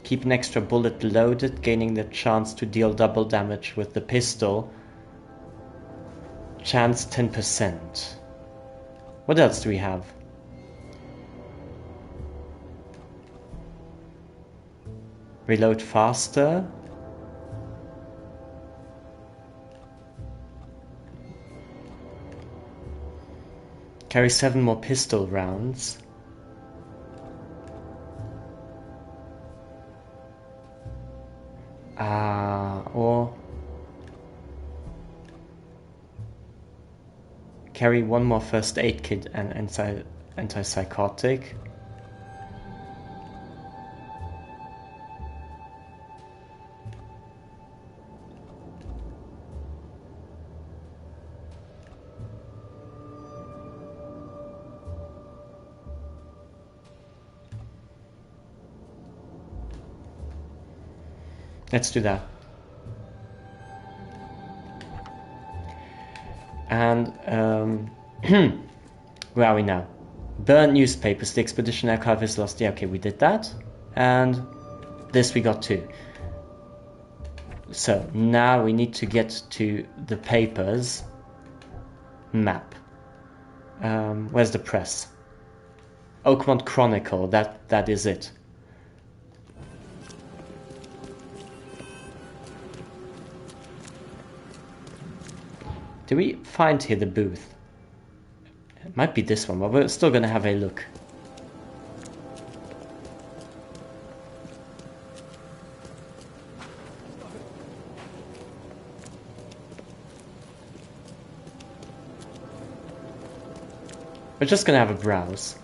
keep an extra bullet loaded, gaining the chance to deal double damage with the pistol. Chance 10%. What else do we have? Reload faster. Carry 7 more pistol rounds. Or carry 1 more first aid kit and antipsychotic. Let's do that. And where are we now? Burn newspapers. The expedition archive is lost. Yeah, okay, we did that. And this we got too. So now we need to get to the papers map. Where's the press? Oakmont Chronicle. That is it. Do we find here the booth? It might be this one, but we're still gonna have a look. We're just gonna have a browse.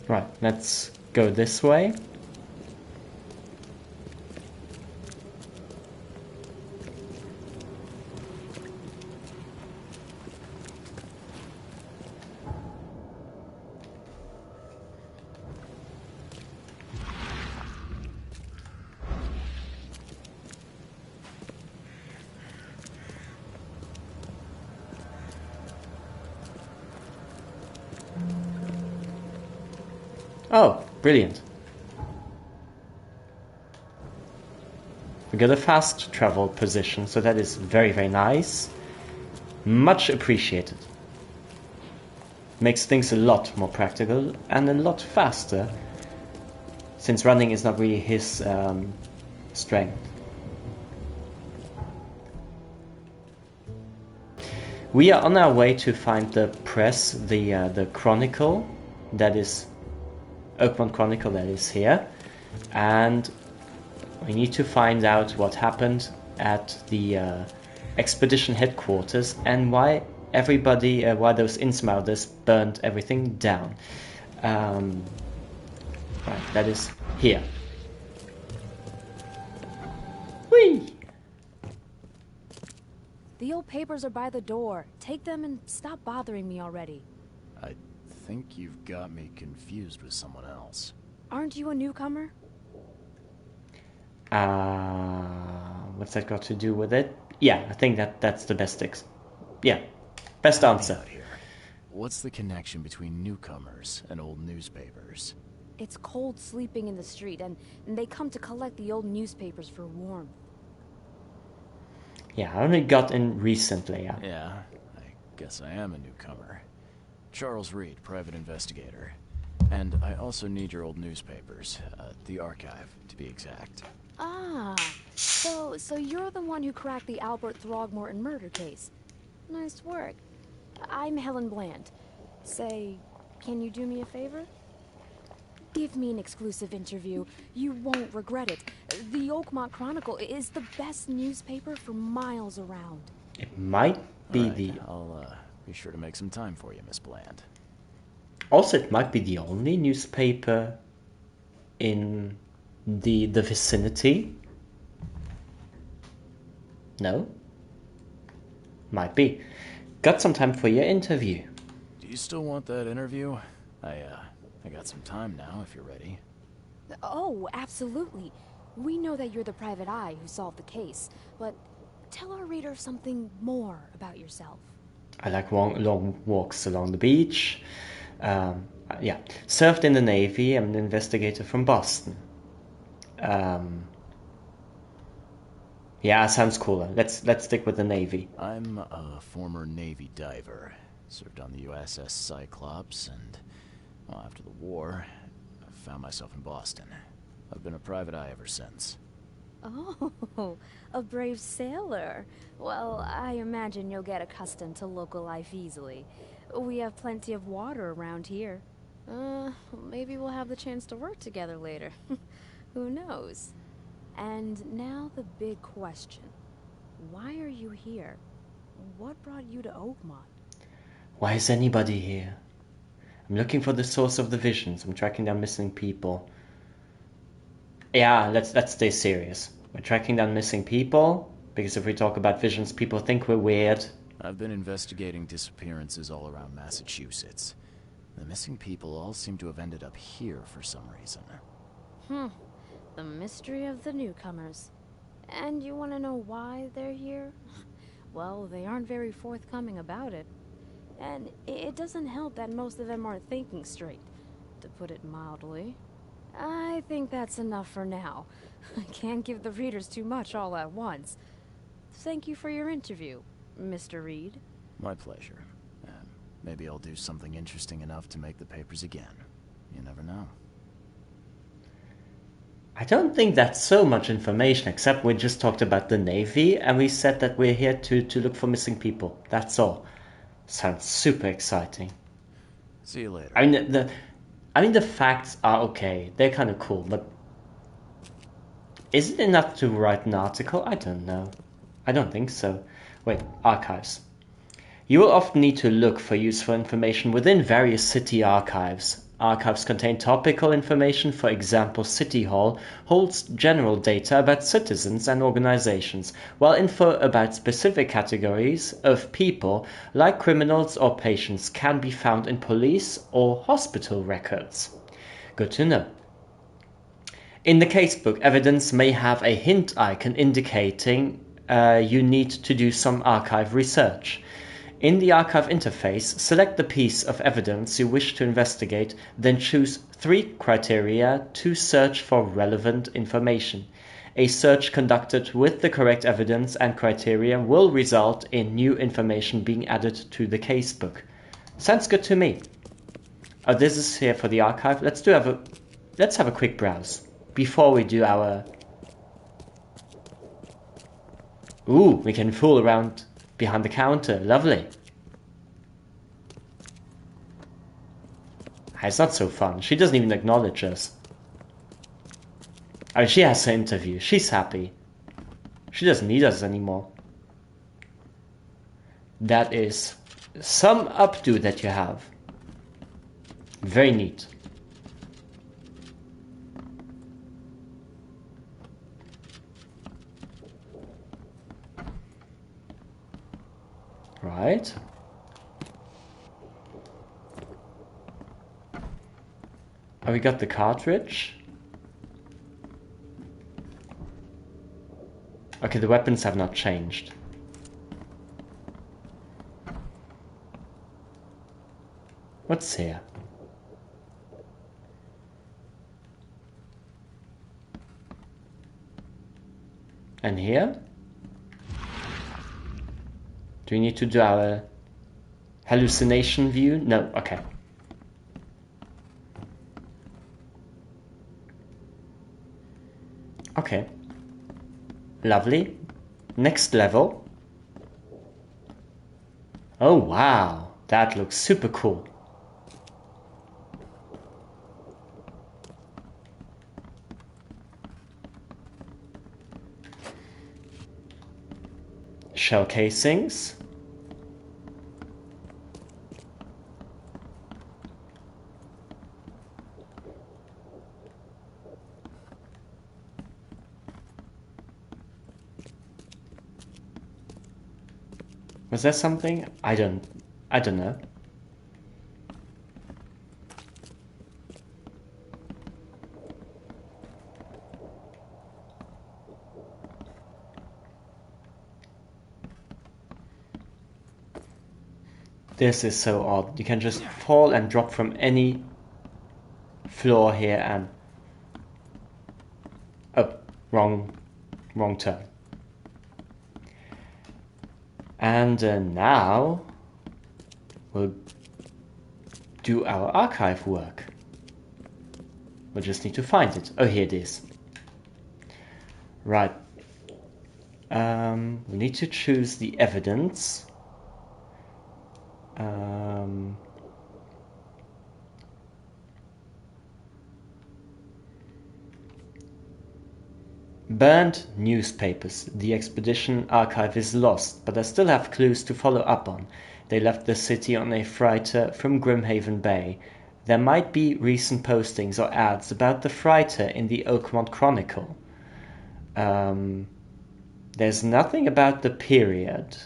Right, let's go this way. Oh, brilliant. We got a fast travel position, so that is very, very nice. Much appreciated. Makes things a lot more practical and a lot faster, since running is not really his strength. We are on our way to find the press, the Chronicle, that is Oakmont Chronicle, that is here, and we need to find out what happened at the expedition headquarters and why everybody, why those Innsmouters burned everything down. Right, that is here. Whee! The old papers are by the door. Take them and stop bothering me already. I think you've got me confused with someone else. Aren't you a newcomer? What's that got to do with it? Yeah, I think that's the best best answer. Here. What's the connection between newcomers and old newspapers? It's cold sleeping in the street, and they come to collect the old newspapers for warmth. Yeah, I only got in recently. Yeah, I guess I am a newcomer. Charles Reed, private investigator. And I also need your old newspapers. The archive, to be exact. Ah, so you're the one who cracked the Albert Throgmorton murder case. Nice work. I'm Helen Bland. Say, can you do me a favor? Give me an exclusive interview. You won't regret it. The Oakmont Chronicle is the best newspaper for miles around. It might be I'll be sure to make some time for you, Miss Bland. Also, it might be the only newspaper in the vicinity. No? Might be. Got some time for your interview. Do you still want that interview? I got some time now, if you're ready. Oh, absolutely. We know that you're the private eye who solved the case, but tell our reader something more about yourself. I like long walks along the beach. Yeah, served in the Navy. I'm an investigator from Boston. Yeah, sounds cooler. Let's stick with the Navy. I'm a former Navy diver. Served on the USS Cyclops, and after the war, I found myself in Boston. I've been a private eye ever since. Oh, a brave sailor. Well, I imagine you'll get accustomed to local life easily. We have plenty of water around here. Maybe we'll have the chance to work together later. Who knows? And now the big question. Why are you here? What brought you to Oakmont? Why is anybody here? I'm looking for the source of the visions. I'm tracking down missing people. Yeah, let's stay serious. We're tracking down missing people, because if we talk about visions, people think we're weird. I've been investigating disappearances all around Massachusetts. The missing people all seem to have ended up here for some reason. The mystery of the newcomers. And you want to know why they're here? Well, they aren't very forthcoming about it. And it doesn't help that most of them aren't thinking straight, to put it mildly. I think that's enough for now. I can't give the readers too much all at once. Thank you for your interview, Mr. Reed. My pleasure. And maybe I'll do something interesting enough to make the papers again. You never know. I don't think that's so much information, except we just talked about the Navy, and we said that we're here to look for missing people. That's all. Sounds super exciting. See you later. I mean, the facts are okay. They're kind of cool, but is it enough to write an article? I don't know. I don't think so. Wait, archives. You will often need to look for useful information within various city archives. Archives contain topical information. For example, City Hall holds general data about citizens and organizations, while info about specific categories of people, like criminals or patients, can be found in police or hospital records. Good to know. In the casebook, evidence may have a hint icon indicating you need to do some archive research. In the archive interface, select the piece of evidence you wish to investigate, then choose 3 criteria to search for relevant information. A search conducted with the correct evidence and criteria will result in new information being added to the casebook. Sounds good to me. Oh, this is here for the archive. Let's have a quick browse before we do our... Ooh, we can fool around behind the counter. Lovely. It's not so fun. She doesn't even acknowledge us. I mean, she has her interview. She's happy. She doesn't need us anymore. That is some updo that you have. Very neat. Right. Oh, we got the cartridge. Okay, the weapons have not changed. What's here? And here? Do we need to do our hallucination view? No, okay. Okay. Lovely. Next level. Oh wow, that looks super cool. Shell casings. Was there something? I don't know. This is so odd. You can just fall and drop from any floor here and... Oh, wrong turn. And now we'll do our archive work. We'll just need to find it. Oh, here it is. Right. We need to choose the evidence. Burned newspapers. The expedition archive is lost, but I still have clues to follow up on. They left the city on a freighter from Grimhaven Bay. There might be recent postings or ads about the freighter in the Oakmont Chronicle. There's nothing about the period.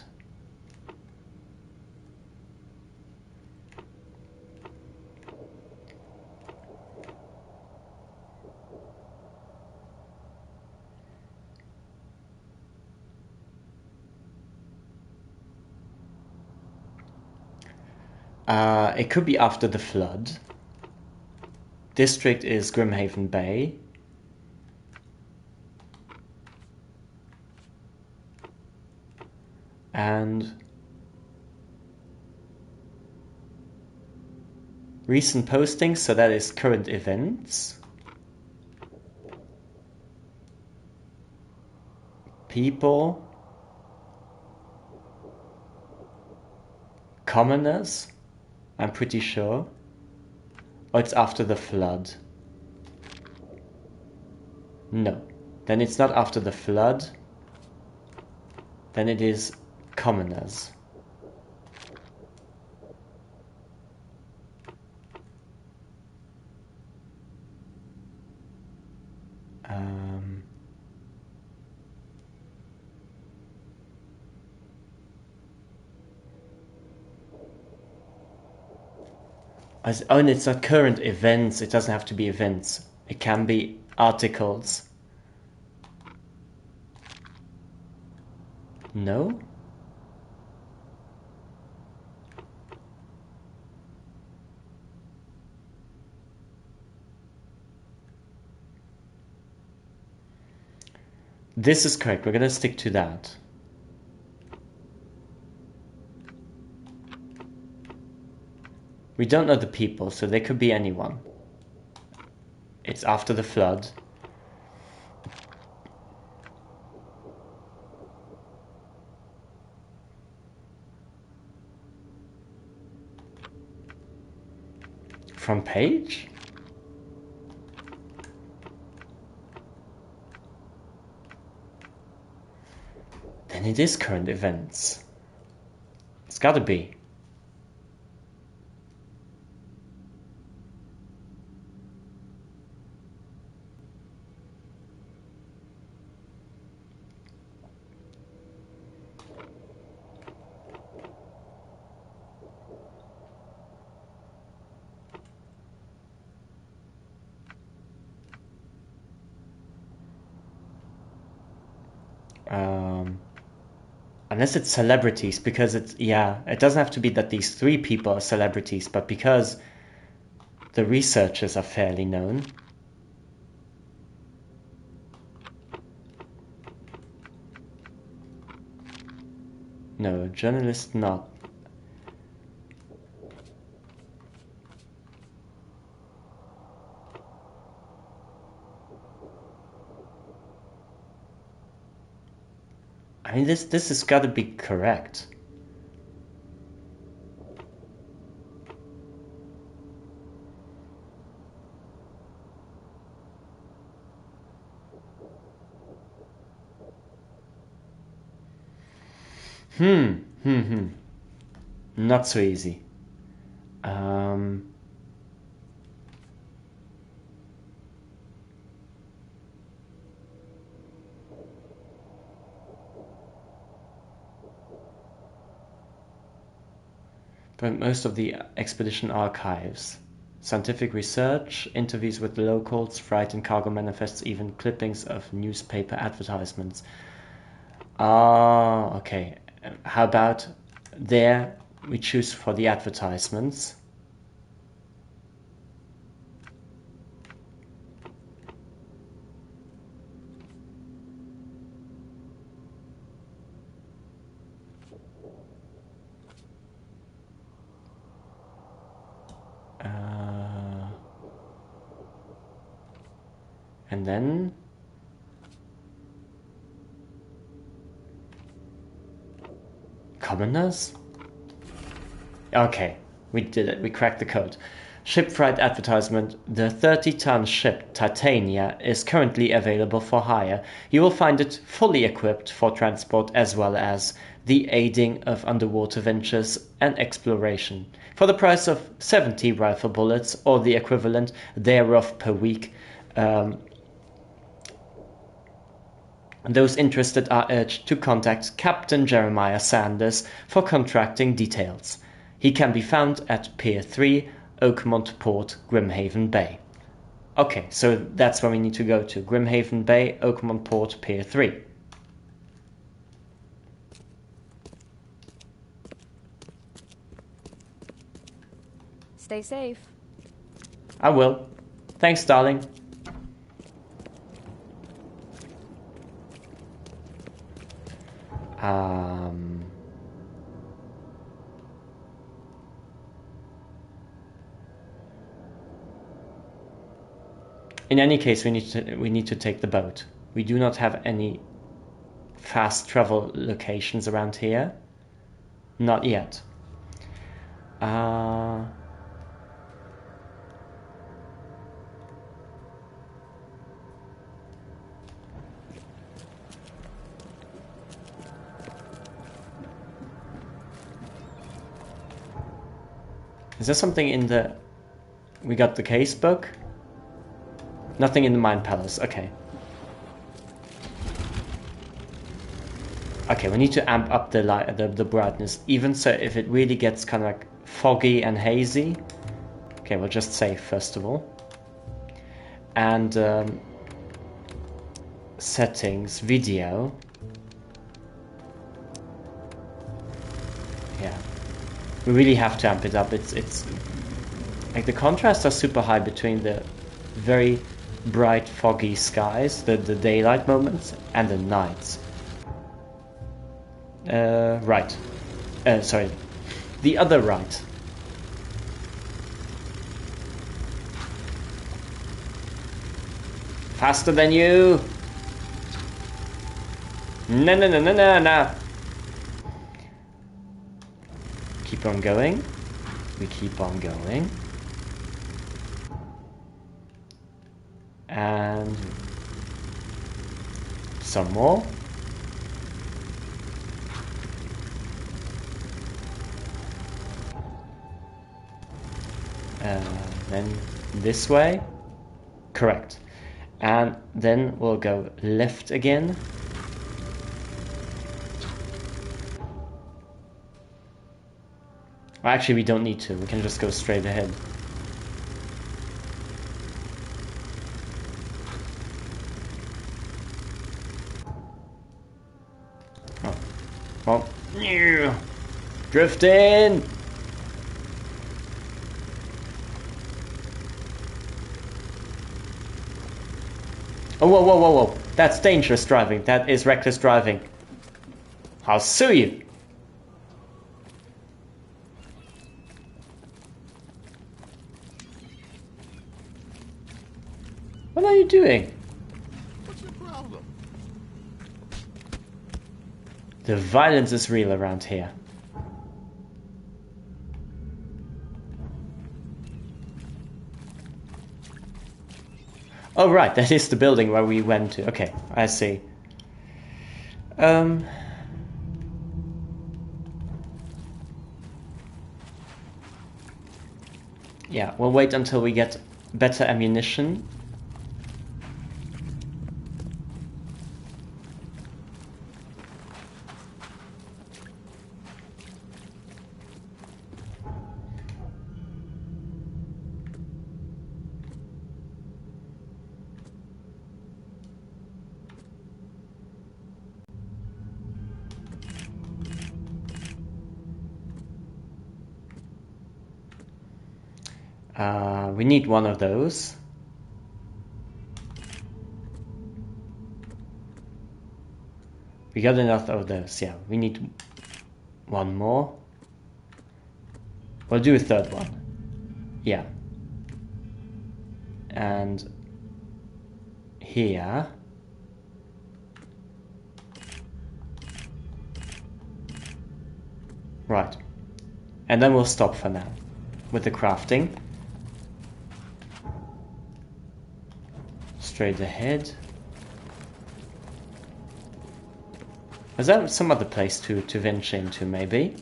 It could be after the flood. District is Grimhaven Bay. And recent postings, so that is current events. People. Commoners, I'm pretty sure. Or it's after the flood. No. Then it's not after the flood. Then it is commoners. Oh, and it's not current events. It doesn't have to be events. It can be articles. No? This is correct. We're going to stick to that. We don't know the people, so they could be anyone. It's after the flood. Front page? Then it is current events. It's gotta be. Unless it's celebrities, because it doesn't have to be that these three people are celebrities, but because the researchers are fairly known. No, journalist not. I mean, this has got to be correct. Not so easy. But most of the expedition archives, scientific research, interviews with the locals, freight and cargo manifests, even clippings of newspaper advertisements. Okay. How about there we choose for the advertisements? And then commoners? Okay, we did it. We cracked the code. Ship freight advertisement. The 30-ton ship Titania is currently available for hire. You will find it fully equipped for transport as well as the aiding of underwater ventures and exploration. For the price of 70 rifle bullets or the equivalent thereof per week, those interested are urged to contact Captain Jeremiah Sanders for contracting details. He can be found at Pier 3, Oakmont Port, Grimhaven Bay. Okay, so that's where we need to go to. Grimhaven Bay, Oakmont Port, Pier 3. Stay safe. I will. Thanks, darling. In any case, we need to take the boat. We do not have any fast travel locations around here. Not yet. Is there something in the... We got the case book? Nothing in the Mind Palace, okay. Okay, we need to amp up the light, the brightness, even so if it really gets kind of like foggy and hazy. Okay, we'll just save first of all. And settings, video. Yeah. We really have to amp it up. It's like the contrasts are super high between the very bright foggy skies, the daylight moments, and the nights. Right. Sorry. The other right. Faster than you! No. Keep on going. We keep on going. And some more. Then this way. Correct. And then we'll go left again. Actually, we don't need to. We can just go straight ahead. Oh. Drift in! Oh, whoa. That's dangerous driving. That is reckless driving. I'll sue you. What are you doing? What's your problem? The violence is real around here. Oh right, that is the building where we went to. Okay, I see. Yeah, we'll wait until we get better ammunition. We need one of those. We got enough of those, yeah. We need one more. We'll do a third one. Yeah. And here. Right. And then we'll stop for now with the crafting. Straight ahead. Is there some other place to venture into, maybe?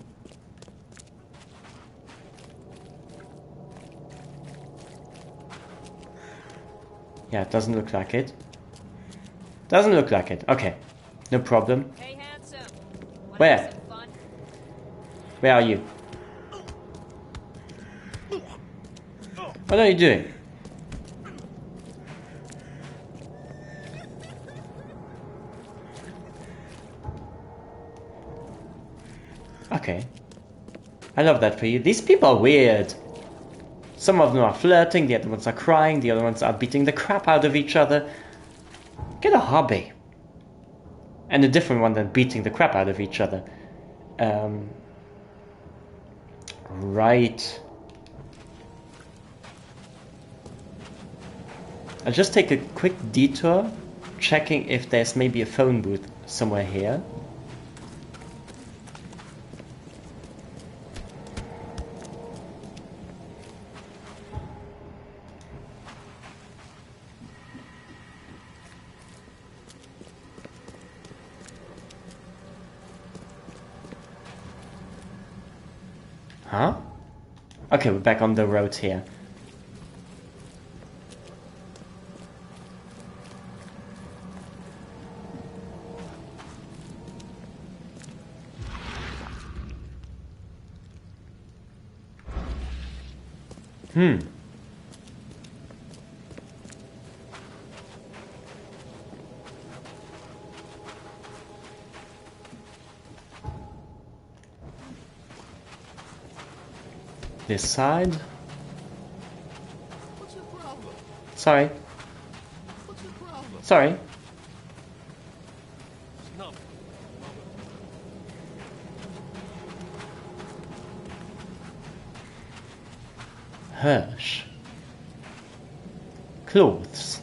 Yeah, it doesn't look like it. Doesn't look like it. Okay. No problem. Hey, handsome. Where? Where are you? What are you doing? Okay. I love that for you. These people are weird. Some of them are flirting, the other ones are crying, the other ones are beating the crap out of each other. Get a hobby. And a different one than beating the crap out of each other. Right. I'll just take a quick detour, checking if there's maybe a phone booth somewhere here. Huh? Okay, we're back on the road here. This side. What's your problem? Sorry. What's your problem? Sorry. No. Hirsch. Clothes.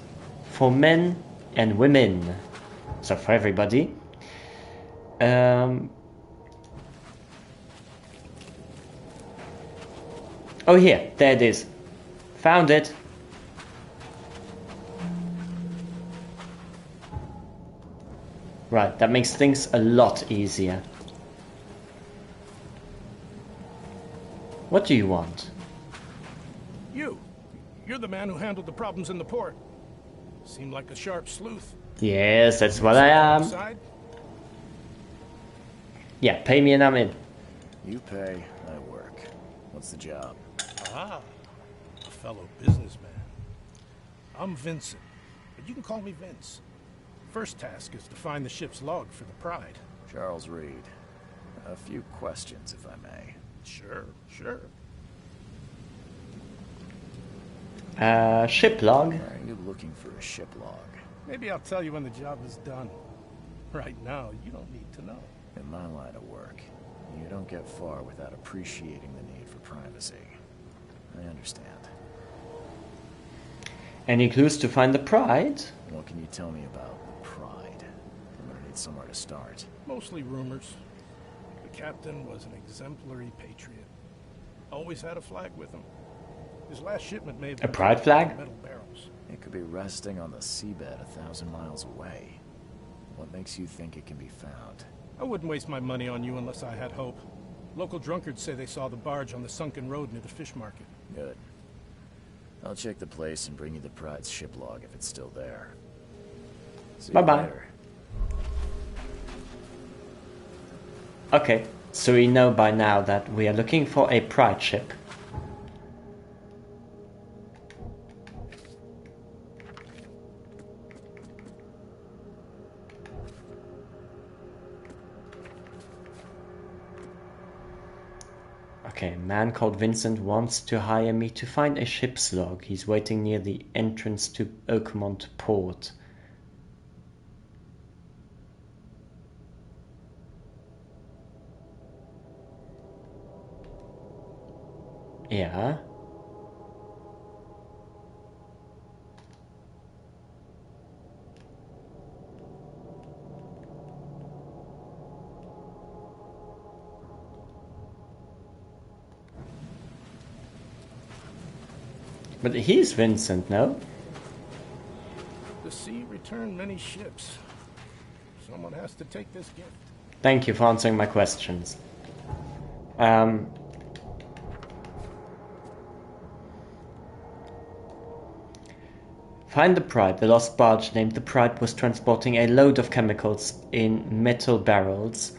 For men and women. So for everybody. Oh, here. There it is. Found it. Right, that makes things a lot easier. What do you want? You're the man who handled the problems in the port. Seem like a sharp sleuth. Yes, that's what I am. Outside? Yeah, pay me and I'm in. You pay, I work. What's the job? Ah, a fellow businessman. I'm Vincent, but you can call me Vince. First task is to find the ship's log for the Pride. Charles Reed. A few questions, if I may. Sure. Ship log. Are you looking for a ship log? Maybe I'll tell you when the job is done. Right now, you don't need to know. In my line of work, you don't get far without appreciating the need for privacy. I understand. Any clues to find the Pride? What can you tell me about the Pride? I'm gonna need somewhere to start. Mostly rumors. The captain was an exemplary patriot. Always had a flag with him. His last shipment may have been A pride flag? metal barrels. It could be resting on the seabed 1,000 miles away. What makes you think it can be found? I wouldn't waste my money on you unless I had hope. Local drunkards say they saw the barge on the sunken road near the fish market. Good. I'll check the place and bring you the Pride's ship log if it's still there. See you Bye-bye. later. Okay, so we know by now that we are looking for a Pride ship. Okay, a man called Vincent wants to hire me to find a ship's log. He's waiting near the entrance to Oakmont port. Yeah. But he's Vincent, no? The sea returned many ships. Someone has to take this gift. Thank you for answering my questions. Find the Pride. The lost barge named the Pride was transporting a load of chemicals in metal barrels.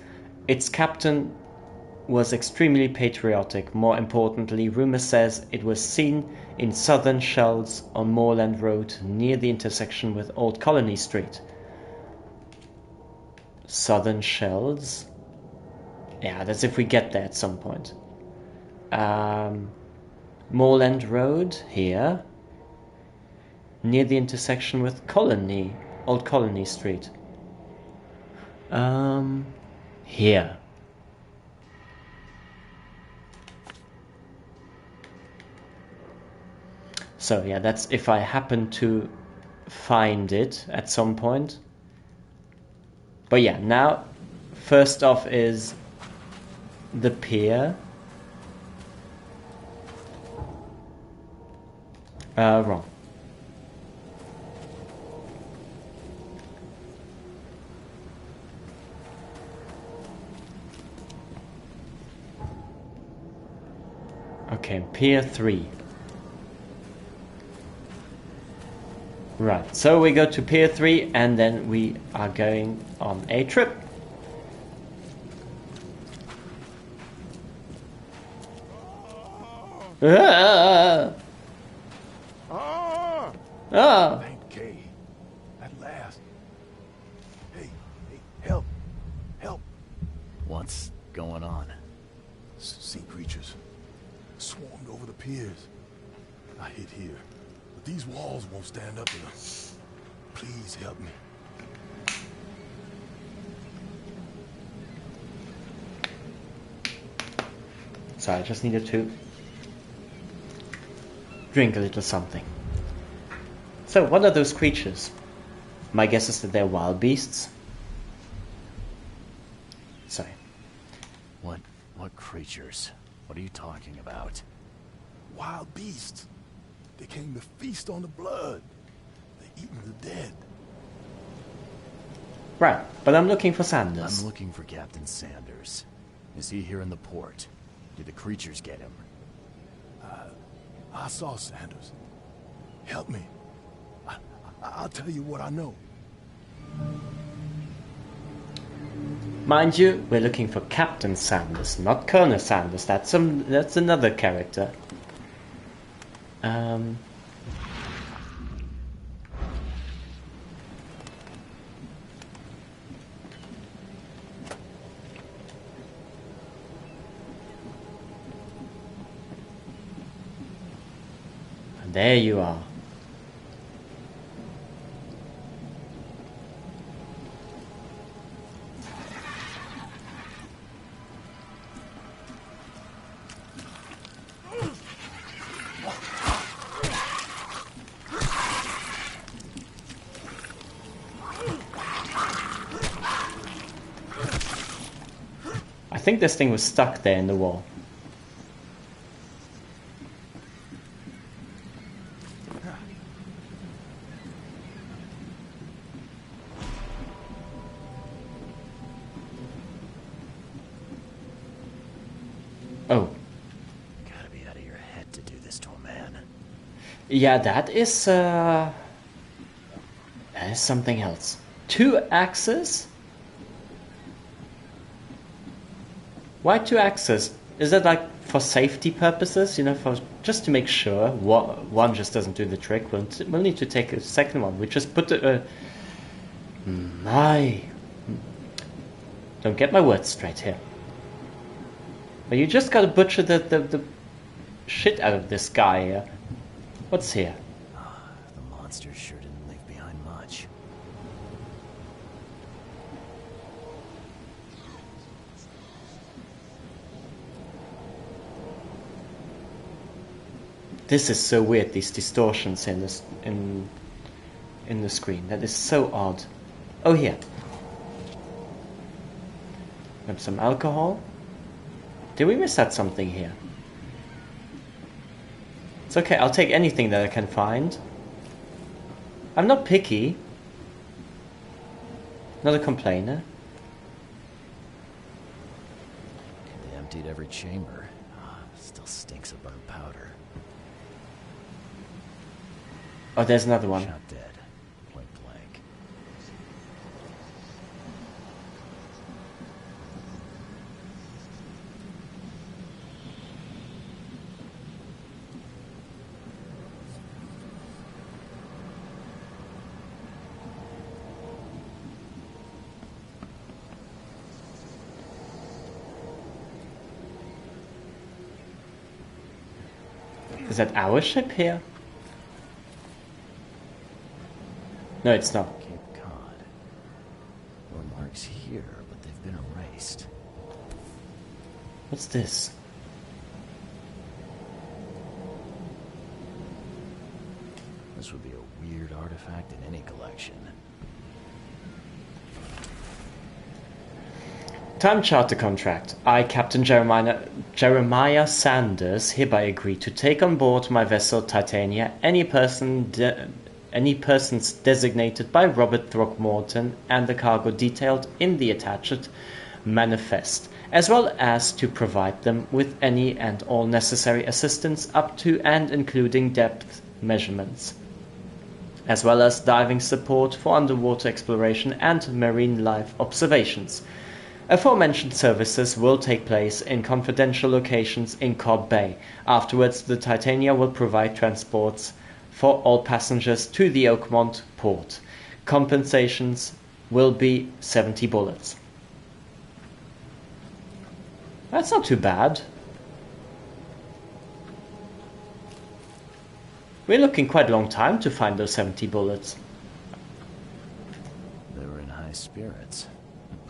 Its captain was extremely patriotic. More importantly, rumor says it was seen in Southern Shells on Moorland Road near the intersection with Old Colony Street. Southern Shells? Yeah, that's if we get there at some point. Moorland Road here. Near the intersection with Old Colony Street. Here. So yeah, that's if I happen to find it at some point. But yeah, now, first off is the pier. Wrong. Okay, Pier 3. Right, so we go to Pier 3 and then we are going on a trip. Thank Kay. At last. Hey, help. Help. What's going on? Sea creatures swarmed over the piers. I hid here, but these walls won't stand up to them. Please help me. Sorry, I just needed to drink a little something. So, what are those creatures? My guess is that they're wild beasts. Sorry. What creatures? What are you talking about? Wild beasts. They came to feast on the blood. They're eating the dead. Right, but I'm looking for Sanders. I'm looking for Captain Sanders. Is he here in the port? Did the creatures get him? I saw Sanders. Help me. I'll tell you what I know. Mind you, we're looking for Captain Sanders, not Colonel Sanders. That's another character. There you are. I think this thing was stuck there in the wall. Oh. Gotta be out of your head to do this to a man. Yeah, that is something else. 2 axes? Why 2 axes? Is that like for safety purposes? You know, for just to make sure one just doesn't do the trick. We'll need to take a second one. We just put don't get my words straight here. But you just gotta butcher the shit out of this guy here. What's here? The monster sure didn't leave behind much. This is so weird, these distortions in this in the screen. That is so odd. Oh, here. Grab some alcohol. Did we miss out something here? It's okay, I'll take anything that I can find. I'm not picky. Not a complainer. They emptied every chamber. Still stinks of burnt powder. Oh, there's another one. Shot dead. Point blank. Is that our ship here? No, it's not. Cape Cod. More marks here, but they've been erased. What's this? This would be a weird artifact in any collection. Time charter contract. I, Captain Jeremiah Sanders, hereby agree to take on board my vessel Titania any persons designated by Robert Throckmorton and the cargo detailed in the attached manifest, as well as to provide them with any and all necessary assistance up to and including depth measurements, as well as diving support for underwater exploration and marine life observations. Aforementioned services will take place in confidential locations in Cobb Bay. Afterwards, the Titania will provide transports for all passengers to the Oakmont port. Compensations will be 70 bullets. That's not too bad. We're looking quite a long time to find those 70 bullets. They were in high spirits.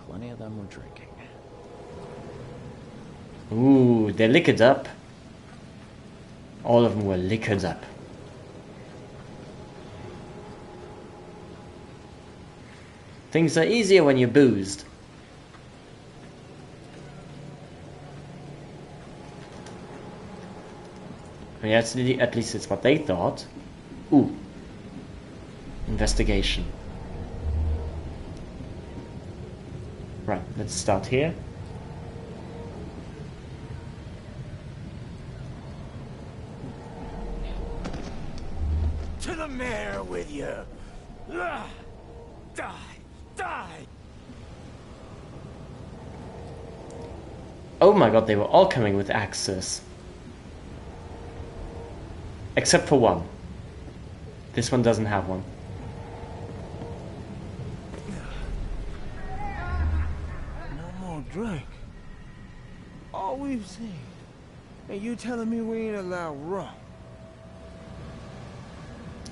Plenty of them were drinking. Ooh, they're liquored up. All of them were liquored up. Things are easier when you're boozed. I mean, at least it's what they thought. Ooh. Investigation. Right, let's start here. To the mayor with you! Die! Die! Oh my god, they were all coming with axes. Except for one. This one doesn't have one. No more drink. All we've seen. And you telling me we ain't allowed rum?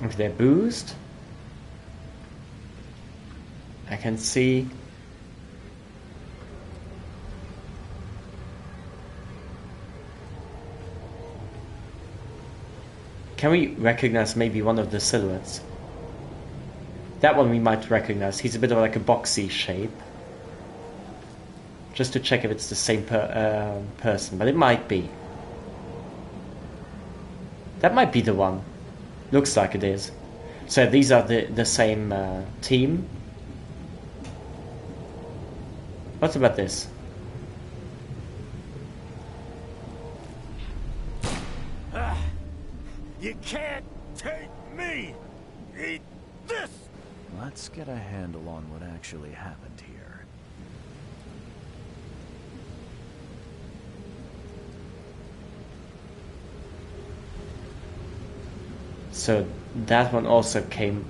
If they're boozed, I can see can we recognize maybe one of the silhouettes? That one we might recognize. He's a bit of like a boxy shape. Just to check if it's the same person, but it might be. That might be the one. Looks like it is. So these are the same team. What about this? You can't take me! Eat this! Let's get a handle on what actually happened here. So that one also came.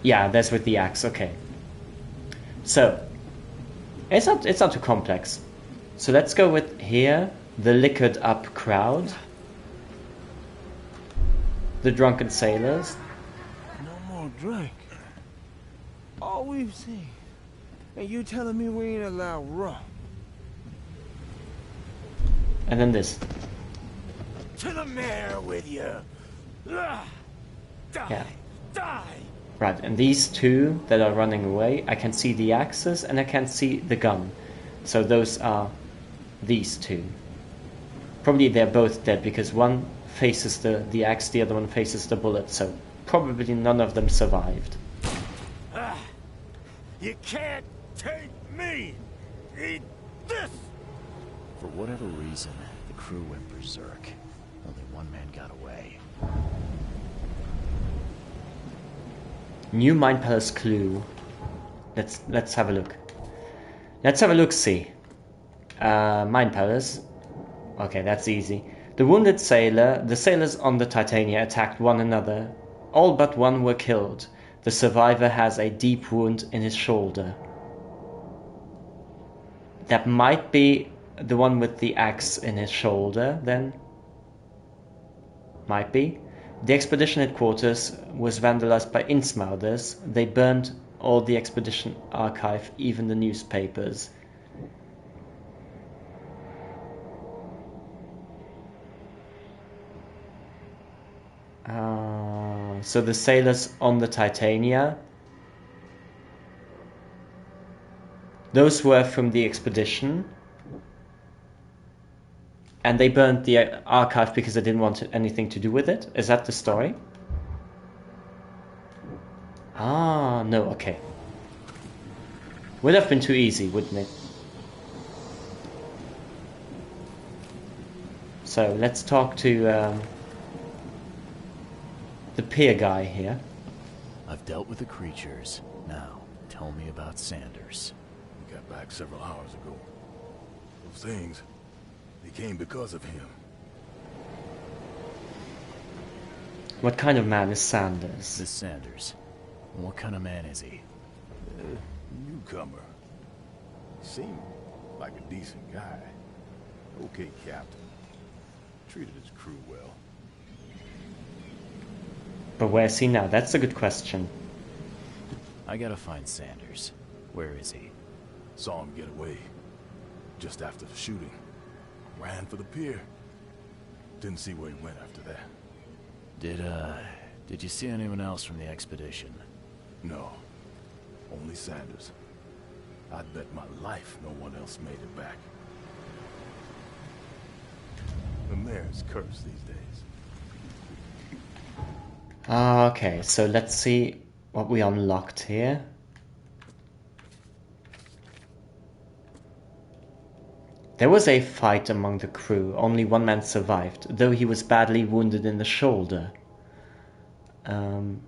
Yeah, that's with the axe. Okay. So it's not too complex. So let's go with here the liquored up crowd, the drunken sailors. No more drink. All we've seen. And you telling me we ain't allowed rum? And then this. To the mayor with you! Die! Yeah. Die! Right, and these two that are running away, I can see the axes and I can see the gun. So those are these two. Probably they're both dead because one faces the axe, the other one faces the bullet, so probably none of them survived. You can't take me! Eat this! For whatever reason, the crew went berserk. Only one man got away. New Mind Palace clue. Let's have a look. Let's have a look. See. Mind Palace. Okay, that's easy. The wounded sailor. The sailors on the Titania attacked one another. All but one were killed. The survivor has a deep wound in his shoulder. That might be the one with the axe in his shoulder, then. Might be. The expedition headquarters was vandalized by Innsmouthers. They burned all the expedition archive, even the newspapers. So the sailors on the Titania, those were from the expedition, and they burned the archive because they didn't want anything to do with it. Is that the story? Ah, no, okay. Would have been too easy, wouldn't it? So let's talk to the pier guy here. I've dealt with the creatures. Now, tell me about Sanders. We got back several hours ago. Those things, they came because of him. What kind of man is Sanders? This Sanders. What kind of man is he? Newcomer. Seemed like a decent guy. Okay, Captain. Treated his crew well. But where's he now? That's a good question. I gotta find Sanders. Where is he? Saw him get away. Just after the shooting. Ran for the pier. Didn't see where he went after that. Did you see anyone else from the expedition? No. Only Sanders. I'd bet my life no one else made it back. The mayor's cursed these days. Okay, so let's see what we unlocked here. There was a fight among the crew. Only one man survived, though he was badly wounded in the shoulder. And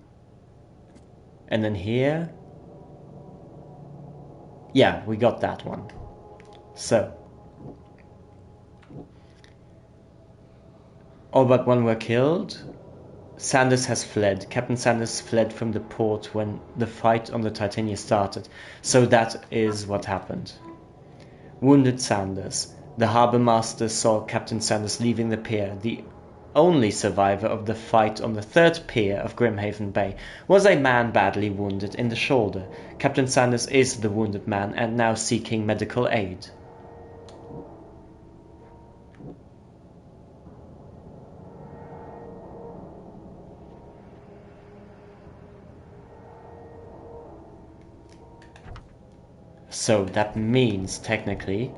then here... Yeah, we got that one. So... all but one were killed. Sanders has fled. Captain Sanders fled from the port when the fight on the Titania started. So that is what happened. Wounded Sanders. The harbour master saw Captain Sanders leaving the pier. The only survivor of the fight on the third pier of Grimhaven Bay was a man badly wounded in the shoulder. Captain Sanders is the wounded man and now seeking medical aid. So that means, technically,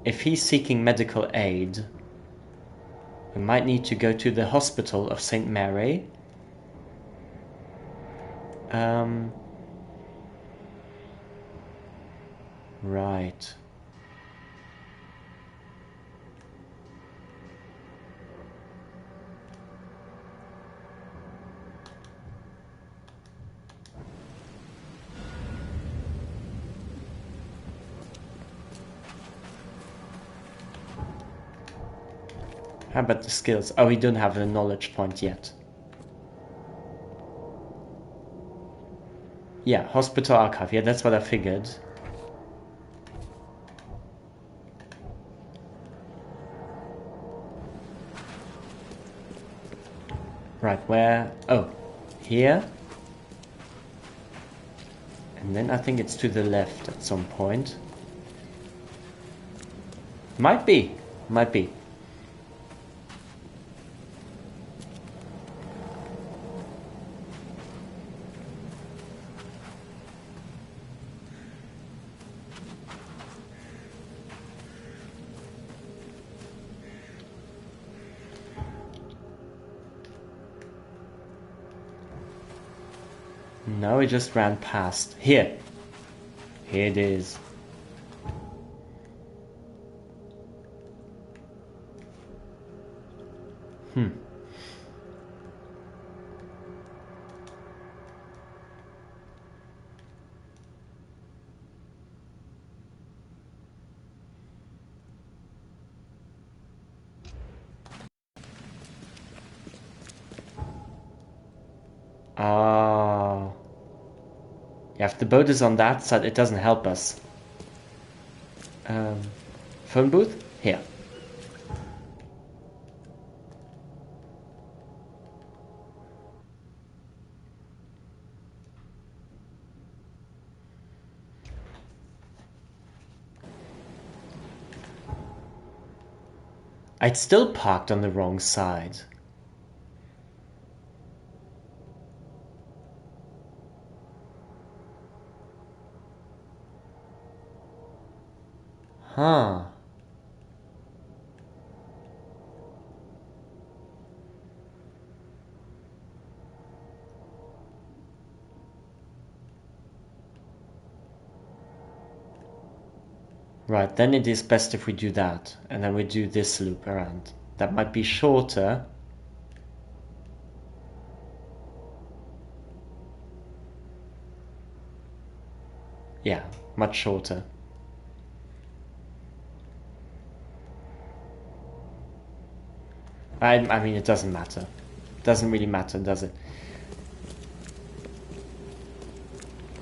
if he's seeking medical aid, we might need to go to the hospital of St. Mary. Right. How about the skills? Oh, we don't have a knowledge point yet. Yeah, hospital archive. Yeah, that's what I figured. Right, where? Oh, here. And then I think it's to the left at some point. Might be. Might be. No, we just ran past. Here. Here it is. Ah. Yeah, if the boat is on that side, it doesn't help us. Phone booth? Here. I'd still parked on the wrong side. Huh. Right, then it is best if we do that, and then we do this loop around. That might be shorter. Yeah, much shorter. I mean, it doesn't matter. It doesn't really matter, does it?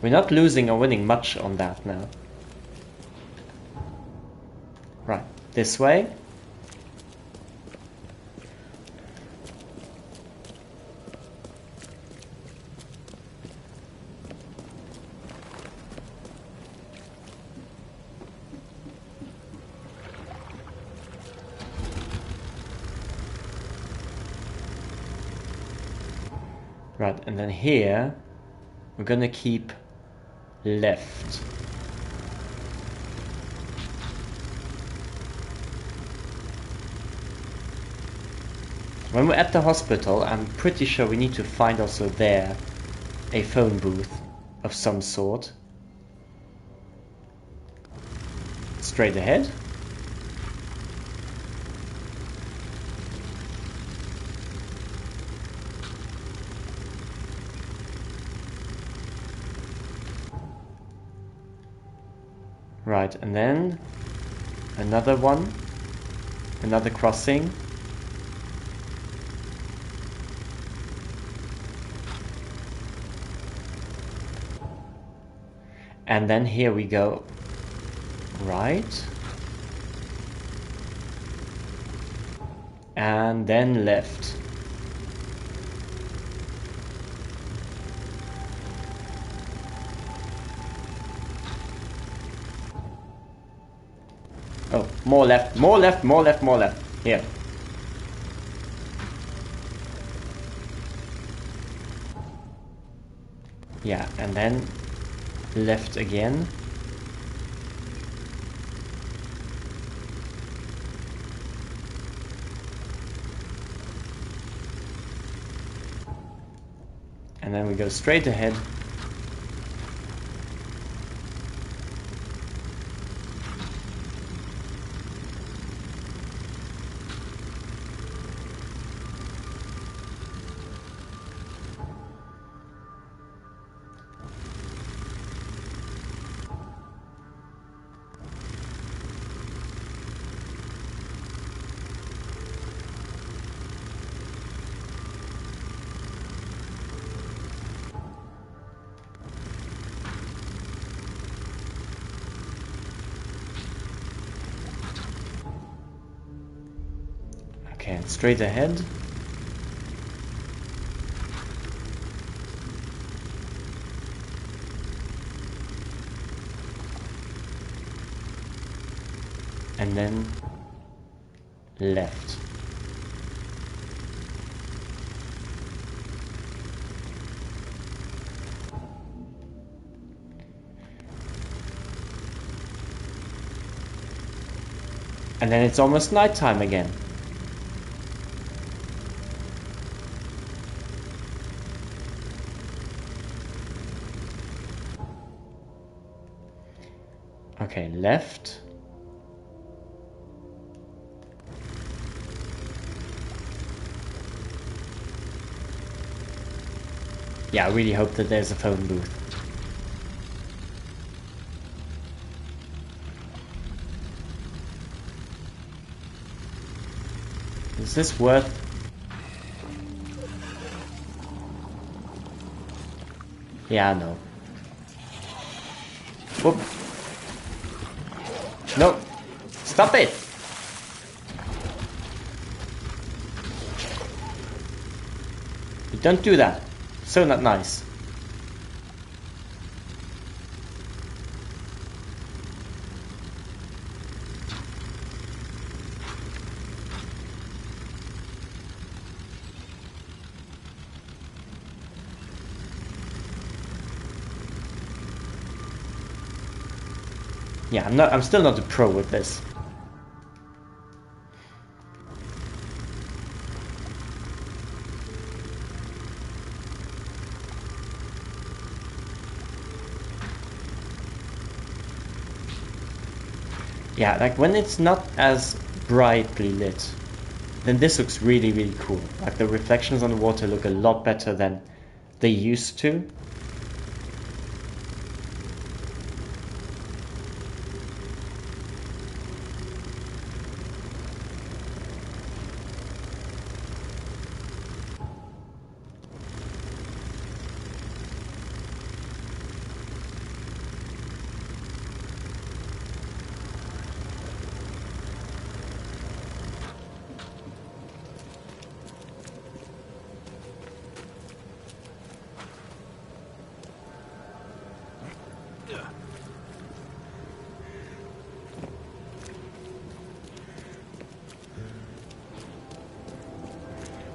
We're not losing or winning much on that now. Right, this way. Right, and then here, we're gonna keep left. When we're at the hospital, I'm pretty sure we need to find also there a phone booth of some sort. Straight ahead. Right, and then another one, another crossing. And then here we go, right, and then left. Oh, more left, more left, more left, more left. Here. Yeah, and then left again. And then we go straight ahead. Okay, and straight ahead. And then left. And then it's almost nighttime again. Okay, left. Yeah, I really hope that there's a phone booth. Is this worth... Yeah, no. Whoop. No! Stop it! You don't do that. So not nice. Yeah, I'm still not a pro with this. Yeah, like when it's not as brightly lit, then this looks really, really cool. Like the reflections on the water look a lot better than they used to.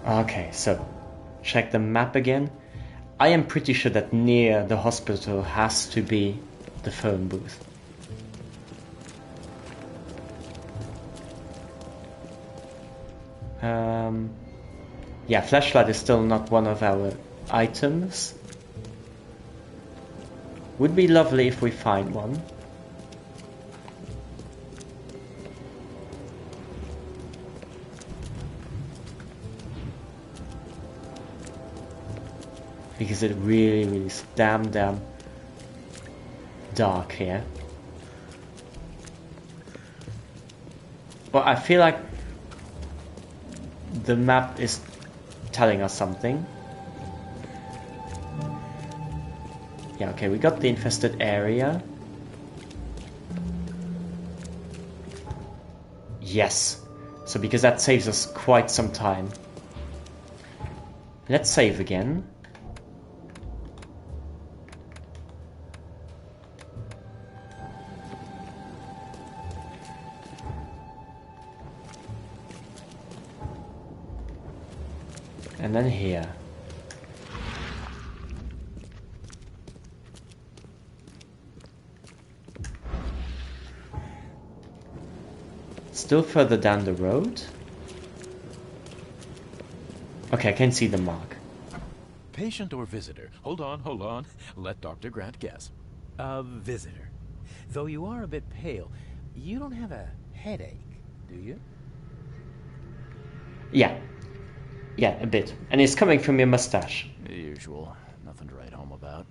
Okay, so check the map again. I am pretty sure that near the hospital has to be the phone booth. Yeah, flashlight is still not one of our items. Would be lovely if we find one. Because it really is damn dark here. Well, I feel like the map is telling us something. Yeah, okay, we got the infested area. Yes. So because that saves us quite some time. Let's save again. And then here. Still further down the road. Okay, I can see the mark. Patient or visitor? Hold on. Let Dr. Grant guess. A visitor. Though you are a bit pale, you don't have a headache, do you? Yeah, a bit. And it's coming from your mustache. The usual. Nothing to write home about.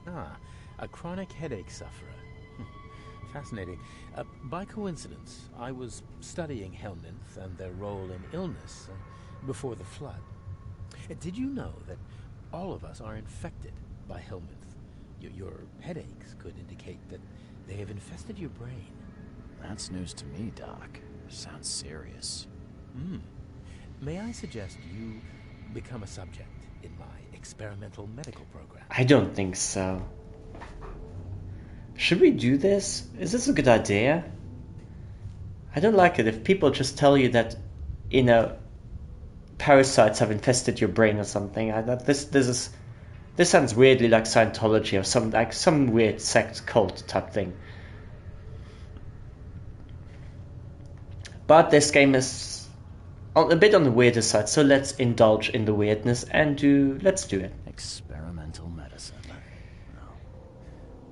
Ah, a chronic headache sufferer. Fascinating. By coincidence, I was studying Helminth and their role in illness before the flood. Did you know that all of us are infected by Helminth? Your headaches could indicate that they have infested your brain. That's news to me, Doc. Sounds serious. May I suggest you become a subject in my experimental medical program? I don't think so. Should we do this? Is this a good idea? I don't like it if people just tell you that, you know, parasites have infested your brain or something. This sounds weirdly like Scientology or some weird sect cult type thing. But this game is a bit on the weirder side, so let's indulge in the weirdness and let's do it. Experimental medicine. Well,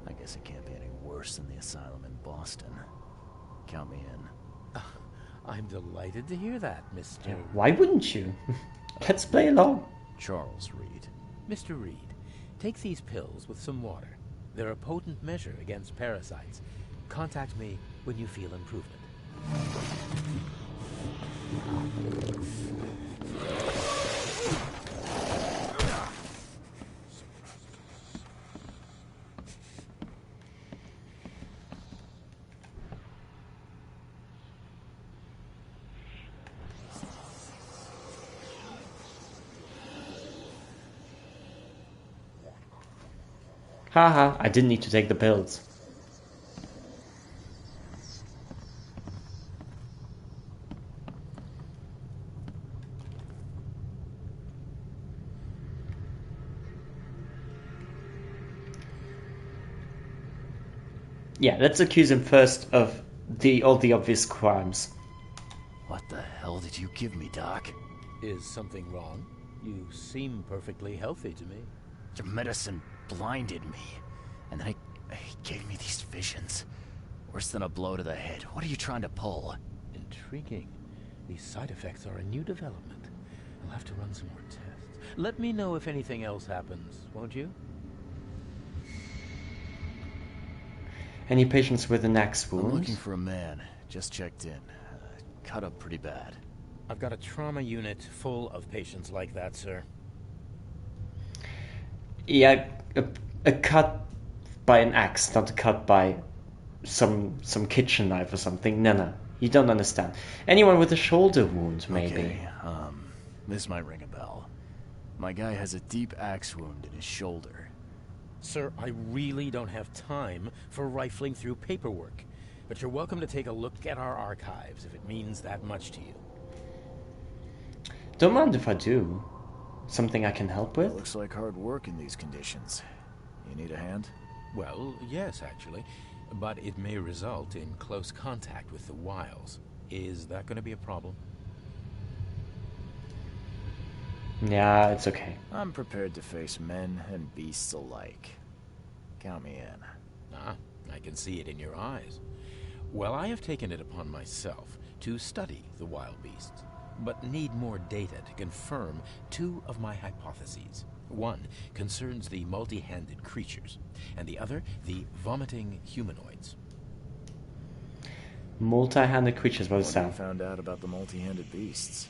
I guess it can't be any worse than the asylum Austin. Count me in. I'm delighted to hear that, Mr. Why wouldn't you? Let's play along. Charles Reed. Mr. Reed, take these pills with some water. They're a potent measure against parasites. Contact me when you feel improvement. Haha, I didn't need to take the pills. Yeah, let's accuse him first of all the obvious crimes. What the hell did you give me, Doc? Is something wrong? You seem perfectly healthy to me. Your medicine blinded me, and then it gave me these visions. Worse than a blow to the head. What are you trying to pull? Intriguing. These side effects are a new development. I'll have to run some more tests. Let me know if anything else happens, won't you? Any patients with an axe wound? I'm looking for a man. Just checked in. Cut up pretty bad. I've got a trauma unit full of patients like that, sir. Yeah, a cut by an axe, not a cut by some kitchen knife or something. No, you don't understand. Anyone with a shoulder wound, maybe. Okay, this might ring a bell. My guy has a deep axe wound in his shoulder. Sir, I really don't have time for rifling through paperwork. But you're welcome to take a look at our archives if it means that much to you. Don't mind if I do. Something I can help with? Looks like hard work in these conditions. You need a hand? Well, yes, actually. But it may result in close contact with the wiles. Is that going to be a problem? Yeah, it's okay. I'm prepared to face men and beasts alike. Count me in. Ah, I can see it in your eyes. Well, I have taken it upon myself to study the wild beasts, but need more data to confirm two of my hypotheses. One concerns the multi-handed creatures, and the other the vomiting humanoids. Multi-handed creatures, what is that? What found out about the multi-handed beasts?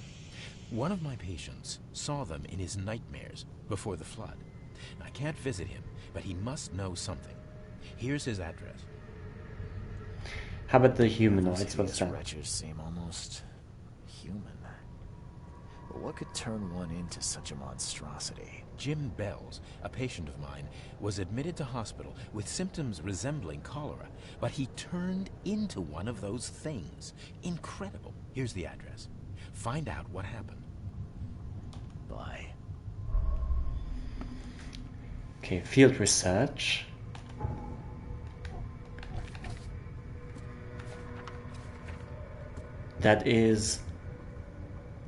One of my patients saw them in his nightmares before the flood. I can't visit him, but he must know something. Here's his address. How about the humanoids? What's that? These wretches seem almost human. But what could turn one into such a monstrosity? Jim Bells, a patient of mine, was admitted to hospital with symptoms resembling cholera, but he turned into one of those things. Incredible. Here's the address. Find out what happened. Bye. Okay, field research. That is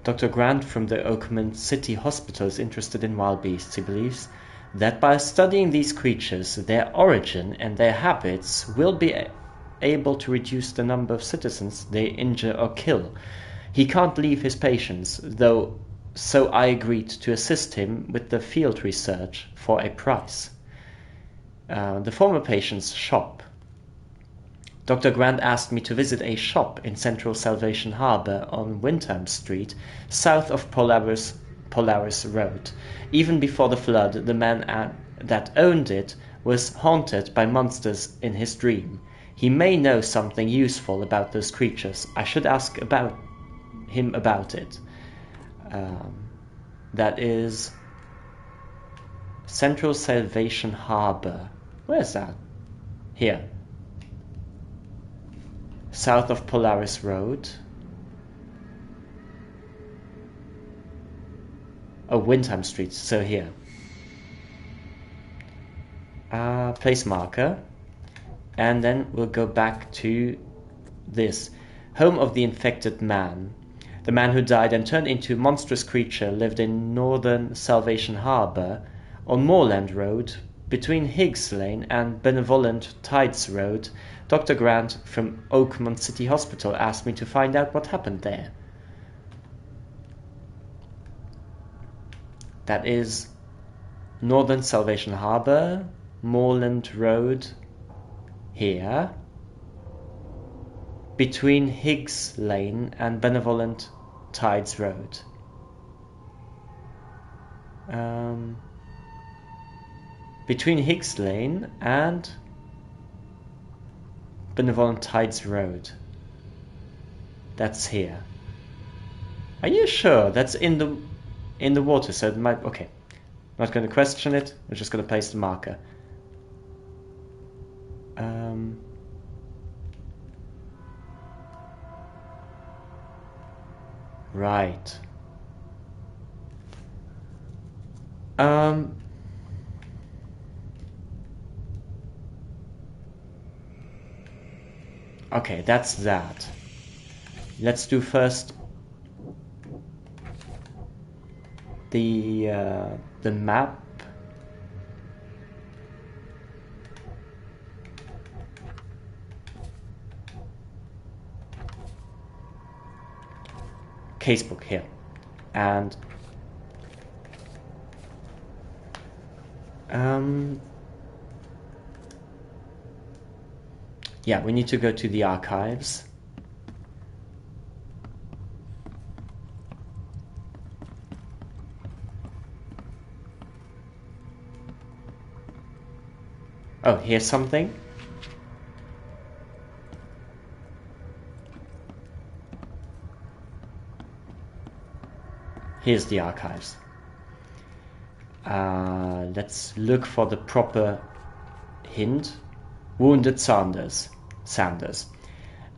Dr. Grant from the Oakmont City Hospital is interested in wild beasts. He believes that by studying these creatures, their origin and their habits will be able to reduce the number of citizens they injure or kill. He can't leave his patients, though, so I agreed to assist him with the field research for a price. The former patient's shop. Dr. Grant asked me to visit a shop in central Salvation Harbor on Windham Street, south of Polaris Road. Even before the flood, the man that owned it was haunted by monsters in his dream. He may know something useful about those creatures. I should ask him about it. That is Central Salvation Harbor. Where's that? Here. South of Polaris Road. Oh, Windham Street, so here. Place marker. And then we'll go back to this. Home of the infected man. The man who died and turned into a monstrous creature lived in northern Salvation Harbor on Moorland Road between Higgs Lane and Benevolent Tides Road, Dr. Grant from Oakmont City Hospital asked me to find out what happened there. That is Northern Salvation Harbor, Moreland Road, here, between Higgs Lane and Benevolent Tides Road. Between Higgs Lane and Benevolent Tides Road. That's here. Are you sure? That's in the water, so it might... Okay. Not going to question it. We're just going to place the marker. Right. Okay, that's that. Let's do first the map. Casebook here. And yeah, we need to go to the archives. Oh, here's something. Here's the archives. Let's look for the proper hint. Wounded Sanders.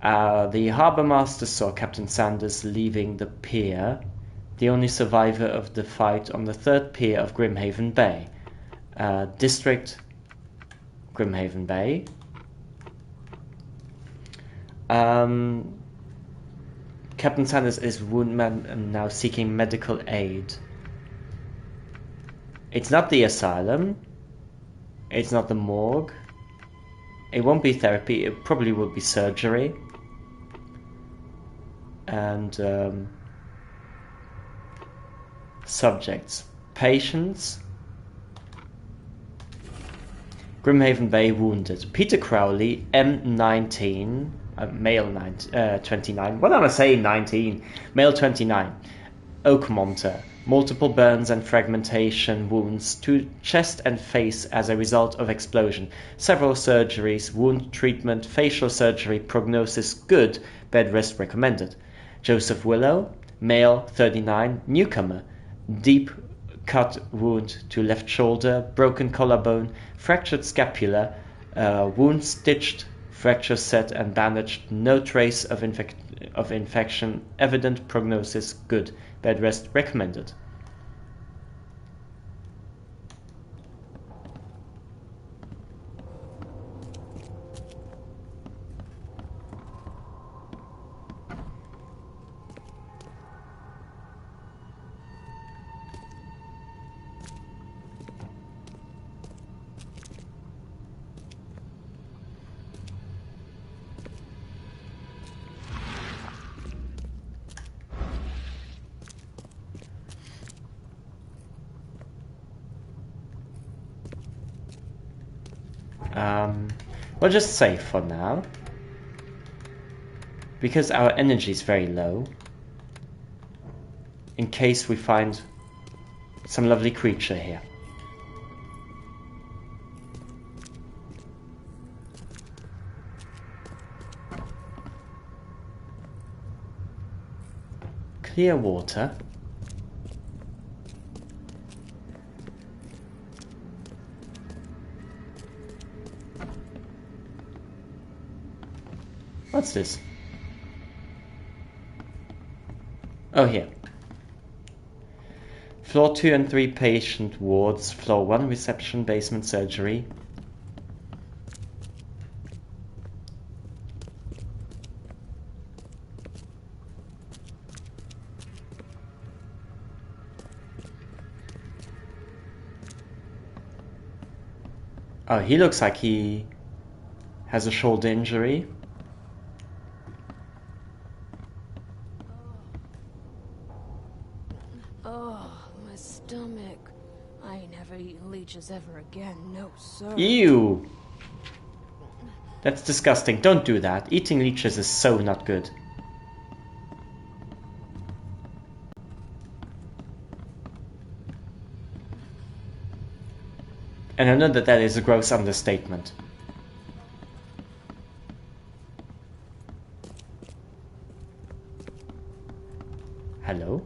The harbour master saw Captain Sanders leaving the pier, the only survivor of the fight on the third pier of Grimhaven Bay. District Grimhaven Bay. Captain Sanders is wounded and now seeking medical aid. It's not the asylum. It's not the morgue. It won't be therapy. It probably will be surgery. And subjects. Patients. Grimhaven Bay wounded. Peter Crowley, M19. Male 29. What am I saying? 19. Male 29. Oakmonter. Multiple burns and fragmentation wounds to chest and face as a result of explosion. Several surgeries, wound treatment, facial surgery, prognosis good, bed rest recommended. Joseph Willow, male 39, newcomer. Deep cut wound to left shoulder, broken collarbone, fractured scapula, wound stitched, fracture set and bandaged, no trace of infection, evident prognosis good, bed rest recommended. We'll just save for now, because our energy is very low, in case we find some lovely creature here. Clear water. What's this? Oh, here. Floor 2 and 3 patient wards. Floor 1 reception, basement surgery. Oh, he looks like he has a shoulder injury. Oh, my stomach. I ain't never eaten leeches ever again, no sir. Ew! That's disgusting. Don't do that. Eating leeches is so not good. And I know that that is a gross understatement. Hello?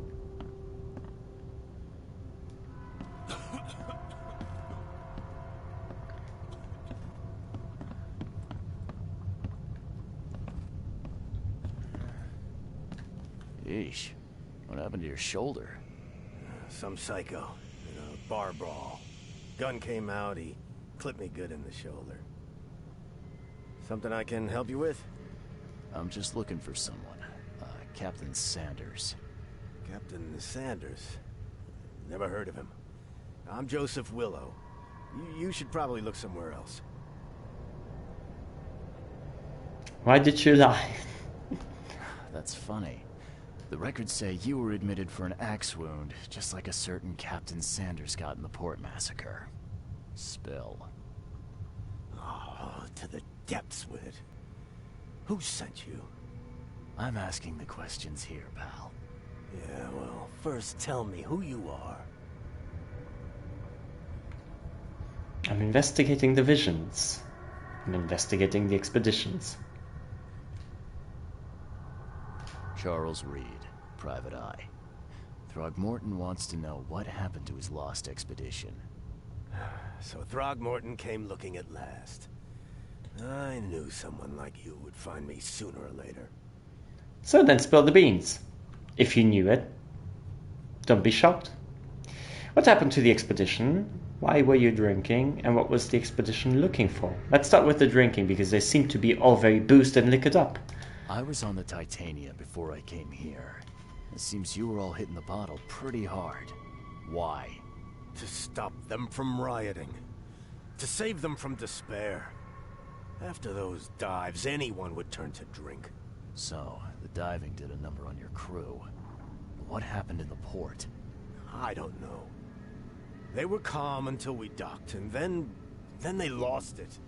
Yeesh. What happened to your shoulder? Some psycho in a bar brawl. Gun came out, he clipped me good in the shoulder. Something I can help you with? I'm just looking for someone. Captain Sanders. Captain Sanders? Never heard of him. I'm Joseph Willow. You should probably look somewhere else. Why did you lie? That's funny. The records say you were admitted for an axe wound, just like a certain Captain Sanders got in the port massacre. Spill. Oh, to the depths with it. Who sent you? I'm asking the questions here, pal. Yeah, well, first tell me who you are. I'm investigating the visions. I'm investigating the expeditions. Charles Reed, Private Eye. Throgmorton wants to know what happened to his lost expedition. So Throgmorton came looking at last. I knew someone like you would find me sooner or later. So then spill the beans. If you knew it. Don't be shocked. What happened to the expedition? Why were you drinking? And what was the expedition looking for? Let's start with the drinking, because they seem to be all very boosted and liquored up. I was on the Titania before I came here. It seems you were all hitting the bottle pretty hard. Why? To stop them from rioting. To save them from despair. After those dives, anyone would turn to drink. So, the diving did a number on your crew. What happened in the port? I don't know. They were calm until we docked, and then they lost it.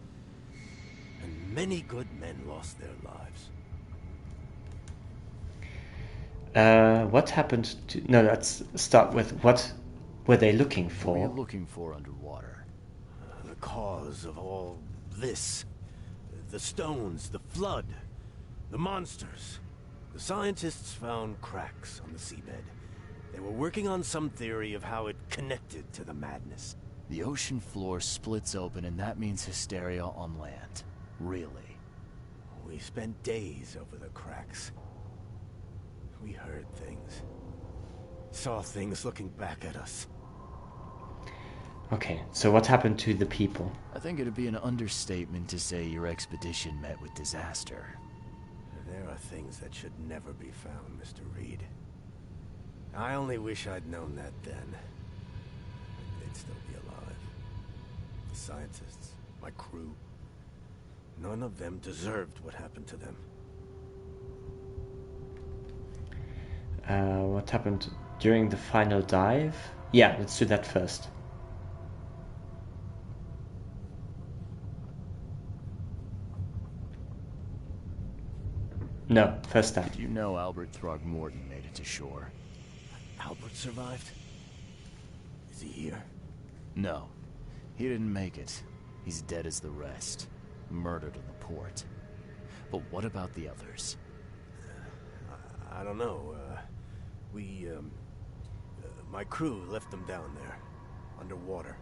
And many good men lost their lives. What happened to... No, let's start with what were they looking for? What were you looking for underwater? The cause of all this. The stones, the flood, the monsters. The scientists found cracks on the seabed. They were working on some theory of how it connected to the madness. The ocean floor splits open, and that means hysteria on land. Really? We spent days over the cracks. We heard things. Saw things looking back at us. Okay, so what happened to the people? I think it'd be an understatement to say your expedition met with disaster. There are things that should never be found, Mr. Reed. I only wish I'd known that then. They'd still be alive. The scientists, my crew. None of them deserved what happened to them. What happened during the final dive? Yeah, let's do that first. No, first dive. Did you know Albert Throgmorton made it to shore? Albert survived? Is he here? No. He didn't make it. He's dead as the rest. Murdered in the port. But what about the others? I don't know. My crew left them down there, underwater.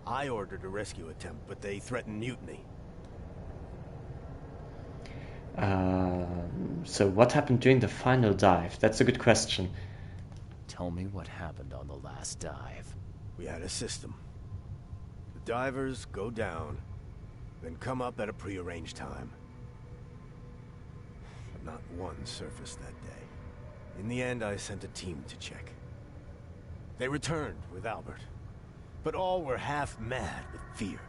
I ordered a rescue attempt, but they threatened mutiny. So what happened during the final dive? That's a good question. Tell me what happened on the last dive. We had a system. The divers go down, then come up at a prearranged time. But not one surfaced that day. In the end, I sent a team to check. They returned with Albert, but all were half mad with fear.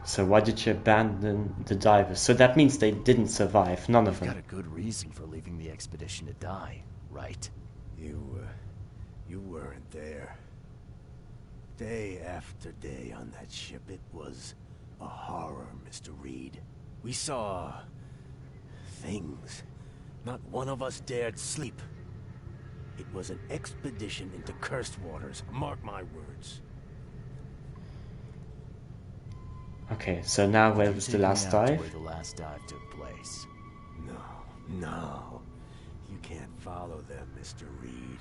So why did you abandon the divers? So that means they didn't survive, none of them. Got a good reason for leaving the expedition to die, right? You weren't there. Day after day on that ship, it was a horror, Mr. Reed. We saw things. Not one of us dared sleep. It was an expedition into cursed waters, mark my words. Okay, so now where was the last dive? Where the last dive took place. No. You can't follow them, Mr. Reed.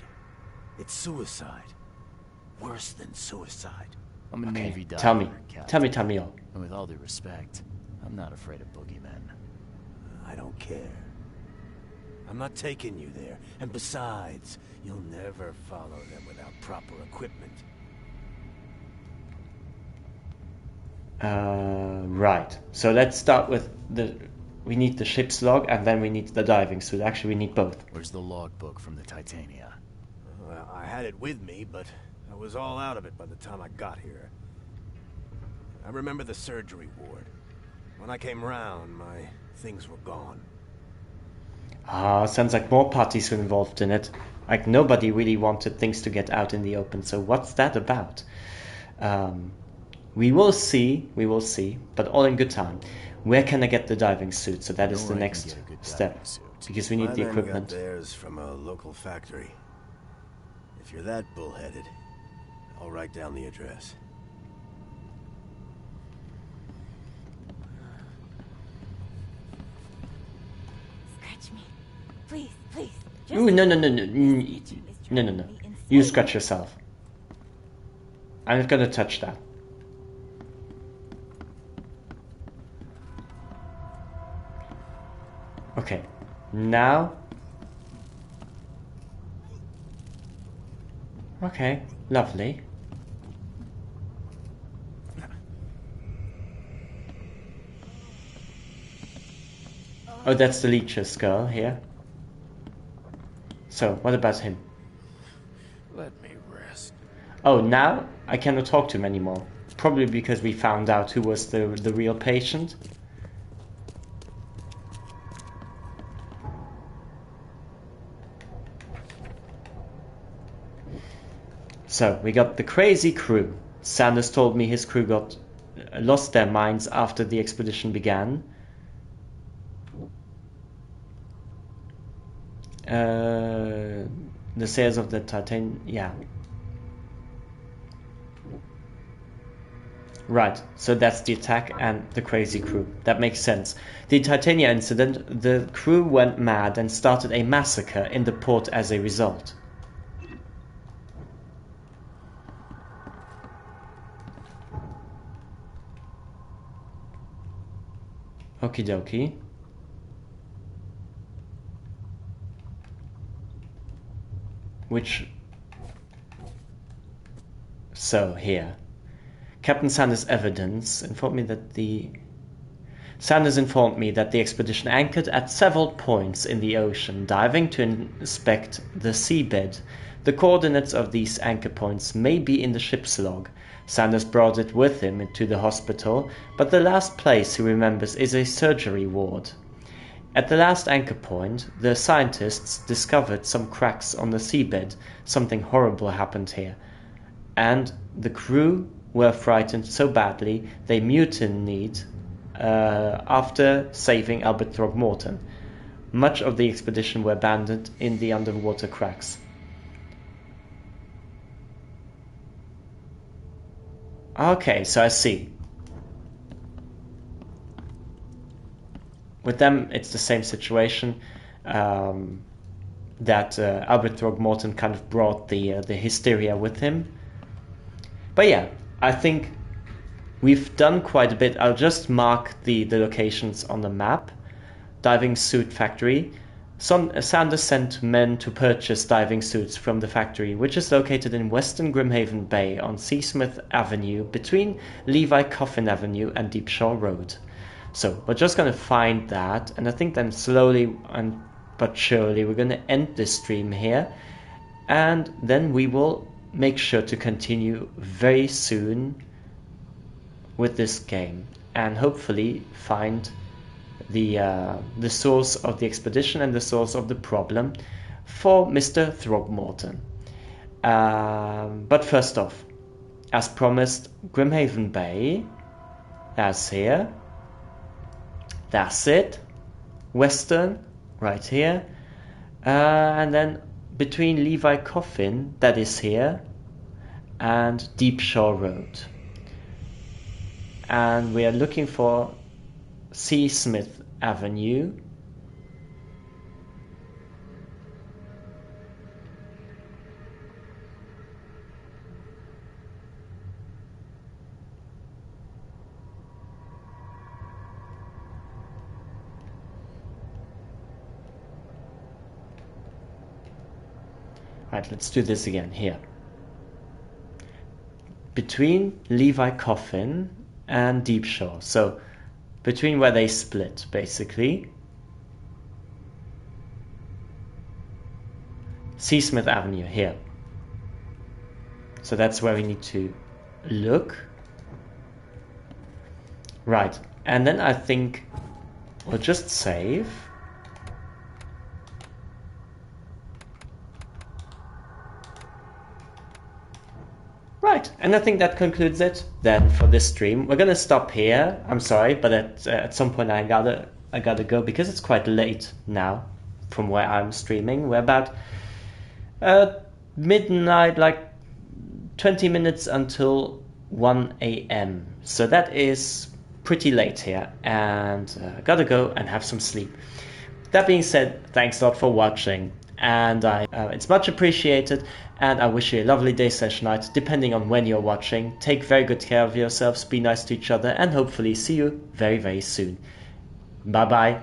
It's suicide. Worse than suicide. I'm a Navy diver, tell me. Captain. Tell me all. And with all due respect, I'm not afraid of boogeymen. I don't care. I'm not taking you there. And besides, you'll never follow them without proper equipment. Right. So let's start with we need the ship's log and then we need the diving suit. Actually, we need both. Where's the logbook from the Titania? Well, I had it with me, but I was all out of it by the time I got here. I remember the surgery ward. When I came round, my things were gone. Sounds like more parties were involved in it. Like nobody really wanted things to get out in the open. So what's that about? We will see, but all in good time. Where can I get the diving suit? So that is the next step, because we need the equipment. Got theirs from a local factory. If you're that bullheaded, I'll write down the address. Scratch me. Please, please. Ooh, no. You scratch yourself. I'm not gonna touch that. Okay, now. Okay, lovely. Oh, that's the Leech's girl here. So, what about him? Let me rest. Oh, now I cannot talk to him anymore. Probably because we found out who was the real patient. So, we got the crazy crew. Sanders told me his crew got lost their minds after the expedition began. The sales of the Titan... yeah. Right, so that's the attack and the crazy crew. That makes sense. The Titania incident, the crew went mad and started a massacre in the port as a result. Okie dokie. So, here. Captain Sanders' evidence informed me that Sanders informed me that the expedition anchored at several points in the ocean, diving to inspect the seabed. The coordinates of these anchor points may be in the ship's log. Sanders brought it with him to the hospital, but the last place he remembers is a surgery ward. At the last anchor point, the scientists discovered some cracks on the seabed. Something horrible happened here, and the crew were frightened so badly they mutinied after saving Albert Throgmorton. Much of the expedition were abandoned in the underwater cracks. Okay, so I see. With them, it's the same situation. That Albert Throgmorton kind of brought the hysteria with him. But yeah, I think we've done quite a bit. I'll just mark the locations on the map. Diving suit factory. Sanders sent men to purchase diving suits from the factory, which is located in Western Grimhaven Bay on Seasmith Avenue between Levi Coffin Avenue and Deep Shore Road. So we're just going to find that, and I think then slowly but surely we're going to end this stream here, and then we will make sure to continue very soon with this game. and hopefully find the source of the expedition and the source of the problem for Mr. Throgmorton. But first off, as promised, Grimhaven Bay, that's here, that's it, Western, right here, and then between Levi Coffin, that is here, and Deep Shore Road. And we are looking for C. Smith Avenue. Right, let's do this again here. Between Levi Coffin and Deep Shore, so between where they split, basically. C. Smith Avenue here. So that's where we need to look. Right, and then I think we'll just save. Right, and I think that concludes it then for this stream. We're gonna stop here. I'm sorry, but at some point I gotta go because it's quite late now from where I'm streaming. We're about midnight, like 20 minutes until 1 a.m. So that is pretty late here, and I gotta go and have some sleep. That being said, thanks a lot for watching, and it's much appreciated, and I wish you a lovely day / night, depending on when you're watching. Take very good care of yourselves, be nice to each other, and hopefully see you very, very soon. Bye bye.